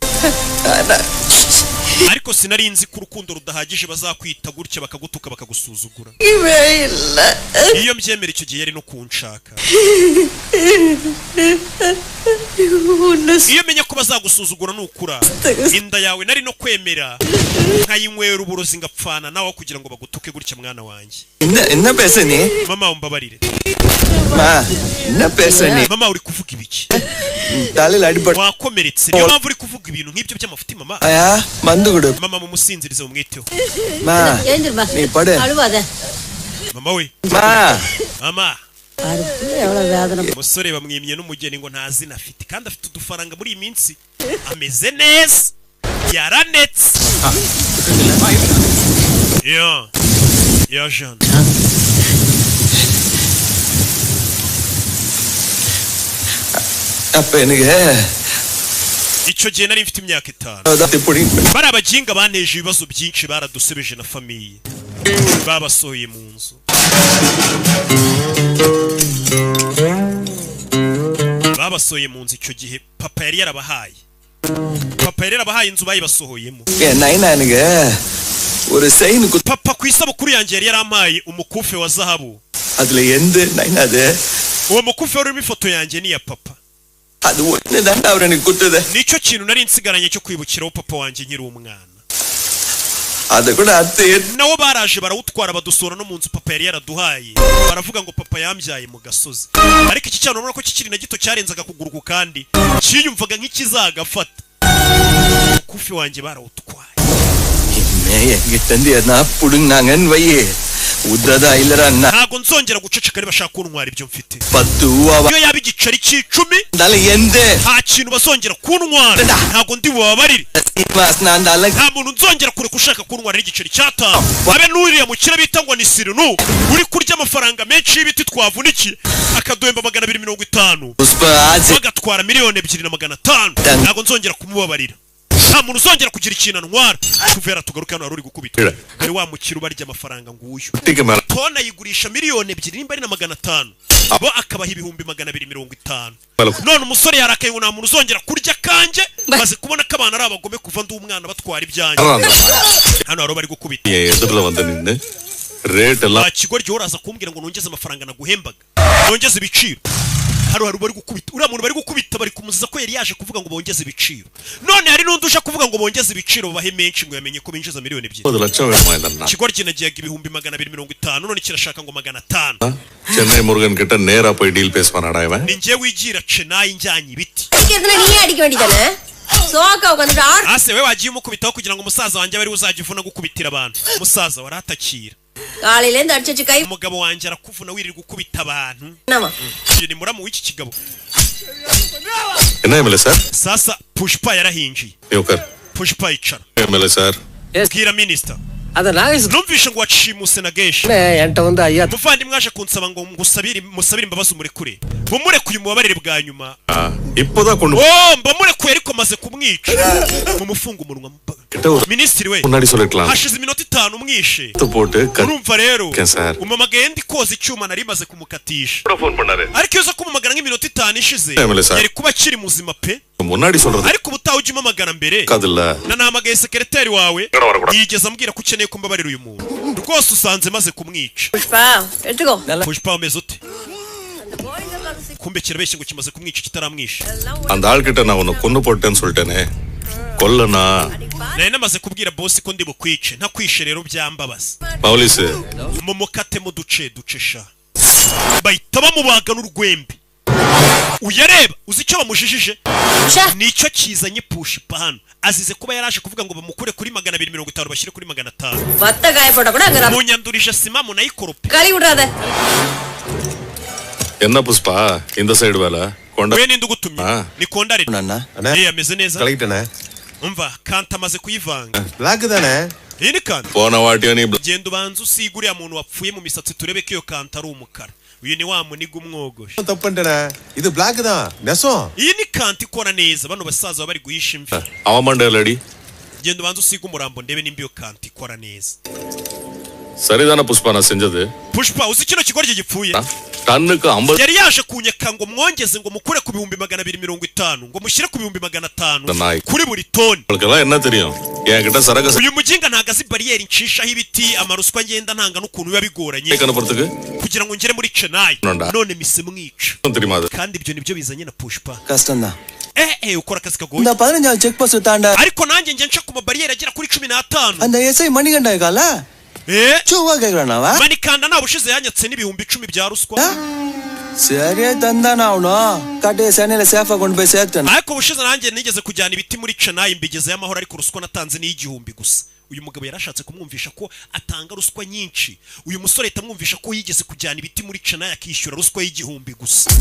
ariko sinari nzi ko urukundo rudahagije bazakwita gutya bakagutuka bakagusuzugura. Iyo mbyemera icyo gihe yari no kunshaka. Iyo menye ko bazagusuzugura nukura inda yawe nari no kwemera nkayinywera uburozi ngapfana nawe kugira ngo bagutuke gutya mwana wanjye. Inna pesa ni? Mama umbabarire. Ma, inna pesa ni? Mama uri kuvuga ibiki? Tale ladi but. Wakomeretse. Niyo mpamvu uri kuvuga ibintu nk'ibyo by'amafuti mama. Aya, mandu gudu. Mama mumusinzirize umwiteho. Ma, ni pade. Mama we. Ma. Mama. Umusore bamwimye n'umugeni ngo ntazina afite kandi afite udufaranga muri iyi minsi ameze neza yaranetse. Ya Jean. Icyo gihe nari mfite imyaka 5. Bari abaginga baneje ibibazo byinshi baradusebeje na famiye. Babasohoye mu nzu. Babasohoye mu nzu icyo gihe papa yari yarabahaye. Papa yari yarabahaye inzu bayibasohoyemo. Papa ku isabukuru yanjye yari yarampaye umukufe wa zahabu. Uwo mukufe wari urimo ifoto yanjye ni ya papa. Nicyo kintu nari nsigaranye cyo kwibukiraho papa wanjye nkiri umwana. Nawo baraje barawutwara badusura no mu nzu papa yari yaraduhaye. Baravuga ngo papa yambyaye mu gasozi. Ariko iki cyane urabona ko kikiri na gito cyarenzaga kuguruka kandi cyiyumvaga nk'ikizagafata. Umukufe wanjye barawutwaye. Ntago nzongera guceceka niba bashaka kuntwara ibyo mfite. Iyo yaba igiceri cy'icumi nta kintu bazongera kuntwara. Ntago ndi bubabarire. Nta muntu nzongera kureka ushaka kuntwara n'igiceri cy'atanu. Babe n'uriya mukira bita ngo ni Sirinu uri kurya amafaranga menshi y'ibiti twavunikiye akaduhemba 250 bagatwara miliyoni 2,500. Ntago nzongera kumubabarira. Nta muntu uzongera kugira ikintu antwara. Kuvera tugaruka hano ari gukubita. Ari wa mukira ubarya amafaranga nguyu. Tona yigurisha miliyoni 2 nimba ari na 500. Abo akabaha ibihumbi 250. None umusore yarakaye ngo nta muntu uzongera kurya kanje maze kubona ko abana ari abagome kuva ndi umwana batwara ibyanjye. Hano haro bari gukubita. Rate la kigoryi uraza kumbwira ngo nongeze amafaranga naguhembaga. Nongeze ibiciro. Haro bari gukubita. Uriya muntu bari gukubita bari kumuziza ko yari yaje kuvuga ngo bongeze ibiciro. None hari n'undi usha kuvuga ngo bongeze ibiciro bahe menshi ngo yamenye ko binjiza miliyoni 2. Kigoryi nagiyaga ibihumbi 250 none kirashaka ngo 500. Chennai Morgan kitta nera poi deal pace manada ivan. Ninje wigira Chennai njanye ibiti. Ikizana ni adiki vendidana. Soka ukandura. Ase we wagiye umukubitaho kugira ngo umusaza wanjye bari uzajivuna gukubitira abantu. Umusaza waratakira. Kalilenda aricecekaye. Umugabo wanjye arakuvuna wirira gukubita abantu. Nama. Ni muramu w'iki kigabo. Enna sir. Sasa Pushpa yarahinjiye. Yokar. Pushpa icara. MLA sir. Bwira minister. Adanaga numvishe ngo wacimuse na geshi. Yantonda ya. Muvandi mwaje kunsaba ngo musabire imbabazi umurekure. Bumurekuye umubabarire bwa nyuma. Ipoda kondo. Mbamurekuye ariko maze kumwica. Mu mufungo umunwa. Ministri we. Unari soletlan. Hashize iminota 5 umwishe. Tupote. Urumva rero. Kansar. Umamagaye ndi koza icyuma nari maze kumukatisha. Phone panare. Ariko yoza kumumagana nk'iminota 5 ishize. Yari kuba kiri muzima pe. Munari solra. Ariko ubutaho ujye umamagana mbere. Kadla. Nahamagaye secretary wawe. Yigeze ambwira ko ukeneye ko mbabarira uyu muntu. Rwose usanze maze kumwica. Pushpa, etiko. Pushpa umeze ute? Kumbe kirabeshye ngo kimaze kumwica kitaramwisha. Andal kita na uno konno potten soltene. Kollana. Naye namaze kubwira boss ko ndi bukwice nta kwishe rero byambabaza. Paulise. Mumukate mu duce sha. Bahita bamubaga n'urwembe. Uyareba uzi icyo bamujijije? Nicyo kizanye Pushpa hano. Azize kuba yaraje kuvuga ngo bamukure kuri 250 bashyire kuri 500. Batagaye poda kunagara. Munyandurije sima munayikorope. Kali urade. Enna Pushpa inda side wala. Konda. We ninde ugutumye? Ni Kondari. Nana. Ameze neza. Kalidana. Umva kanta maze kuyivanga. Black dana. Ini kanta. Bona wati ni. Genda ubanza usigure ya muntu wapfuye mu misatsi turebe ko iyo kanta ari umukara. Uyu ni wa muniga umwogosha. Tappandana. Idu black da. Neso. Iyi ni kanta ikora neza bano basaza bari guhisha imvi. Awamande lady. Genda ubanza usiga umurambo ndebe nimba iyo kanta ikora neza. Saridana Pushpa na senjade. Pushpa uzi kino kigoryi gipfuye. டன்னுக்கு 50 yari yaje kunyeka ngo mwongeze ngo mukure ku 250 ngo mushyire ku 500 kuri buri toni உங்களுக்கு என்ன தெரியும் என்கிட்ட சரக்கு uyu mujinga ntagazi barriere ncishaho ibiti amaruswa ngenda ntanga n'ukuntu biba bigoranye kugira ngo ngere muri Chennai none mise mwica kandi ibyo nibyo bizanye na Pushpa kastanda ukora akazi kagoye nda 15 check post utanda ariko nanjye nge nca ku barriere agera kuri 15 anda yesai maniganda ikala chuwa kegrana wa manikanda nabushize yanyatse n'ibihumbi 10 bya ruswa Seriye dandana uno kade sanele safa kondu be sektan ariko bushize nanjye nigeze kujyana ibiti muri Chennai mbigeze y'amahoro ariko ruswa natanze n'igihumbi gusa uyu mugabo yarashatse kumwumvisha ko atanga ruswa nyinshi uyu musore itamwumvisha ko yigeze kujyana ibiti muri Chennai akishyura ruswa y'igihumbi gusa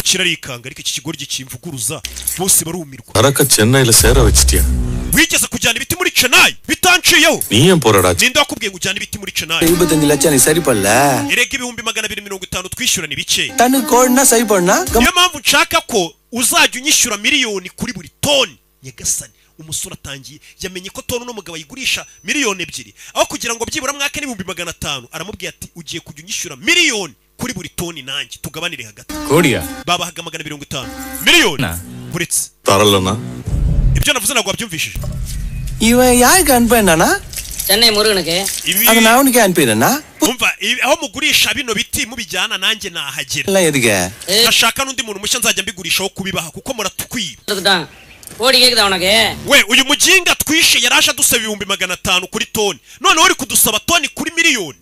kirarikanga ariko iki kigoryi kimvuguruza bose barumirwa சரக்கு சென்னையில சேர வச்சிட்டியா wigeze kujyana ibiti muri Chennai bitanciyeho நீ ஏன் போறடா ninde wakubwiye ngo ujyana ibiti muri Chennai 25 லட்சம் சரி பண்ணல erega ibihumbi 250 twishyura ni bike tanu kodna sari பண்ணா niyo mpamvu nshaka ko uzajya unyishyura miliyoni kuri buri toni nyagasani umusore atangiye yamenye ko toni n'umugabo yigurisha miliyoni 2 aho kugira ngo byibura mwaka n'ibihumbi 500 aramubwiye ati ugiye kujya unyishyura miliyoni kuri buri toni nanjye tugabanire hagati kodiya babahaga 550 miliyoni buretse taralana ibyo navuze ntabwo wabyumvishije iwe yaje anpenana Chennai muruganake ಅದು ನಾವನಿಗೆ ಅನ್ಪಿರನಾ umva aho mugurisha bino biti mubijyana nanjye nahagera la yedige nashaka n'undi muntu mushya nzajya mbigurishaho kubibaha kuko muratukwiba kodi kekeda unake we uyu mujinga twishe yarasha dusaba 500 kuri toni none uri kudusaba toni kuri miliyoni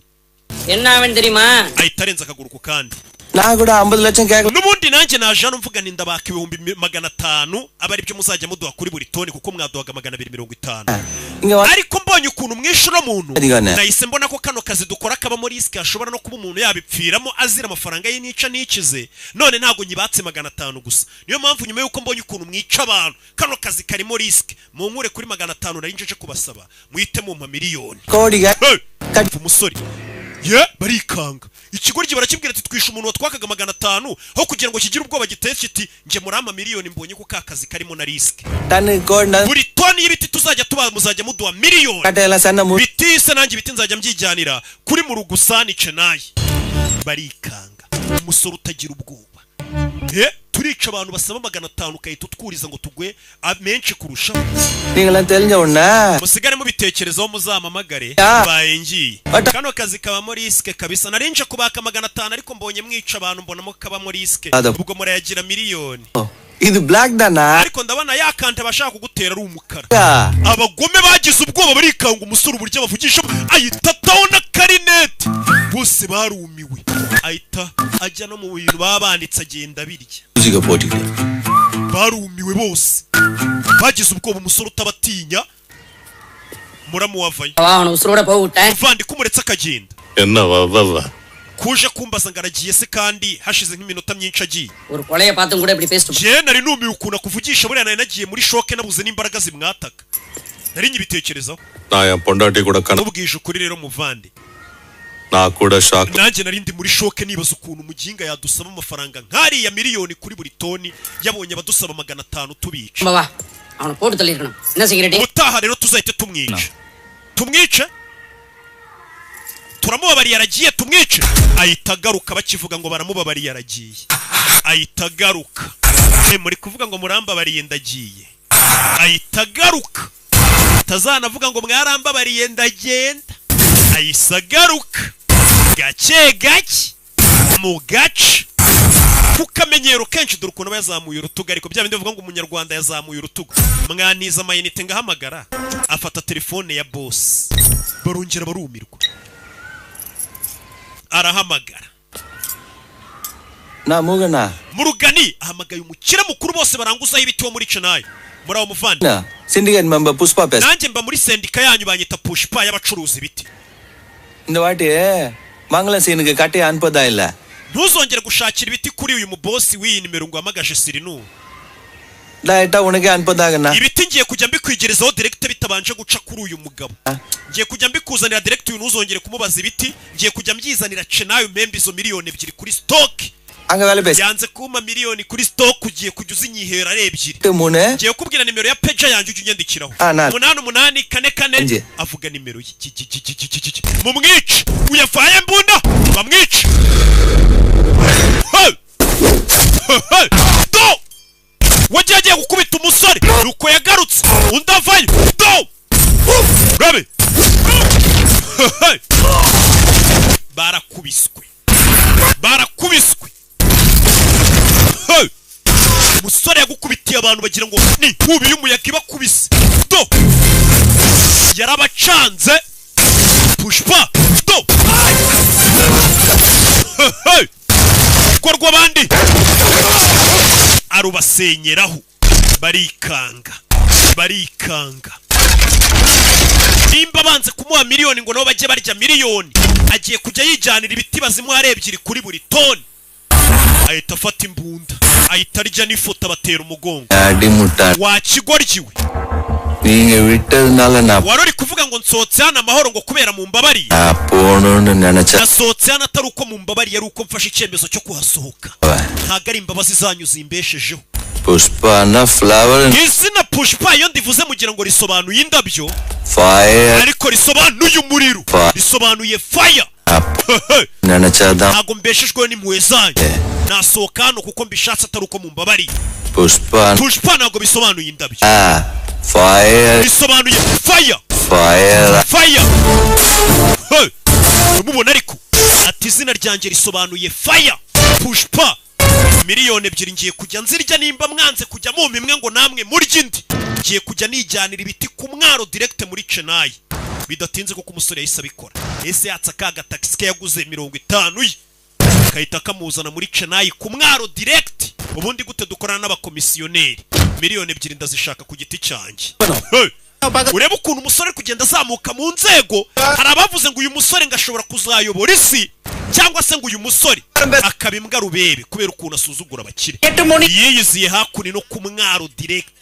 ennaven theriyuma ayitarenza akaguru ku kandi na guda 50 lakh cake nubundi nanjye naje hano mvuga ninda baka 500 abari byo muzajya muduha kuri buri toni kuko mwaduhaga 250 ariko mbonye ukuntu mwishura muntu nahise mbona ko kano kazi dukora kaba muri risk ashobora no kuba umuntu yabipfiramo azira amafaranga y'inica n'ikize none ntago nyibatse 500 gusa niyo mpamvu nyuma yuko mbonye ukuntu mwica abantu kano kazi karimo risk mu nkure kuri 500 nari njeje kubasaba muhite mu miliyoni kodi kadi umusore barikanga ikigoryi barakibwira ati twisha umuntu watwakaga 500 aho kugira ngo kigire ubwoba giteye kiti nje murama miliyoni mbonye ko kakazi karimo na risk tani kodna buri toni y'ibiti tuzajya tuba muzajya muduha miliyoni katela sana mu bitise nanjye biti nzajya mbyijyanira kuri mu rugusani Chennai barikanga umusore utagira ubwoba turica abantu basaba 500 kayito twuriza ngo tugwe amenshi kurusha ningala telnya una musigare mu bitekerezo muzamamagare bayengiye kano kazi kaba muri risk kabisa narinje kubaka 500 ariko mbonye mwica abantu mbonamo kaba muri risk ubwo murayagira miliyoni ಇದು ಬ್ಲಾಕ್ ದನಾ ariko ndabona yakante bashaka kugutera ari umukara abagome bagize ubwoba barikanga umusore uburyo bavugisha ayitataho na karinete bose barumiwe ayita ajya no mu bintu babanditse agenda birya uziga potika barumiwe bose bagize ubwoba umusore utabatinya muramu wavaye abantu usura bawuta uvandi kumuretse akagenda enna baba kuje kumbaza ngaragiye se kandi hashize nk'iminota myinshi agiye urukole pato ngure buri pesto je nari numiye ukuna kuvugisha buriya nari nagiye muri shoke nabuze n'imbaraga zimwataka nari nyibitekerezaho naya pondati kuda kana ubwije ukuri rero muvandi na kuda shaka nanjye nari ndi muri shoke nibaza ukuntu mujinga yadusaba amafaranga nkari ya miliyoni kuri buri toni yabonye abadusaba 500 tubica baba ಅವನು ಪೋಟ್ ತಲ್ಲಿರಣ ಇನ್ನ cigarette utaha rero tuzahite tumwice turamubabariye aragiye tumwice ahita agaruka bakivuga ngo baramubabariye aragiye ahita agaruka muri kuvuga ngo murambabariye ndagiye ahita agaruka tazanavuga ngo mwarambabariye ndagenda ahita agaruka gake gake mu gace kukamenyero kenshi dore ukuntu bazamuye urutugu ariko bya bindi bavuga ngo umunyarwanda yazamuye urutugu mwantiza amayinite ngahamagara afata telefone ya boss barongera barumirwa arahamagara na mugana murugani ahamagaye umukire mukuru bose baranguzaho ibiti wo muri Chennai muri aho muvandi na syndicate member Pushpa Pest nanjye mba muri sendika yanyu banyita Pushpa y'abacuruzi ibiti ndwate mangala sinige kate anpada illa ntuzongere gushakira ibiti kuri uyu mubosi w'iyi nimero ngo amagaje Sirinu daita unege anpadagana ibiti ngiye kujya mbikwigerezaho direct bitabanje guca kuri uyu mugabo ngiye kujya mbikuzanira direct uyu ntuzongere kumubaza ibiti ngiye kujya mbyizanira Chennai membe izo miliyoni 2 kuri stock anga vale best yanze kuma miliyoni kuri stock ugiye kujya uzinyihera ari 2 temune ngiye kubwira nimero ya page yanjye ujye unyandikiraho 8844 avuga nimero mumwice uyafaye mbunda bamwice do wagiye agiye gukubita umusore nuko yagarutse undi avayo do rabe barakubiswe umusore yagukubitiye abantu bagira ngo ni nkubi y'umuyaga ibakubise do yarabacanze pushpa do korwa abandi arubasenyeraho barikanga nimba banze kumuha miliyoni ngo nabo bajye barya miliyoni agiye kujya yijyanira ibiti bazimuha ari ebyiri kuri buri toni ahita afata imbunda ahita arya n'ifoto abatera umugongo wakigoryiwe நீங்க விட்டதுனால நான் wari uri kuvuga ngo nsohotse hano amahoro ngo kubera mu mbabari போணும்னு நினைச்சேன் nasohotse hano atari uko mu mbabari yari uko mfashe icyemezo cyo kuhasohoka ntabwo ari imbabazi zanyu zimbeshejeho Pushpa na flower izina Pushpa iyo ndivuze mugira ngo risobanuye indabyo fire ariko risobanuye umuriro risobanuye fire ntabwo mbeshejweho n'impuhwe zanyu nasohoka hano kuko mbishatse atari uko mu mbabari Pushpa ntabwo bisobanuye indabyo fire bisobanuye fire mubona ariko ati izina ryanjye risobanuye fire Pushpa miliyoni 2 ngiye kujya nzirya nimba mwanze kujya mu mimwe ngo namwe murya indi ngiye kujya nijyanira ibiti ku mwaro direct muri Chennai bidatinze kuko umusore yahise abikora ese yatsa kaga taxi ke yaguze 50 ye kayita kamuzana muri Chennai ku mwaro direct ubundi gute dukorana n'abakomisiyoneri miliyoni 2 ndazishaka ku giti cyanjye ureba ukuntu umusore kugenda azamuka mu nzego hari abavuze ngo uyu musore ngashobora kuzayobora isi cyangwa se ngo uyu musore akabimbwa rubebe kubera ukuntu asuzugura abakire yiyiziye hakuni no ku mwaro direct